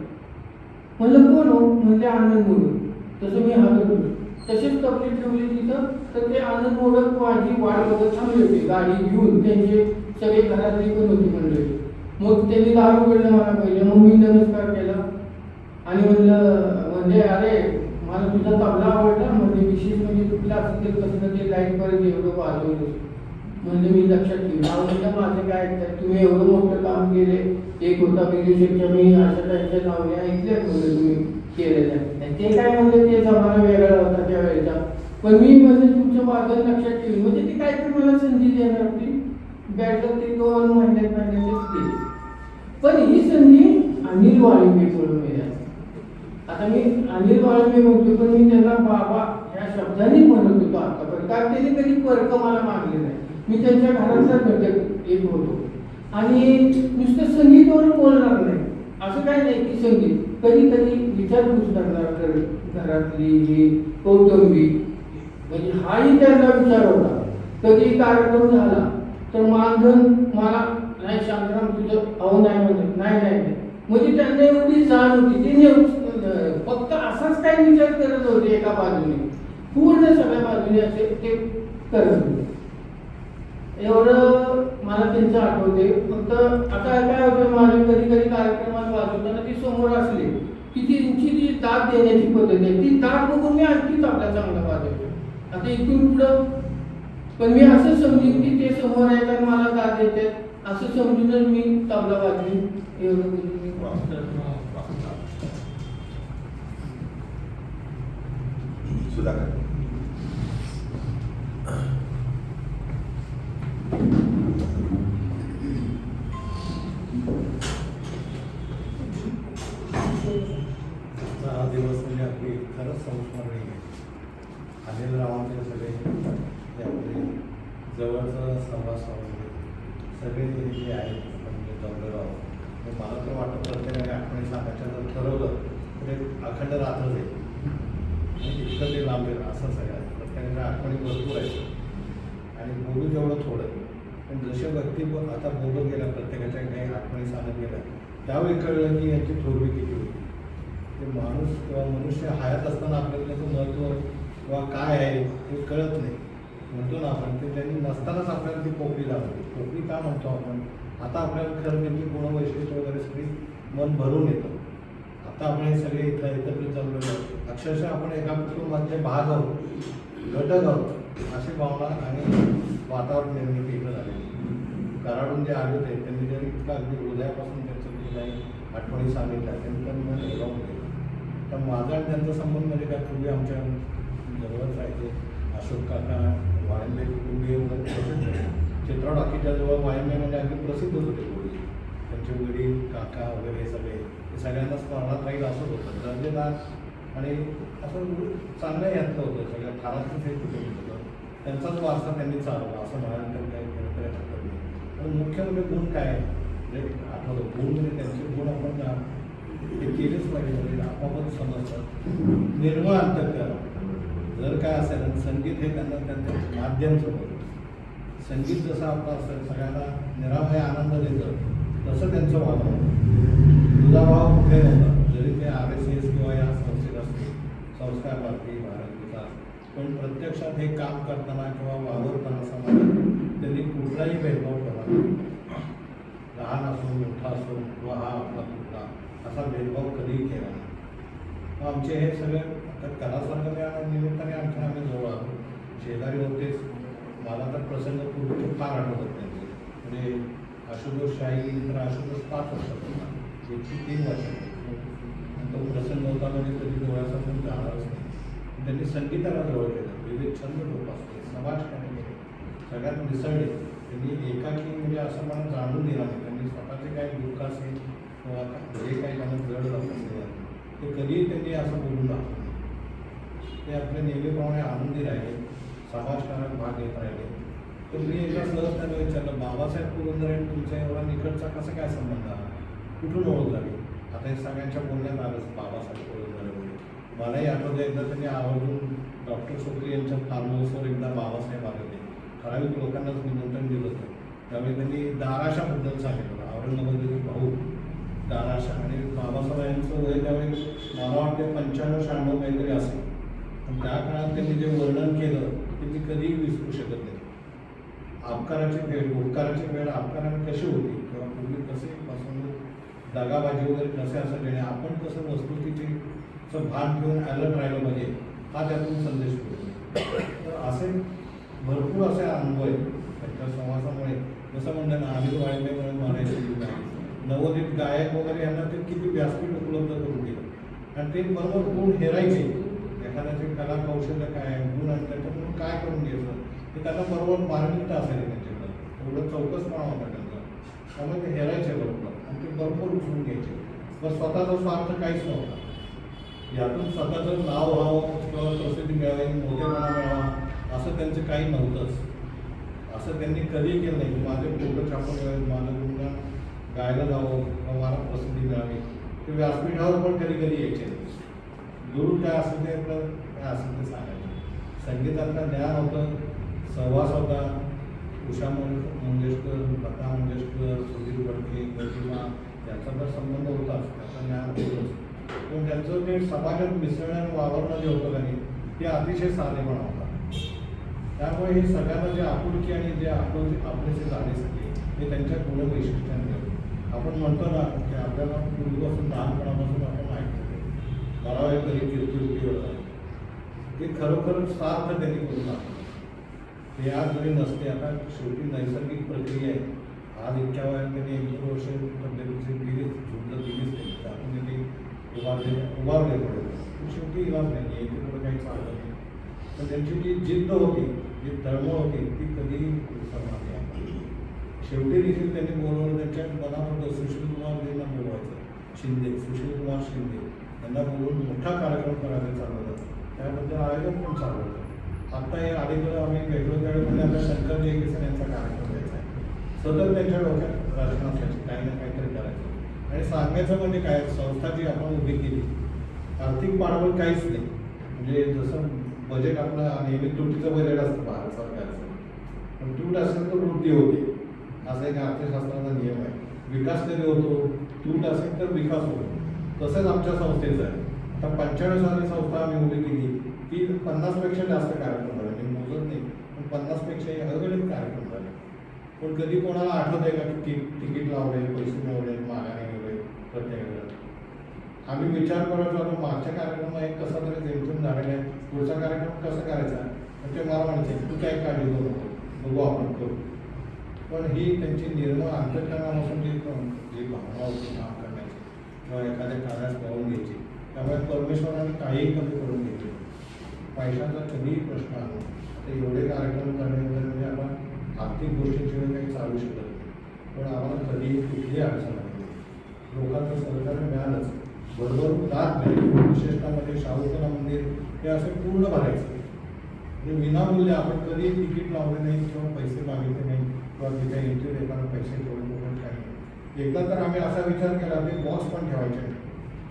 म्हणलं कोण हो? म्हणजे आनंद मोडक. तसं मी हात धरलो. तसेच तबली ठेवली तिथं तर ते आनंद मोडक माझी वाट बघत थांबले होते गाडी घेऊन. त्यांचे सगळे घरातली पण होती मंडळी. मग त्यांनी दारू उघडलं मला पहिले. मग मी नमस्कार केला आणि म्हणजे अरे मला तुझा तबला आवडला म्हणजे विशेष म्हणजे तू क्लासिकल पासून ते लाईट पर्यंत एवढं वाजवलं म्हणजे मी लक्षात ठेवलं. म्हणजे माझं काय ऐकतात तुम्ही एवढं मोठं काम केले. एक होता विदूषकच्या मी अशा त्यांच्या नावल्या ऐकल्या म्हणजे तुम्ही केलेल्या ते काय म्हणजे ते जमाना वेगळा होता त्या वेळेचा. पण मी म्हणजे तुमचं वादन लक्षात ठेवलं म्हणजे ती काहीतरी मला संधी देणार होती. बॅटल ते 2 महिन्यातच केली. पण ही संधी अनिल वाळिंबेकडून मिळाली. आता मी अनिल वाळिंबे म्हणतो पण मी त्यांना बाबा ह्या शब्दाने म्हणत होतो आतापर्यंत कारण त्यांनी कधी फरक मला मागले नाही. मी त्यांच्या घरातला घटक एक होतो आणि नुसतं संगीतावर बोलणार नाही असं काय नाही की संगीत कधी कधी विचारपूस करणार घरातली ही कौटुंबिक म्हणजे हाही त्यांचा विचार होता. कधी कार्यक्रम झाला तर मानधन मला नाही शांतराम तुझं अहो नाही म्हणत नाही म्हणजे त्यांना एवढी जाण होती. ते फक्त असाच काही विचार करत होते एका बाजूने पूर्ण सगळ्या बाजूने असे ते करत होते. एवढं मला त्यांचं आठवते. फक्त आता काय होतं माझ्या कधी कधी कार्यक्रमात वाजवताना ती समोर असली की त्यांची जी दाद देण्याची पद्धत आहे ती दाद बघून मी आणखीच आपला चांगला वाजवतो. आता इथून पुढं पण मी असं समजेन की ते समोर येतात मला दाद देतात असं समजूनच मी तबला वाजवीन. एवढं बोलून मी
सुधाकर
हा दिवस म्हणजे आपली खरंच संस्मरणीय आहे. अनिल रावांचे सगळे जे आपले जवळचं सहवास सगळे जे आहेत म्हणजे दौलतराव ते मला तर वाटतं प्रत्येकाने आठवणी सांगायच्या जर ठरवलं तर एक अखंड रात्र जाईल आणि इतकं ते लांबेल असं सगळ्या प्रत्येकाच्या आठवणी भरपूर आहेत आणि बोलू तेवढं थोडं आहे. पण जसे व्यक्ती आता बोलत गेल्या प्रत्येकाच्या काही आठवणी सांगत गेल्या त्यावेळी कळलं की याची थोरवी किती होती. ते माणूस किंवा मनुष्य हयात असताना आपल्याला त्याचं महत्त्व किंवा काय आहे ते कळत नाही म्हणतो ना आपण. ते त्यांनी नसतानाच आपल्याला ती पोकळी जाणवते. पोकळी का म्हणतो आपण? आता आपल्याला खरं त्यांची गुणवैशिष्ट्य वगैरे सगळी मन भरून येतं. आता आपण हे सगळे इथं एकत्रित चाललेलो आहोत. अक्षरशः आपण एका कुटुंबातले भाग आहोत घटक आहोत अशी भावना आणि वातावरण निर्मिती इथं झाली. कराडून जे आले होते त्यांनी जरी इतकं अगदी हृदयापासून त्यांचं जे काही आठवणी सांगितल्या त्यांनी तर मन हेरावून गेलं. तर माझा आणि त्यांचा संबंध म्हणजे काय पूर्वी आमच्या जवळच राहायचे अशोक काका वाळिंबे कुटुंबीय वगैरे चित्रा टाकीच्या जवळ वाळिंबे म्हणजे अगदी प्रसिद्ध होते पूर्वी. त्यांचे वडील काका वगैरे हे सगळे हे सगळ्यांना स्मरणात राहील असं होतं. दर्जेदार आणि असं चांगलं यातलं होतं सगळ्या फारातच हे कुटुंब होतं. त्यांचाच वारसा त्यांनी चालवला असं म्हणायला त्यांनी काही केलं तरी हरकत नाही. पण मुख्य म्हणजे गुण काय म्हणजे आठवलं गुण म्हणजे त्यांचे गुण आपण ते केलेच पाहिजे म्हणजे आपोआपच समजतं. निर्मळ अंतःकरण जर काय असेल आणि संगीत हे त्यांना त्यांचं माध्यम समजतं. संगीत जसं आपलं असेल सगळ्यांना निरामय आनंद देतं तसं त्यांचं वागणं होतं. दुजाभाव कुठे नव्हता. जरी ते RSS किंवा या संस्थेत असतील संस्कार भारती भारतीचा पण प्रत्यक्षात हे काम करताना किंवा वावरताना समाजात त्यांनी कुठलाही भेदभाव केला नाही. लहान असो मोठा असो किंवा हा आपला कुठला असा भेदभाव कधीही केला नाही. मग आमचे हे सगळे आता कलासंग्रह या निमित्ताने आणखी आम्ही जवळ आहोत. शेजारी होतेच. मला तर प्रसंग पूर्वीचे फार आठवतात त्यांचे म्हणजे आशुतोष शाही तर आशुतोष 5 वर्षात होता. इतकी 3 वर्षात आणि तो प्रसंग होता म्हणजे कधी डोळ्यासमोर जाणारच नाही. त्यांनी संगीताला जवळ केलं. विविध छंद जोपासले समाजकार्य केले. सगळ्यात मिसळले. त्यांनी एकाकी म्हणजे असं मला जाणून दिला नाही. त्यांनी स्वतःचे काही दुःख असेल किंवा जे काही त्यांना जड जात असेल ते कधीही त्यांनी असं बोलून दाखवलं. ते आपल्या नेहमीप्रमाणे आनंदी राहिले. समाजकार्यात भाग घेत राहिले. तर मी एकदा सहज त्यांना विचारलं बाबासाहेब पुरंदरे तुमचा एवढा निकटचा कसा काय संबंध आहे कुठून ओळख झाली? आता हे सगळ्यांच्या बोलण्यात आलंच बाबासाहेब पुरंदरे
मलाही आठवतं एकदा त्यांनी आवर्जून डॉक्टर शोत्री यांच्या फार्म हाऊसवर एकदा बाबासाहेब आले होते. ठराविक लोकांनाच निमंत्रण दिलं होतं. त्यावेळी त्यांनी दाराशाबद्दल सांगितलं. औरंगाबादचे भाऊ दाराशा आणि बाबासाहेबांचं वय त्यावेळी मला वाटते 95-96 काहीतरी असेल. पण त्या काळात त्यांनी जे वर्णन केलं ते मी कधीही विसरू शकत नाही. अपकाराची वेळ, उपकाराची वेळ अपकाराने कशी होती किंवा पूर्वी कसे फसवणूक, दगाबाजी वगैरे कसे असायचे आणि आपण कसं वस्तुस्थितीचं भान ठेवून अलर्ट राहिलं पाहिजे हा त्यातून संदेश मिळतो. तर असे भरपूर असे अनुभव आहेत त्यांच्या समाजामुळे. जसं म्हणलं ना आम्ही वाळीमुळे म्हणायचे नवोदित गायक वगैरे यांना ते किती व्यासपीठ उपलब्ध करून दिलं आणि ते बरोबर गुण हेरायचे. एखाद्याचे कला कौशल्य काय आहे, गुण आणि त्याच्यातून काय करून घ्यायचं ते त्यांना बरोबर मार्मिकता असायची त्यांच्याकडे. एवढं चौकसपणा होता त्यांचा. त्यामुळे ते हेरायचे बरोबर आणि ते बरोबर उचलून घ्यायचे. पण स्वतःचा स्वार्थ काहीच नव्हता. यातून स्वतःचं नाव व्हावं किंवा प्रसिद्धी मिळावी, मोठेपणा मिळावा असं त्यांचं काही नव्हतंच. असं त्यांनी कधी केलं नाही. माझे फोटो छापून मिळेल, माझं गुणगान गायला जावं किंवा मला प्रसिद्धी मिळावी. ते व्यासपीठावर पण कधी कधी यायचे. दूर काय असेल ते आपलं काय असेल ते सांगायचं. संगीतातलं ज्ञान होतं, सहवास होता. उषा मंगेशकर, लता मंगेशकर, सुधीर फडके, प्रतिमा यांचा तर संबंध होताच, त्याचं ज्ञान होतंच. पण त्यांचं ते समाजात मिसळणं आणि वावरणं जे होतं त्यांनी ते अतिशय साधेपणा होता. त्यामुळे हे सगळ्यांना जे आपुलकी आणि जे आपलेसे झाले सगळे हे त्यांच्या गुणवैशिष्ट्याने आपण म्हणतो ना की आपल्याला पूर्वीपासून लहानपणापासून आपण ऐकतो बाराव्या कधी कीर्ती झाली ते खरोखरच सार्थ त्यांनी करून टाकलं. हे आज जरी नसते, आता शेवटी नैसर्गिक प्रक्रिया आहे. आज इतक्या वयात त्यांनी 1-2 वर्ष पद्धतीचे दिलीच झुंज दिलीच नाही तर आपण त्यांनी उभारले पडेल. शेवटी इलाज नाही, इथे पुढे काही चाललं नाही. पण त्यांची जी जिद्द होती, जी तळमळ होती ती कधीही विसरणार नाही. शेवटी देखील त्यांनी बोलवलं. त्यांच्या मनामध्ये सुशीलकुमारजींना बोलवायचं, सुशीलकुमार शिंदे यांना बोलवून मोठा कार्यक्रम करायचा चालू होता. त्याबद्दल आयोजन पण चालू होतं. आता हे अलीकडं आम्ही वेगवेगळ्या वेळेमध्ये आता शंकर जयकिसन यांचा कार्यक्रम द्यायचा आहे. सतत त्यांच्या डोक्यात रचना असायची, काही ना काहीतरी करायचं. आणि सांगायचं म्हणजे काय, संस्था जी आपण उभी केली आर्थिक पाठबळ काहीच नाही. म्हणजे जसं बजेट आपलं नेहमी तुटीचं बजेट असतं भारत सरकारचं, पण तूट असेल तर वृद्धी होते असा एक अर्थशास्त्राचा नियम आहे. विकास कधी होतो, तूट असेल तर विकास होतो. तसंच आमच्या संस्थेचं आहे. आता 95 साली संस्था आम्ही उभी केली, ती 50पेक्षा जास्त कार्यक्रम झाले. मी मोजत नाही, पण 50पेक्षाही अगणित कार्यक्रम झाले. पण कधी कोणाला आठवत आहे का की तिकीट लावले, पैसे मिळवले, माघारी गेले प्रत्येकाला. आम्ही विचार करत होतो मागच्या कार्यक्रम एक कसा तरी जेमतेम झालेला आहे, पुढचा कार्यक्रम कसा करायचा. तर ते मला म्हणायचे तू काय काळजी करू नको, बघू आपण करू. पण ही त्यांची निर्मळ अंतःकरणापासून जी भावना होती काम करण्याची किंवा एखाद्या कार्यास पाहून घ्यायची, त्यामुळे परमेश्वराने काहीही कमी करून घेतले. पैशाचा कधीही प्रश्न आला. आता एवढे कार्यक्रम करणे वगैरे म्हणजे आपण आर्थिक गोष्टींशिवाय काही चालू शकत नाही. पण आम्हाला कधीही कुठलीही अडचण नाही. लोकांचं सहकार्य मिळालंच, बरोबर दात नाही. विशेषतः मध्ये शाहूकला मंदिर हे असे पूर्ण भरायचं. म्हणजे विनामूल्य आपण कधीही तिकीट लावले नाही किंवा पैसे मागितले नाही किंवा तिथे एंट्री देताना पैसे ठेवून वगैरे काही नाही. एकदा तर आम्ही असा विचार केला की बॉक्स पण ठेवायचे नाही.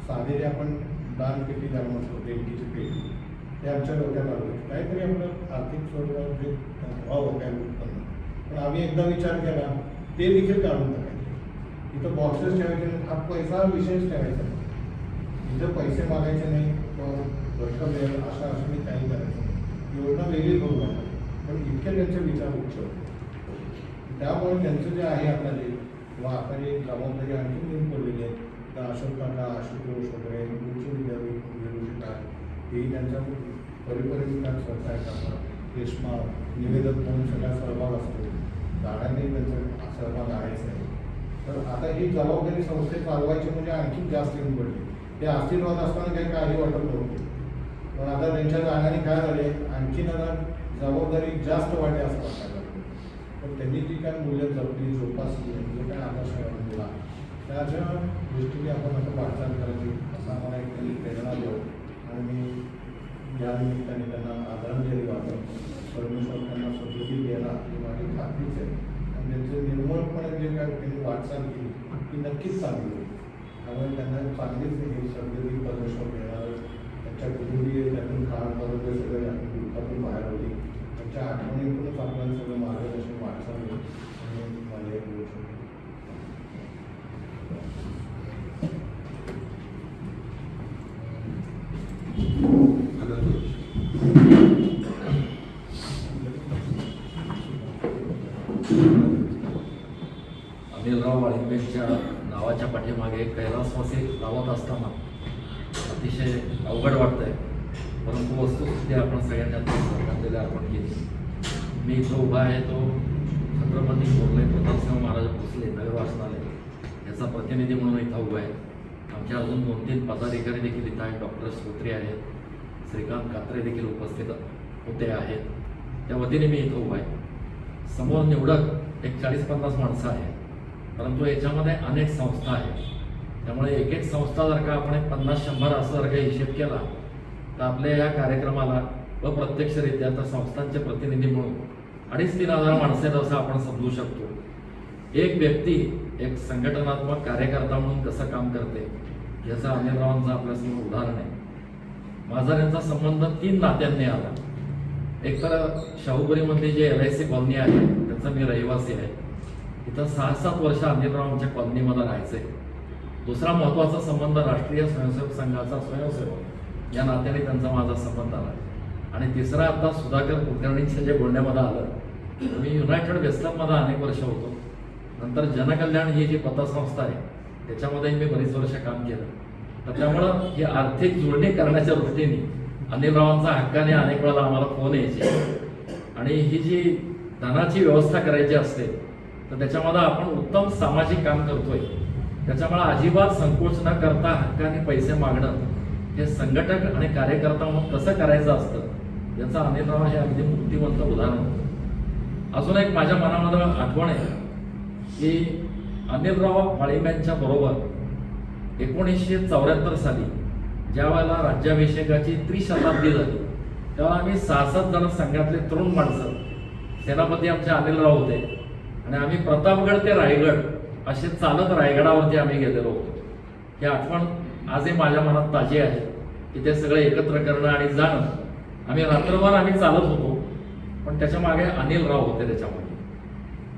साधे जे आपण दान पेटी द्यावं म्हणतो, देणगीची पेटी, ते आमच्या डोक्यात आलं काहीतरी आपलं आर्थिक स्वरूपात जे व्हावं काय उत्पन्न. पण आम्ही एकदा विचार केला ते देखील काढून टाकायचे. इथं बॉक्सेस ठेवायचे नाही, हा पैसा विशेष ठेवायचा नाही. इथं पैसे मागायचे नाही किंवा रक्कम मिळेल अशा मी काही करायचं नाही. योजना वेगळी करू नका. पण इतके त्यांचे विचार उच्च होते. त्यामुळे त्यांचं जे आहे आपल्या जे किंवा आता जे जबाबदारी आणखी घेऊन पडलेली आहे तर अशोक काका, आशुतोष वगैरे उच्च विद्यापीठ हेही त्यांच्या परिपरिविकास सहकार्य करतात. रेश्मा निवेदक म्हणून सगळा सहभाग असतो, गाड्यांनी त्यांचा सहभाग आहेच आहे. तर आता ही जबाबदारी संस्थे चालवायची म्हणजे आणखी जास्त येऊन पडली. ते आशीर्वाद असताना काही वाटत नव्हते, पण आता त्यांच्या जाण्याने काय झाले आणखीन आता जबाबदारी जास्त वाढली असं वाटायला लागलं. पण त्यांनी जी काय मूल्य जपली, जोपासली, जो काय आदर्श दिला त्याच्या दृष्टीने आपण आता वाटचाल करायची असं आम्हाला एक त्यांनी प्रेरणा देऊ. आणि मी या निमित्ताने त्यांना आदरांजली वाटतो. परमेश्वर त्यांना सद्बुद्धी द्यायला ही माझी खात्रीच आहे. आणि त्यांचं निर्मळपणे जे काय त्यांनी वाटचाल केली ती नक्कीच चांगली होईल. त्यामुळे त्यांना चांगलीच ही सद्बुद्धी परमेश्वर देणार त्यांच्या कुटुंबीय त्यातून काळापर्यंत सगळे दुःखातून बाहेर होते. त्यांच्या आठवणीतूनच आपल्याला सगळं मार्गदर्शन वाटचाल आणि माझे
अनिलराव वाळिंबेंच्या नावाच्या पाठीमागे कैलासवासी लावत असताना अतिशय अवघड वाटतंय, परंतु वस्तुस्थिती आपण सगळ्यांच्या श्रद्धांजली अर्पण केली. मी इथं उभा आहे तो छत्रपती मोरले प्रतापसिंह महाराज भोसले नगर वाचनालय याचा प्रतिनिधी म्हणून इथं उभा आहे. आमच्या अजून 2-3 पदाधिकारी देखील इथं आहेत. डॉक्टर श्रोत्री आहेत, श्रीकांत कात्रे देखील उपस्थित होते आहेत. त्या वतीने मी इथं उभा आहे. समोर निवडक एक 40-50 माणसं आहेत, परंतु याच्यामध्ये अनेक संस्था आहेत. त्यामुळे एक एक संस्था जर का आपण 50-100 असं जर का हिशेब केला तर आपल्या या कार्यक्रमाला अप्रत्यक्षरित्या तर संस्थांचे प्रतिनिधी म्हणून 2,500-3,000 माणसं आहेत असं आपण समजू शकतो. एक व्यक्ती एक संघटनात्मक कार्यकर्ता म्हणून कसं काम करते याचं अनिलरावांचं आपल्यासमोर उदाहरण आहे. माझा त्यांचा संबंध 3 नात्यांनी आला. एक तर शाहूपुरीमधली जे LIC कॉलनी आहे त्याचा मी रहिवासी आहे. इथं 6-7 वर्ष अनिलराव आमच्या कॉलनीमध्ये राहायचे. दुसरा महत्त्वाचा संबंध राष्ट्रीय स्वयंसेवक संघाचा स्वयंसेवक या नात्याने त्यांचा माझा संबंध आला. आणि तिसरा आता सुधाकर कुलकर्णींच्या जे बोलण्यामध्ये आलं, मी युनायटेड वेस्टर्नमध्ये अनेक वर्ष होतो. नंतर जनकल्याण ही जी पतसंस्था आहे त्याच्यामध्ये मी बरीच वर्ष काम केलं. तर त्यामुळं ही आर्थिक जोडणी करण्याच्या दृष्टीने अनिलरावांचा हक्काने अनेक वेळेला आम्हाला फोन यायचे. आणि ही जी धनाची व्यवस्था करायची असते तर त्याच्यामध्ये आपण उत्तम सामाजिक काम करतोय. त्याच्यामुळे अजिबात संकोच न करता हक्काने पैसे मागणं हे संघटक आणि कार्यकर्ता म्हणून कसं करायचं असतं याचं अनिलराव हे अगदी मूर्तिमंत उदाहरण होतं. अजून एक माझ्या मनामध्ये आठवण आहे की अनिलराव वाळिंब्यांच्या बरोबर 1974 साली ज्या वेळेला राज्याभिषेकाची त्रिशताब्दी झाली तेव्हा आम्ही 6-7 जण संघातले तरुण माणसं, सेनापती आमचे अनिलराव होते आणि आम्ही प्रतापगड ते रायगड असे चालत रायगडावरती आम्ही गेलेलो होतो. ही आठवण आजही माझ्या मनात ताजी आहे की ते सगळे एकत्र करणं आणि जाणं. आम्ही रात्रभर आम्ही चालत होतो, पण त्याच्या मागे अनिलराव होते त्याच्यामध्ये.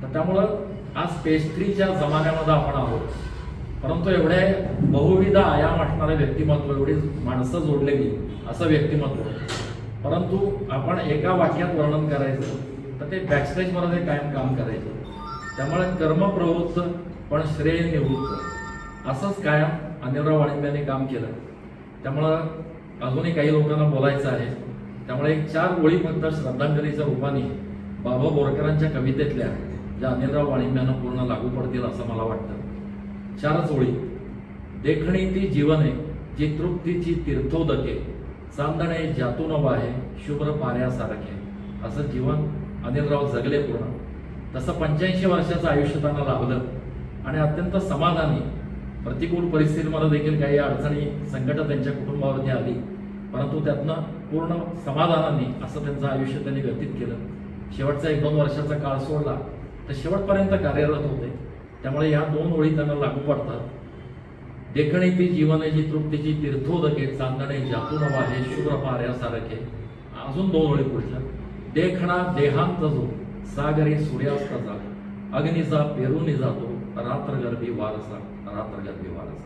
तर त्यामुळं आज पेस्ट्रीच्या जमान्यामध्ये आपण आहोत, परंतु एवढे बहुविध आयाम असणारे व्यक्तिमत्व, एवढी माणसं जोडलेली असं व्यक्तिमत्व, परंतु आपण एका वाक्यात वर्णन करायचं तर ते बॅकस्टेजमध्ये कायम काम करायचं. त्यामुळे कर्मप्रवृत्त पण श्रेय निवृत्त असंच कायम अनिलराव वाळिंब्यांनी काम केलं. त्यामुळं अजूनही काही लोकांना बोलायचं आहे. त्यामुळे एक 4 ओळी फक्त श्रद्धांजलीच्या रूपाने बाबा बोरकरांच्या कवितेतल्या ज्या अनिलराव वाळिंब्यांना पूर्ण लागू पडतील असं मला वाटतं. 4च ओळी. देखणी ती जीवने जी तृप्तीची तीर्थोदके, चांदणे ज्यातून वाहे शुभ्र पाऱ्यासारखे. असं जीवन अनिलराव जगले पूर्ण. तसं 85 वर्षाचं आयुष्य त्यांना लाभलं आणि अत्यंत समाधानी. प्रतिकूल परिस्थितीमध्ये देखील काही अडचणी संकट त्यांच्या कुटुंबावरती आली, परंतु त्यातनं पूर्ण समाधानाने असं त्यांचं आयुष्य त्यांनी व्यतीत केलं. शेवटचा 1-2 वर्षाचा काळ सोडला तर शेवटपर्यंत कार्यरत होते. त्यामुळे या 2 ओळी त्यांना लागू पडतात. देखणी ती जीवनाची तृप्तीची तीर्थोदके, चांदणे ज्यातून वाहे शुभ्र पाऱ्यासारखे. अजून 2 ओळी पुढच्या. देखणा देहांत जो सागरी सूर्यास्ताचा, अग्नीचा पेरूनी जातो रात्रगर्भी वारसा, रात्रगर्भी वारसा.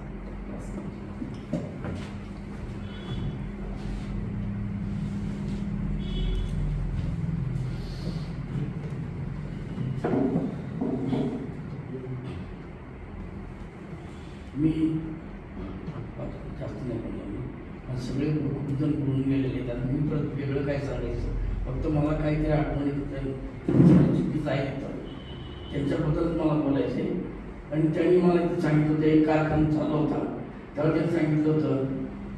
मी जास्त नाही बोललो, सगळे लोकजण बोलून गेलेले, कारण मी परत वेगळं काय सांगायचं. फक्त मला काहीतरी आठवणी चुकीचं आहे त्यांच्याबद्दलच मला बोलायचे. आणि त्यांनी मला इथं सांगितलं होतं एक कारखाना चालू होता, तेव्हा त्यांनी सांगितलं होतं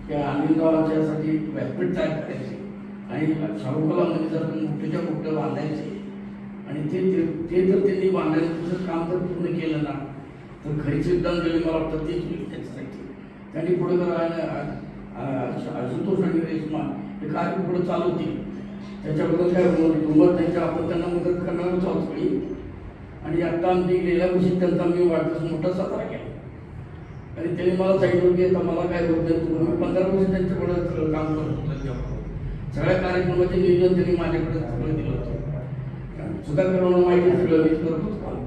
की अनिलरावाच्यासाठी व्यासपीठ तयार करायचे आणि शाहूकलामध्ये जर मोठ्याच्या मोठं बांधायचे. आणि ते जर त्यांनी बांधायचं काम जर पूर्ण केलं ना तर खरी श्रद्धांजली मला वाटतं तेच होईल त्याच्यासाठी. त्यांनी पुढे आशुतोष आणि रेश्मा हे कार्य पुढे चालवतील. त्याच्याबद्दल काय किंमत त्यांच्या आपण त्यांना मदत करणारच आहोत. आणि आता आमची गेल्या वर्षी त्यांचा मी वाढदिवस मोठा साजरा केला. आणि त्यांनी मला सांगितलं की आता मला काय होत नाही, तुम्ही 15 वर्ष त्यांच्याकडे सगळं काम करत होतं त्याच्याबरोबर. सगळ्या कार्यक्रमाचे नियोजन त्यांनी माझ्याकडे सगळं दिलं होतं. सुधाकरणाला माहिती सगळं मी करत होतो काम.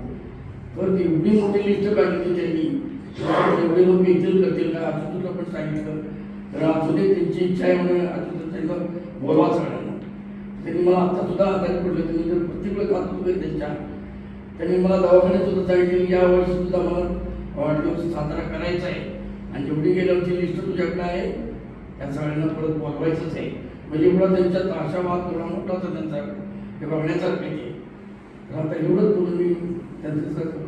तर एवढी मोठी लिस्ट काढली त्यांनी, एवढे लोक येतील करतील का असं तुला पण सांगितलं. तर असू दे, त्यांची इच्छा आहे म्हणून असं त्यांना बोलवा सगळ्यांना. त्यांनी मला आता सुद्धा आजारी पडले, तुम्ही जर प्रत्येक वेळ खात होतो त्यांच्या. त्यांनी मला दवाखान्यात सुद्धा सांगितलं या वर्षी सुद्धा मला वाढदिवस साजरा करायचा आहे आणि जेवढी गेल्या वर्षी लिस्ट तुझ्याकडे आहे त्या सगळ्यांना परत बोलवायचंच आहे. म्हणजे एवढा त्यांच्यात आशावाद एवढा मोठा होता त्यांचा, हे बघण्यासारखं आहे. तर आता एवढंच बोलून मी त्यांचं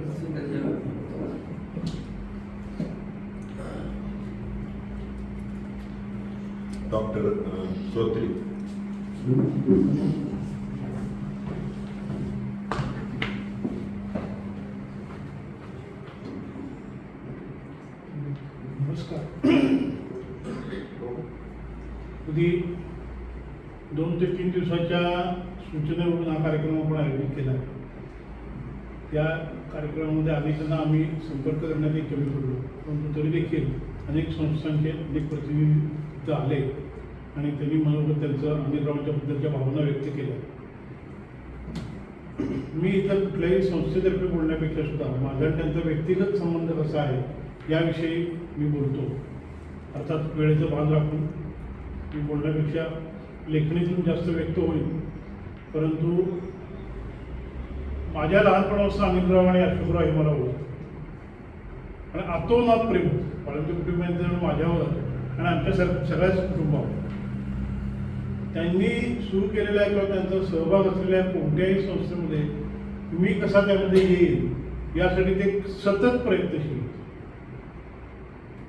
डॉक्टर श्रोत्री.
नमस्कार. कधी 2 ते 3 दिवसाच्या सूचनेवरून हा कार्यक्रम आपण आयोजित केला आहे. त्या कार्यक्रमामध्ये अनेकांना आम्ही संपर्क करण्यात कमी पडलो, परंतु तरी देखील अनेक संस्थांचे अनेक प्रतिनिधी तिथं आले आणि त्यांनी मनोगत त्यांचं अनिलरावांच्या बद्दलच्या भावना व्यक्त केल्या. मी इथं कुठल्याही संस्थेतर्फे बोलण्यापेक्षा सुद्धा माझा त्यांचा व्यक्तिगत संबंध कसा आहे याविषयी मी बोलतो. अर्थात वेळेचं भान राखून मी बोलण्यापेक्षा लेखणीतून जास्त व्यक्त होईल. परंतु माझ्या लहानपणापासून अनिलराव आणि अशोकराव हे मला ओळखतात आणि अतोनात प्रेम होतं बाळांच्या कुटुंबियांचं माझ्यावर आणि आमच्या सगळ्याच कुटुंबावर. त्यांनी सुरू केलेल्या किंवा त्यांचा सहभाग असलेल्या कोणत्याही संस्थेमध्ये मी कसा त्यामध्ये येईल यासाठी ते सतत प्रयत्नशील.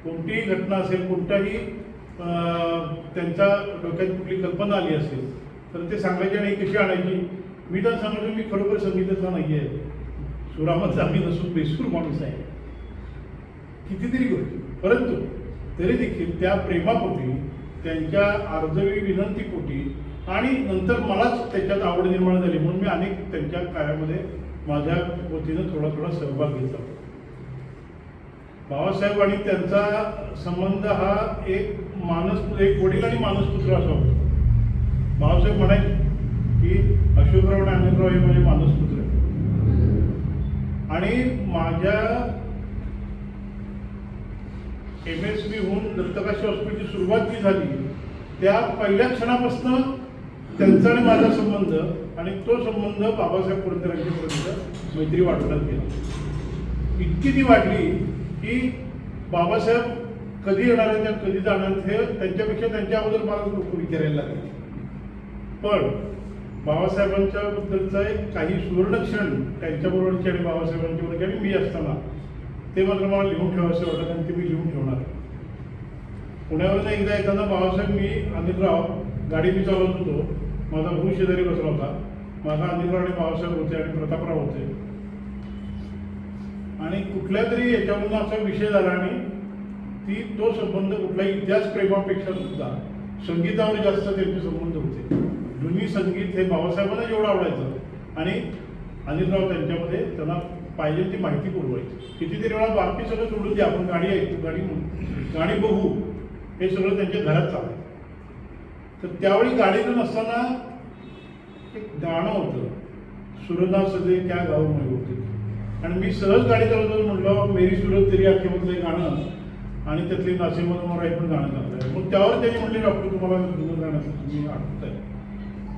कोणतीही घटना असेल, कोणत्याही त्यांच्या डोक्यात कुठली कल्पना आली असेल तर ते सांगायची आणि कशी आणायची. मी तर सांगायचो मी खरोखर संगीताचा नाही आहे, सुरामधला मी नसून बेसूर माणूस आहे, कितीतरी गोष्टी. परंतु तरी देखील त्या प्रेमापोटी, त्यांच्या आर्जवी विनंतीपोटी आणि नंतर मलाच त्याच्यात आवड निर्माण झाली म्हणून मी अनेक त्यांच्या कार्यामध्ये माझ्या वतीनं थोडा थोडा सहभाग घेतला. बाबासाहेब आणि त्यांचा संबंध हा एक वडील आणि मानसपुत्र असा होता. बाबासाहेब म्हणायचे की अशोकराव आणि अनिलराव हे माझे मानसपुत्र आणि माझ्या MSB होऊन दत्तकाशी हॉस्पिटलची सुरुवात जी झाली त्या पहिल्या क्षणापासून त्यांचा आणि माझा संबंध आणि तो संबंध बाबासाहेब पुरंदरेंच्यापर्यंत मैत्री वाढवण्यात गेला. इतकी ती वाढली की बाबासाहेब कधी येणार आहेत त्या कधी जाणार हे त्यांच्यापेक्षा त्यांच्या अगोदर मला लोक विचारायला लागले. पण बाबासाहेबांच्या बद्दलचा एक काही सुवर्णक्षण त्यांच्याबरोबरचे आणि बाबासाहेबांच्या बरोबर आणि मी असताना ते मात्र मला लिहून ठेवायचं वाटत आणि ते मी लिहून ठेवणार. पुण्यावरून एकदा येताना बाबासाहेब मी अनिलराव गाडी मी चालवत होतो, माझा भाऊ शेजारी बसला होता. माझा अनिलराव आणि बाबासाहेब होते आणि प्रतापराव होते आणि कुठल्या तरी याच्यामधून असा विषय झाला आणि तो संबंध कुठल्याही इतिहास प्रेमापेक्षा सुद्धा संगीतावर जास्त त्यांचे संबंध होते. दोन्ही संगीत हे बाबासाहेबांना जेवढं आवडायचं आणि अनिलराव त्यांच्यामध्ये त्यांना पाहिजे ती माहिती पुरवायची. कितीतरी वेळा बाकी सगळं सोडून द्या, आपण गाडी ऐकू, गाणी बघू, हे सगळं त्यांच्या घरात चालायचं. तर त्यावेळी गाडीतून असताना एक गाणं होतं, सुरना सजे क्या गाव मध्ये होते आणि मी सहज गाडी चालवतो म्हटलं मेरी सुरत तरी आख्यामधलं एक गाणं आणि त्यातली नासिम मोराई पण गाणं चाललं आहे. मग त्यावर त्यांनी म्हटले डॉक्टर तुम्हाला जुनं गाण्याचं तुम्ही आठवत आहे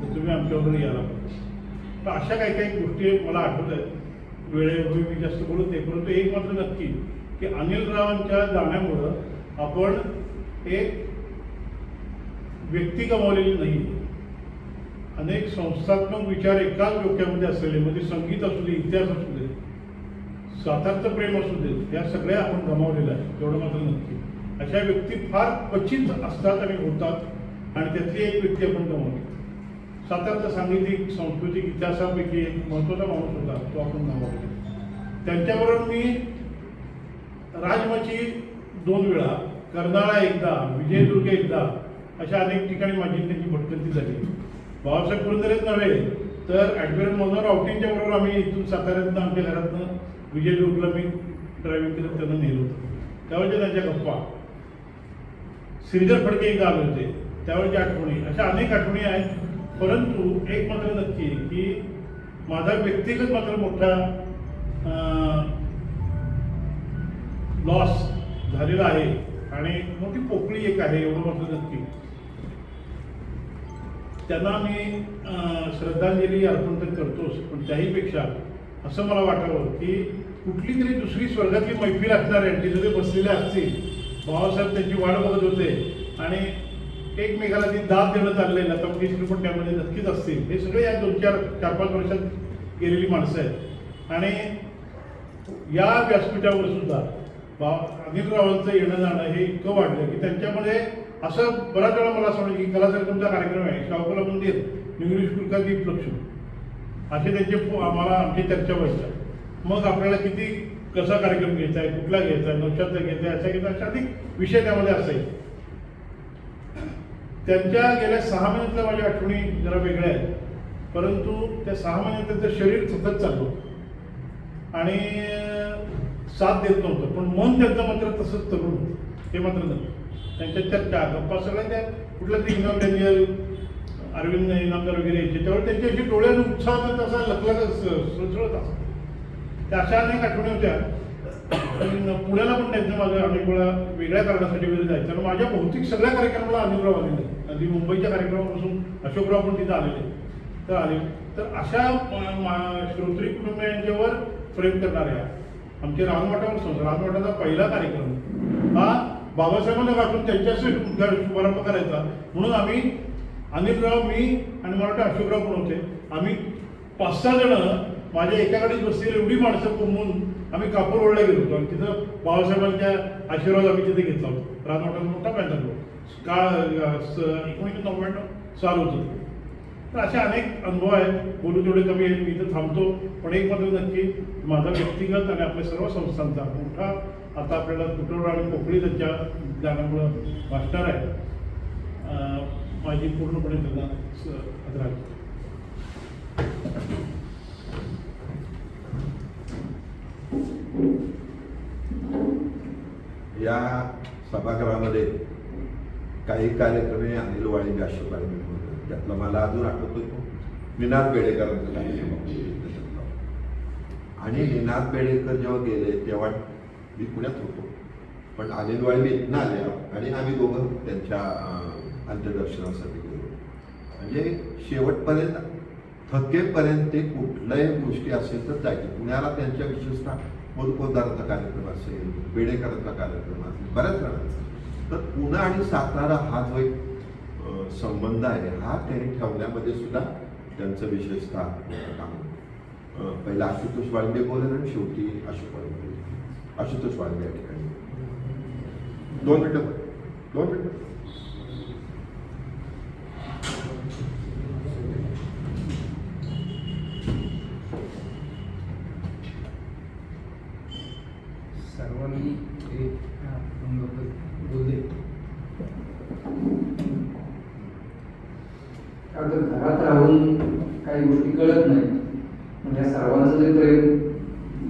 तर तुम्ही आमच्याबरोबर यायला पाहिजे. तर अशा काही काही गोष्टी मला आठवत आहेत. वेळेपूर्वी मी जास्त बोलत नाही, परंतु एक मात्र नक्की की अनिलरावांच्या जाण्यामुळं आपण एक व्यक्ती गमावलेली नाही. अनेक संस्थात्मक विचार एकाच डोक्यामध्ये असलेले, म्हणजे संगीत असू दे, इतिहास असू दे, सातारचं प्रेम असू दे, या सगळ्या आपण गमावलेलं आहे तेवढं मात्र नक्की. अशा व्यक्ती फार क्वचित असतात आणि होतात आणि त्यातली एक व्यक्ती आपण गमावली. सातारचा सांगीतिक सांस्कृतिक इतिहासापैकी एक महत्त्वाचा माणूस होता, तो आपण गमावला. त्यांच्याबरोबर मी राजमाची 2 वेळा, कर्नाळा एकदा, विजयदुर्ग एकदा, अशा अनेक ठिकाणी माझी त्यांची भटकंती झाली. बाबासाहेब पुरंदरेच नव्हे तर ॲडमिरल मनोहर आवटींच्या बरोबर आम्ही इथून साताऱ्यातनं आमच्या घरातनं विजयदुर्गला मी ड्रायव्हिंग करत त्यांना नेलं होतं. त्यावेळेच्या त्यांच्या गप्पा, श्रीधर फडके एकदा आले होते त्यावेळेच्या आठवणी, अशा अनेक आठवणी आहेत. परंतु एक मात्र नक्की की माझा व्यक्तिगत मात्र मोठा लॉस झालेला आहे आणि मोठी पोकळी एक आहे एवढं मात्र नक्की. त्यांना मी श्रद्धांजली अर्पण तर करतोच, पण त्याहीपेक्षा असं मला वाटावं की कुठली तरी दुसरी स्वर्गातली मैफिल असणार आहे तिथे ते बसलेले असतील, बाबासाहेब त्यांची वाट बघत होते आणि एकमेकाला ती दाद देणं चाललंय. लता मंगेशकर पण त्यामध्ये नक्कीच असतील. हे सगळे या 4-5 वर्षात गेलेली माणसं आहेत आणि या व्यासपीठावर सुद्धा अनिल रावांचं येणं जाणं हे इतकं वाढलं की त्यांच्यामध्ये असं बऱ्याच वेळा मला असं वाटतं की कलासंगमचा कार्यक्रम आहे, शाहूकला मंदिर, इंग्लिश स्कूल का दीपलक्ष्मी, असे त्यांचे आम्हाला आमची चर्चा व्हायच्या. मग आपल्याला किती कसा कार्यक्रम घ्यायचा आहे, कुठला घ्यायचा आहे, नौशादचा घ्यायचा आहे, असा घ्यायचा, अशा अनेक विषय त्यामध्ये असायचे. त्यांच्या गेल्या 6 महिन्यातल्या माझ्या आठवणी जरा वेगळ्या आहेत, परंतु त्या 6 महिन्यात त्यांचं शरीर सतत चाललं होतं आणि साथ देत नव्हतं, पण मन त्यांचं मात्र तसंच तरुण होतं. हे मात्र नव्हतं. त्यांच्या चर्चा गप्पा सगळ्या त्या कुठल्या तरी इनाम डॅनियल, अरविंद इनामदार वगैरे यायचे, त्यावेळी त्यांची अशी डोळ्यात उत्साह तसा लखलखत सळसळत असत. त्या अशा अनेक आठवणी होत्या. पुण्याला पण त्यांचं माझं अनेक वेळा वेगळ्या कारणासाठी वगैरे जायचं आणि माझ्या बहुतेक सगळ्या कार्यक्रमाला अनिलराव आलेले. अगदी मुंबईच्या कार्यक्रमापासून अशोकराव पण तिथं आले. तर अशा श्रोत्री कुटुंबियांच्यावर प्रेम करणाऱ्या आमचे रानवाटावर संस्था, रानवाटाचा पहिला कार्यक्रम हा बाबासाहेबांना गाठून त्यांच्याशी शुभारंभ करायचा म्हणून आम्ही अनिलराव, मी आणि मला वाटतं अशोकराव पण होते, आम्ही 5-6 जण माझ्या एका गाडीत बसलेली एवढी माणसं कोंबून आम्ही कापूर ओढला गेलो होतो आणि तिथं बाबासाहेबांच्या आशीर्वाद आम्ही तिथे घेतला होता. रानवाटाचा मोठा मैदान काळ 1999 साल होतं. तर असे अनेक अनुभव आहेत, बोलू तेवढे कमी आहेत, मी इथं थांबतो. पण एक मात्र नक्की माझा व्यक्तिगत आणि आपल्या सर्व संस्थांचा मोठा आता आपल्याला तुटवडा आणि पोकळी त्यांच्या जाण्यामुळं वाचणार आहे. माझी पूर्णपणे त्यांना आदरांजली.
या सभागृहामध्ये काही कार्यक्रम अनिल वाळिंबे, अशोक वाळिंबे होते. त्यातला मला अजून आठवतो निनाद बेडेकरांचा कार्यक्रम आणि निनाद बेडेकर जेव्हा गेले तेव्हा मी पुण्यात होतो, पण अनिल वाळिंबे इथनं आले आणि आम्ही दोघं त्यांच्या अंत्यदर्शनासाठी गेलो. म्हणजे शेवटपर्यंत थकेपर्यंत ते कुठल्याही गोष्टी असेल तर जायचे. पुण्याला त्यांच्या विशेषतः मधुपोदाराचा कार्यक्रम असेल, बेडेकरांचा कार्यक्रम असेल, बऱ्याच वेळा. तर पुणे आणि सातारा हा जो एक संबंध आहे हा त्यांनी ठेवण्यामध्ये सुद्धा त्यांचं विशेषतः काम. पहिला आशुतोष वाळिंबे बोलेल आणि शेवटी अशोक वाळिंबे. आशुतोष वाळिंबे या ठिकाणी 2 मिनिटं.
सर्वांनी बोलले घरात राहून काही गोष्टी कळत नाही, म्हणजे सर्वांचं जे प्रेम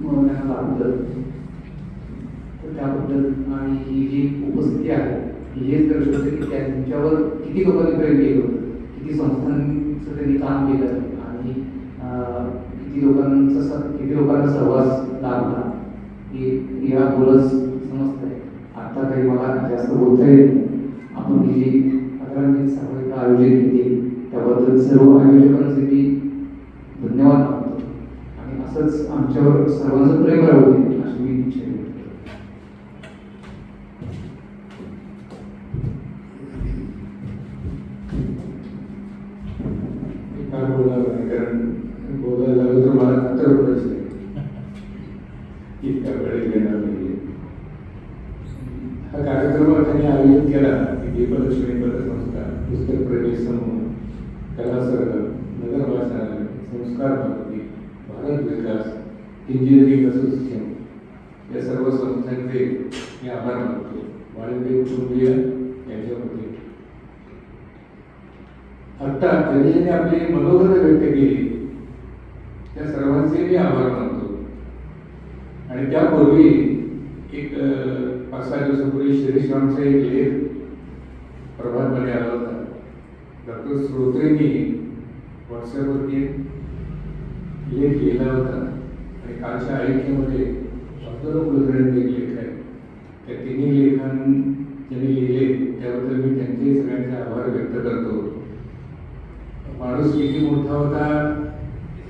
त्यांना लाभलं तर त्याबद्दल आणि ही जी उपस्थिती आहे हेच दर्शवते की त्यांच्यावर किती लोकांनी प्रेम केलं होतं, किती संस्थांचं त्यांनी काम केलं आणि किती लोकांना सहवास लाभला हे या बोलच समजतंय. आता काही मला जास्त बोलता येईल. आपण ही जी आदरांजली सभा आयोजित केली त्याबद्दल सर्व आयोजकांचे मी धन्यवाद मानतो आणि असंच आमच्यावर सर्वांचं प्रेम राहू दे अशी मी इच्छा करतो.
काय बोलणार नाही, कारण बोलायला लागलं तर मला नंतर बोलायचं नाही, इतका वेळ घेणार नाही. हा कार्यक्रम त्यांनी आयोजित केला की दीपलक्ष्मी संस्था, पुस्तक प्रेमी समूह, कला संघ, नगर वाचनालय, संस्कार भारती, भारत विकास, इंजिनिअरिंग असोसिएशन या सर्व संस्थांचे मी आभार मानतो. वाळिंबे कुटुंबीय यांच्याप्रती आता ज्यांनी आपली मनोगत व्यक्त केली त्या सर्वांचे मी आभार मानतो. आणि त्यापूर्वी एक
5-6 दिवसापूर्वी शिरीषरामचा एक लेख प्रभातमध्ये आला होता. डॉक्टर श्रोत्रेंनी व्हॉट्सॲपवरती लेख लिहिला होता आणि कालच्या ऐक्यामध्ये अब्दुल कुलकर्णी एक लेख आहे. त्या तिन्ही लेखां ज्यांनी लिहिले त्याबद्दल मी त्यांचे सगळ्यांचे आभार व्यक्त करतो. माणूस किती मोठा होता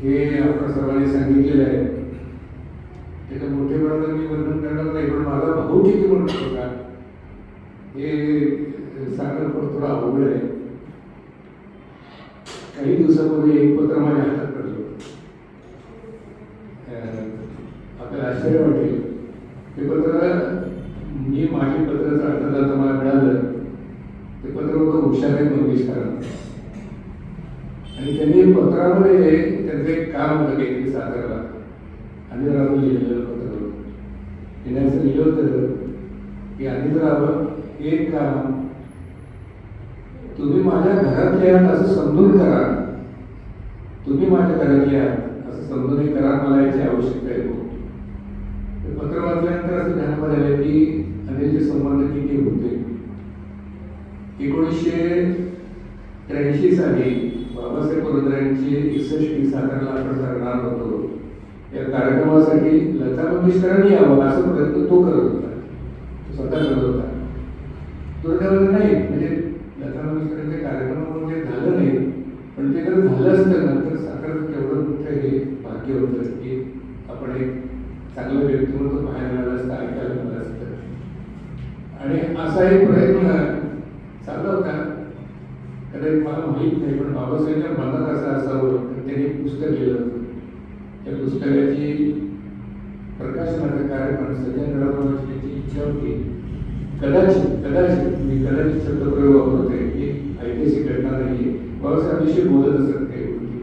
हे आपण सर्वांनी सांगितलेलं आहे. त्याच्या मोठेपणाचं मी वर्णन करणार नाही, पण माझा भाऊ किती मोठा होता हे सांगणं पण थोडं अवघड आहे. काही दिवसापूर्वी एक पत्र माझ्या हातात पडलं. आपल्याला आश्चर्य वाटेल. ते पत्र मी माझी पत्राचं अर्थ जाता मला मिळालं. ते पत्र होतं उषाताई मंगेशकरांचं आणि त्यांनी पत्रामध्ये त्यांचं एक काम होतं काहीतरी सातारला अनिलराव लिहिलेलं पत्र होतं. त्याने असं लिहिलं होतं की अनिलराव एक काम तुम्ही माझ्या घरातले आहात असं समजून करा. तुम्ही माझ्या घरातले आहात असं समजून करा, मला याची आवश्यकता आहे. ते पत्र वाचल्यानंतर असं ध्यानामध्ये आलं की अनिलचे संबंध किती होते. 1983 साली बाबासाहेब पुरंदरेंची 61 सातारला आपण करणार होतो. या कार्यक्रमासाठी लता मंगेशकरांनी यावं असं प्रयत्न तो करत होता, तो स्वतः करत होता. दुर्दैवाने नाही, म्हणजे लता मंगेशकरांच्या कार्यक्रमामध्ये झालं नाही, पण ते जर झालं असतं ना तर सातारचं तेवढं मोठं हे भाग्य होतं की आपण एक चांगलं व्यक्तिमत्व पाहायला मिळालं असतं, ऐकायला मिळालं असतं. आणि असा एक प्रयत्न चालला होता. कदाचित मला माहीत नाही, पण बाबासाहेबांच्या मनात असं असावं तर त्यांनी पुस्तक लिहिलं होतं. त्या पुस्तकाची प्रकाशनाचा कार्यक्रम सज्जन घडवण्याची त्याची इच्छा होती. कदाचित मी कदाचित शब्दप्रयोग वापरतोय की ऐतिहासिक घटना नाही. बाबासाहेब अतिशय बोलत असत काही गोष्टी.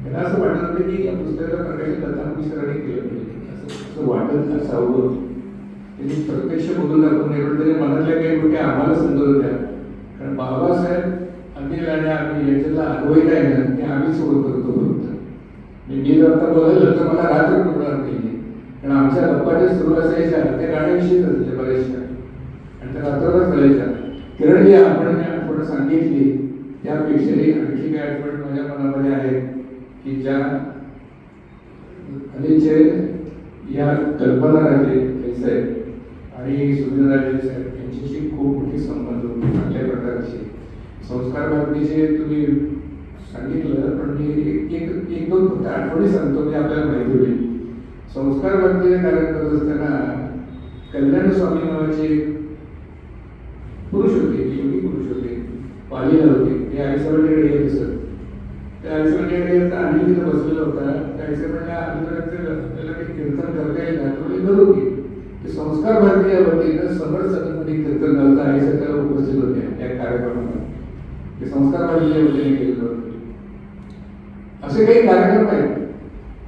त्यांना असं वाटत होतं की या पुस्तकाचं प्रकाशन लता मंगेशकरांनी केलं पाहिजे असं वाटत असावं. त्यांनी प्रत्यक्ष बोलून दाखवून नाही, पण त्याच्या मनातल्या काही गोष्टी आम्हाला समजत होत्या. कारण बाबासाहेब अनिल आणि आम्ही याच्यातला अद्वैत आहे ना ते आम्ही सोबत करतो. फक्त मी जर आता बोलायला तर मला रात्र पुरणार नाही, कारण आमच्या गप्पा ज्या सुरू असायच्या त्या गाण्याविषयीच असायच्या बऱ्याचशा आणि त्या रात्रभर चालायच्या. किरण जी आपण आठवण सांगितली त्यापेक्षाही आणखी काही आठवण माझ्या मनामध्ये आहे की ज्या अनिलचे या कल्पना राजे साहेब आणि सुधीर राजे साहेब यांच्याशी खूप मोठी संबंध होते, चांगल्या प्रकारचे. संस्कार भारतीचे तुम्ही सांगितलं, पण मी एक दोन फक्त आठवणी सांगतो म्हणजे आपल्याला माहिती होईल. संस्कार भारतीचे कार्य करत असताना कल्याण स्वामी नावाचे पुरुष होते, योगी पुरुष होते, पालीला होते. ते आईसाहेबांकडे येत असत. त्या आईसाहेबांकडे येत अनिल तिथं बसलेला होता. त्या आईसाहेबांना आपल्याला काही कीर्तन करता येईल ना तर करू की ते संस्कार भारतीच्या वतीनं समर सदनमध्ये कीर्तन झालं. आईसाहेब त्याला उपस्थित होत्या त्या कार्यक्रमाला. ते संस्कार भारतीच्या वतीने केलं होतं. असे काही कार्यक्रम आहेत.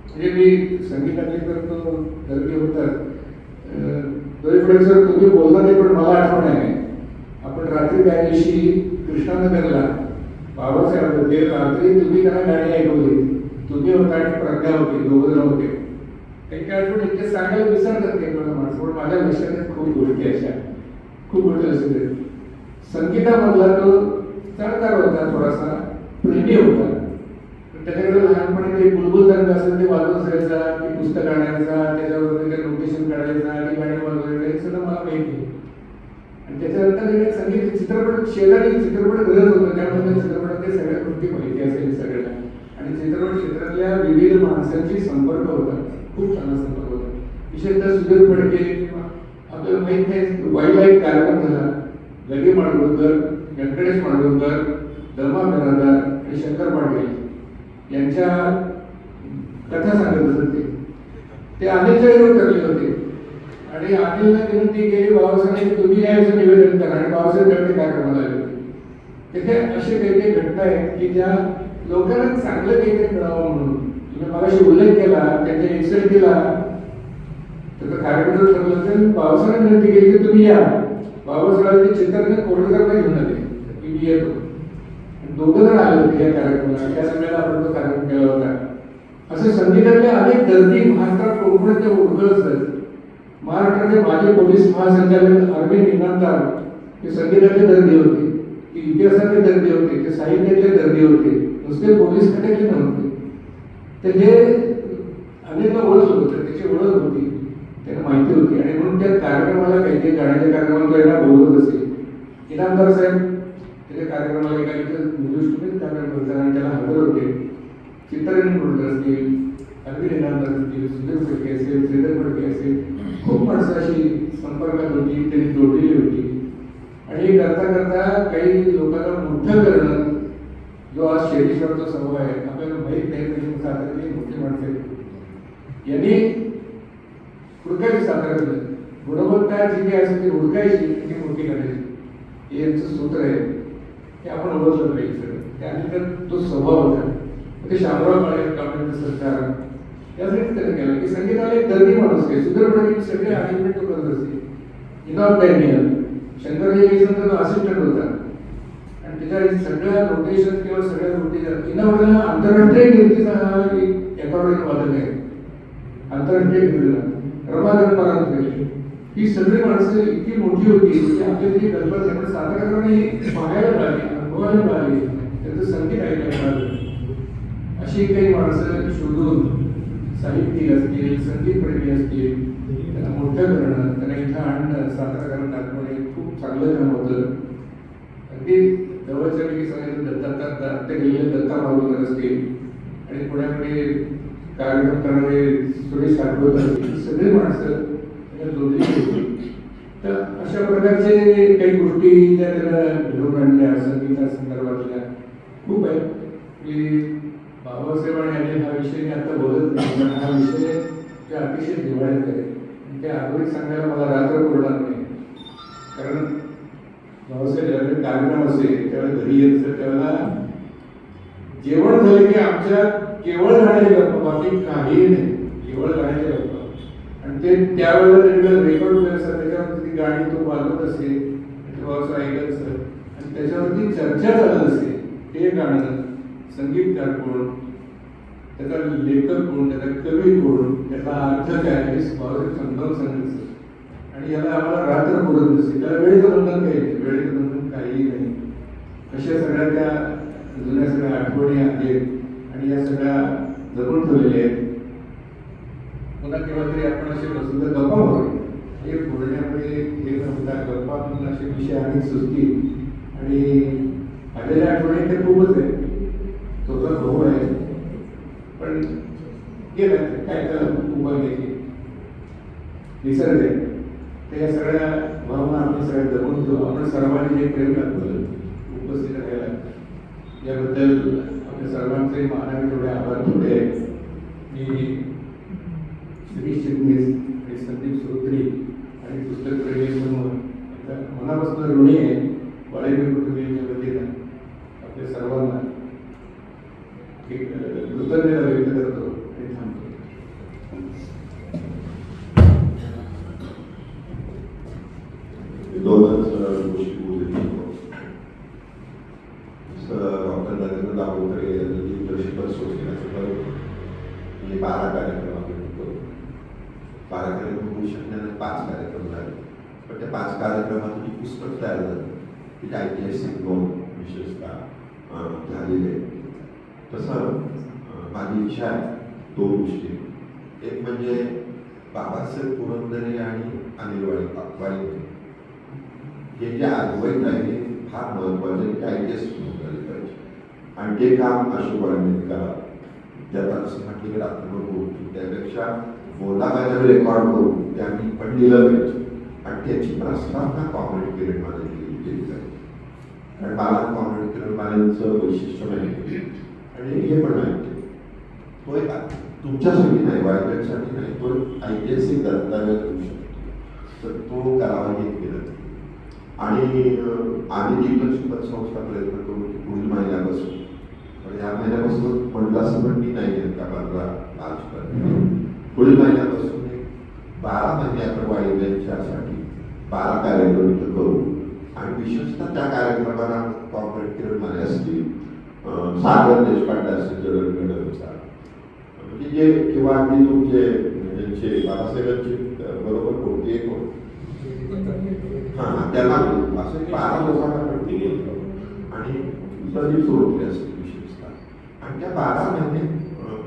म्हणजे मी संगीताचे करतो गर्दी होतात. दोरी सर तुम्ही बोलला नाही, पण मला आठवण आहे आपण रात्री त्या दिवशी कृष्णानगरला बाबासाहेब होते. रात्री तुम्ही त्यांना गाणी ऐकवली. तुम्ही होता आणि प्रज्ञा होती, दोघं जण होते. काही काय आठवण इतके सांगायला विसरतात काही मला माणसं, पण माझ्या लक्षात आहेत खूप गोष्टी अशा खूप गोष्टी असते. संगीतामधला तो चढकार होता, थोडासा प्रेमी होता. त्याच्याकडे लहानपणी काही बुलबुल तरंग असेल ते वाजवत असायचा, की पुस्तक आणायचा, त्याच्यावर नोटेशन काढायचा आणि गाणी वाजवायचं हे सगळं मला माहिती आहे. आणि त्याच्यानंतर संगीत चित्रपट शेजारी चित्रपट गरज होतं, त्यामुळे त्या चित्रपटातल्या सगळ्या गोष्टी माहिती असेल सगळ्यांना. आणि चित्रपट क्षेत्रातल्या विविध माणसांशी संपर्क होता, खूप चांगला संपर्क होता. विशेषतः सुधीर फडके किंवा आपल्याला माहीत नाही वाईल्ड लाईफ कार्यक्रम झाला. लगे माडगुळकर, व्यंकटेश माडगुळकर, दमा बिरादार आणि शंकर पाटील यांच्या कथा सांगत असत. ते अनिलच्या उतरले होते आणि अनिलने विनंती केली बाबासाहेब तुम्ही याचं निवेदन करा आणि बाबासाहेब त्या कार्यक्रमाला आले होते. तिथे असे काही काही घटना आहेत की ज्या लोकांना चांगलं काहीतरी कळावं म्हणून तुम्ही मगाशी उल्लेख केला, त्यांच्या इन्सिडेंट दिला. त्याचा कार्यक्रम जर ठरलं तर बाबासाहेब विनंती केली की तुम्ही या. बाबासाहेबांचे चित्रज्ञ कोडकरला घेऊन आले की मी येतो. दोघं जण आले होते या कार्यक्रमाला. त्या सगळ्याला आपण तो कार्यक्रम केला होता. असे संगीतातले अनेक दर्दी महाराष्ट्रात कोकणातल्या उघड असतात महाराष्ट्राचे माजी पोलीस महासंचालक अरविंद इनामदार हे संगीताचे दर्दी होते, ते इतिहासाचे दर्दी होते, ते साहित्याचे दर्दी होते, नुसते पोलीस खात्याचे नव्हते. तर हे अनेकदा ओळख होतं, त्याची ओळख होती, त्यांना माहिती होती. आणि म्हणून त्या कार्यक्रमाला काही गाण्याच्या कार्यक्रमाला तो यांना बोलवत असे. इनामदार साहेब त्याच्या कार्यक्रमाला एका इथं निदृष्टीने कार्यक्रम करतात आणि त्याला हजर होते. चित्ररंजन कुलकर्णी असतील, अरविंद इनामदार असतील, सुधीर फडके असेल, श्रीधर फडके असेल, खूप माणसाशी संपर्कात होती, त्यांनी जोडलेली होती. आणि हे करता करता काही लोकांना मोठं करणं, जो आज शहरीश्वरचा स्वभाव आहे, आपल्याला माहीत नाही कशी साताऱ्यातली मोठी माणसं आहेत, यांनी हुडकायची साताऱ्यातलं गुणवत्ता जी काही असेल ती हुडकायची आणि ती मोठी करायची. हे यांचं सूत्र आहे, ते आपण ओळखलं पाहिजे सगळं. त्यानंतर तो स्वभाव होता ते शामराव काळे कांबळेचं सरकार यासाठीच त्याने केलं की संगीताला एक दर्दी माणूस आहे. सुधीर फडके सगळे अरेंजमेंट तो करत असते. इनॉफ डॅनियल शंकरजी जयकिसनचा असिस्टंट होता आणि त्याच्या सगळ्या रोटेशन किंवा सगळ्या रोटेशन इनॉफला आंतरराष्ट्रीय कीर्तीचा हा एक अकॉर्डिंग वादक आहे. आंतरराष्ट्रीय कीर्तीला रमाकांत परांजपे ही सगळी माणसं इतकी मोठी होती की आपल्या तरी कल्पना नाही, पण साताऱ्याकडे पाहायला मिळाली, अनुभवायला मिळाली, त्यांचं संगीत ऐकायला मिळालं. अशी काही माणसं शोधून साहित्यिक असतील, संगीतप्रेमी असतील, त्यांना मोठं करणं, त्यांना इथं आणणं, साताराकरण दाखवणे खूप चांगलं काम होतं. अगदी जवळच्या पैकी सांगायचं दत्ता गेलेले दत्ता मालुकर असतील आणि पुण्यामध्ये कार्यक्रम करणारे सुरेश आठवत असतील, सगळी माणसं जोडली होती. तर अशा प्रकारचे काही गोष्टी त्याला घडवून आणल्या संगीता संदर्भातल्या खूप आहेत की बाबासाहेब आणि हा विषय मी आता बोलत नाही, पण हा विषय ते अतिशय जिव्हाळ्यात आहे. त्या आधुनिक सांगायला मला रात्र पुरणार नाही, कारण बाबासाहेब ज्यावेळी कार्यक्रम असेल त्यावेळेला घरी यायचं, त्यावेळेला जेवण झालं की आमच्या केवळ गाण्याचे गप्पा, बाकी काही नाही, केवळ गाण्याचे गप्पा. आणि ते त्यावेळेला त्यांनी रेकॉर्ड केलं असतं, त्याच्यावरती ती गाणी तो वाजवत असे, बाबासाहेब ऐकत असत आणि त्याच्यावरती चर्चा चालत असते. ते गाणं संगीतकार कोण, त्याचा लेखक कोण, त्याचा कवी कोण, त्याचा अर्थ काय हे बाबासाहेब समजावून सांगायचं. आणि याला आम्हाला रात्र पुरत नसते, त्याला वेळेचं बंधन काही नाही, वेळेचं बंधन काहीही नाही. अशा सगळ्या त्या जुन्या सगळ्या आठवणी आहेत आणि या सगळ्या जपून ठेवलेल्या आहेत. पुन्हा केव्हा तरी आपण असे बसून तर गप्पा मारू, हे बोलण्यामध्ये हे नव्हता, गप्पा म्हणून असे विषय आणि सुस्ती आणि आलेल्या आठवणी तर खूपच आहे. स्वतः भाऊ आहे, पण गेलं काय त्याला उभा घ्यायची निसर्ग आहे. त्या सगळ्या भावना आपण सगळ्या जपून ठेवू. आपण सर्वांनी जे प्रेम दाखवलं उपस्थित राहायला, याबद्दल आपल्या सर्वांचे मानाने थोडे आभार थोडे आहेत. मी श्री चिटणीस आणि संदीप श्रोत्री आणि पुस्तक प्रेमी समोर मनापासून ऋणी आहे. वाळेबी कुटुंबियांच्या वतीनं आपल्या सर्वांना एक कृतज्ञता व्यक्त करतो आणि थांबतो.
दोनच गोष्टी बोलू डॉक्टर नरेंद्र दाभोळकर यांनी दिग्दर्शक असोसिएशनचं म्हणजे 12 कार्यक्रम आपण होतो. 12 कार्यक्रम होऊ शकण्याने 5 कार्यक्रम झाले, पण त्या 5 कार्यक्रमातून एक पुस्तक तयार झालं, तिथे ऐतिहासिक नोंद विशेषतः झालेले. तसं माझी इच्छा आहे 2 गोष्टी. एक म्हणजे बाबासाहेब पुरंदरे आणि अनिल वाळिंबे हे जे अद्वैत आहे फार महत्त्वाचे, ते ऐतिहासिक नोंद झाले पाहिजे आणि ते काम अशोक वाळिंबे करा. ज्यात असं म्हटलं की रात्रभर बोलतो, त्यापेक्षा बोलायला रेकॉर्ड करून ते आम्ही पण लिहिलं पाहिजे आणि त्याची प्रस्तावना कॉम्रेड पिरियडमध्ये केली पाहिजे. कारण मला कॉम्रेड पिरियडमालेंचं वैशिष्ट्य माहिती आणि हे पण माहिती. तो एक तुमच्यासाठी नाही, वायब्यांसाठी नाही, तो ऐतिहासिक दस्तावेज होऊ शकतो, तर तो करावा हे केलं. आणि आम्ही दिग्दर्शक संस्था प्रयत्न करू की पुढील महिन्यापासून, या महिन्यापासून म्हटलं असं पण मी नाही आहे का 15 मार्चपर्यंत, पुढील महिन्यापासून 12 महिने आपण वाळिंब्यांच्यासाठी 12 कार्यक्रम इथं करू आणि विशेषतः त्या कार्यक्रमाला कॉम्रेड किरण माने असतील, सागर देशपांडे असतील, जगडगडचा म्हणजे जे किंवा अगदी तुमचे ज्यांचे बाबासाहेबांचे बरोबर होती, एक होती. हां, त्याला असं 12 लोकांना कळती आणि सजीव सुरवली असते विशेषतः. आणि त्या 12 महिने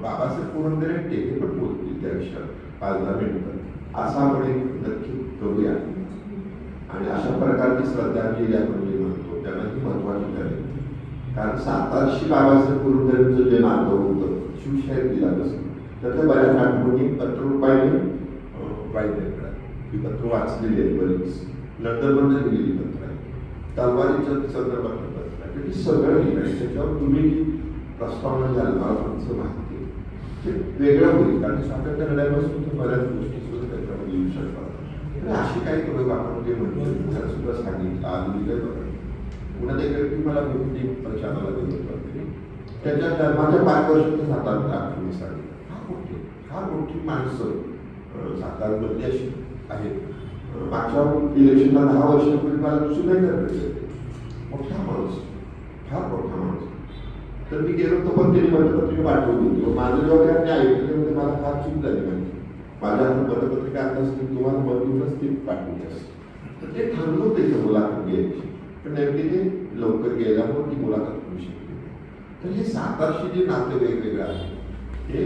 बाबासाहेब पुरंदरे टेके पण बोलतील त्या विषयात 5-10 मिनिटं. असं आपण एक नक्की करूया. आणि अशा प्रकारची श्रद्धांजली आपण जे म्हणतो त्यांना ही महत्वाची ठरेल. कारण 700 बाबासाहेब पुरंदरेंचं जे नातं होतं शिवशाहीर दिलापासून त्याच्या बऱ्याच आठवणी पत्ररूपाने वाहिनीकडे ही पत्र वाचलेली आहेत बरीच. लंडनमध्ये दिलेली पत्र आहे, तलवारीच्या संदर्भातलं पत्र आहे. म्हणजे सगळं लिहिलं त्याच्यावर तुम्ही प्रस्तावना झालं मला तुमचं माहिती आहे ते वेगळं होईल. कारण स्वातंत्र्य लढ्यापासून तर बऱ्याच गोष्टी सुद्धा त्याच्यामध्ये येऊ शकतात. आणि अशी काही प्रयोग आपण जे म्हणतो पुण्यात सुद्धा सांगितलं आधी काय बघा पुण्यात एक व्यक्ती मला भेटली प्रचाराला गेलो होतो. त्याच्या जन्माच्या 5 वर्षाच्या सातारा आठवणी सांगितलं. फार मोठी माणसं सातारमधली अशी आहेत. मागच्या इलेक्शनला 10 वर्षापूर्वी मला सुद्धा भेटले. मोठा माणूस, फार मोठा माणूस. तर मी गेलो होतो पण त्यांनी मतपत्रिका पाठवली होती. माझं जेव्हा त्यांनी ऐकल्यामध्ये मला फार चूक झाली माहिती. माझ्या हातात मतपत्रिका आता असतील तुम्हाला मधूनच ती पाठवली असते. तर ते ठरलं होतं इथं मुलाखत घ्यायची पण नेमके ते लवकर गेल्यामुळे ती मुलाखत होऊ शकते. तर हे सातारशी जे नाते वेगवेगळं आहे हे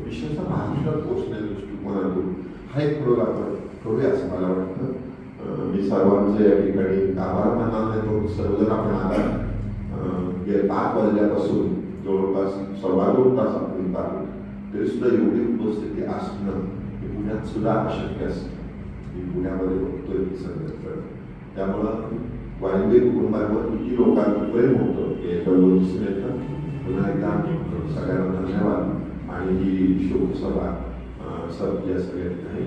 विशेषतः महाराष्ट्रात पोचण्याच्या दृष्टिकोनातून हा एक प्रयोग आपण करूया असं मला वाटतं. मी सर्वांचे या ठिकाणी आभार मानणार नाही तो सर्वजण आपण आला. गेल्या 5 वाजल्यापासून जवळपास 2.25 तास आपण इथं आलो तरी सुद्धा एवढी उपस्थिती असणं हे पुण्यात सुद्धा अशक्य असतं. मी पुण्यामध्ये बघतोय की सगळं. त्यामुळं वायंदे कुटुंबावर किती लोकांचं प्रेम होतं हे याच्यावर दिसून येतं. पुन्हा एकदा सगळ्यांना धन्यवाद. आणि ही शोकसभा सब या सगळ्या ठिकाणी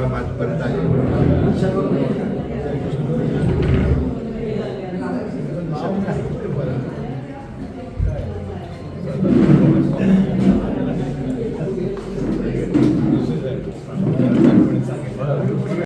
मार्चपर्यंत आहे.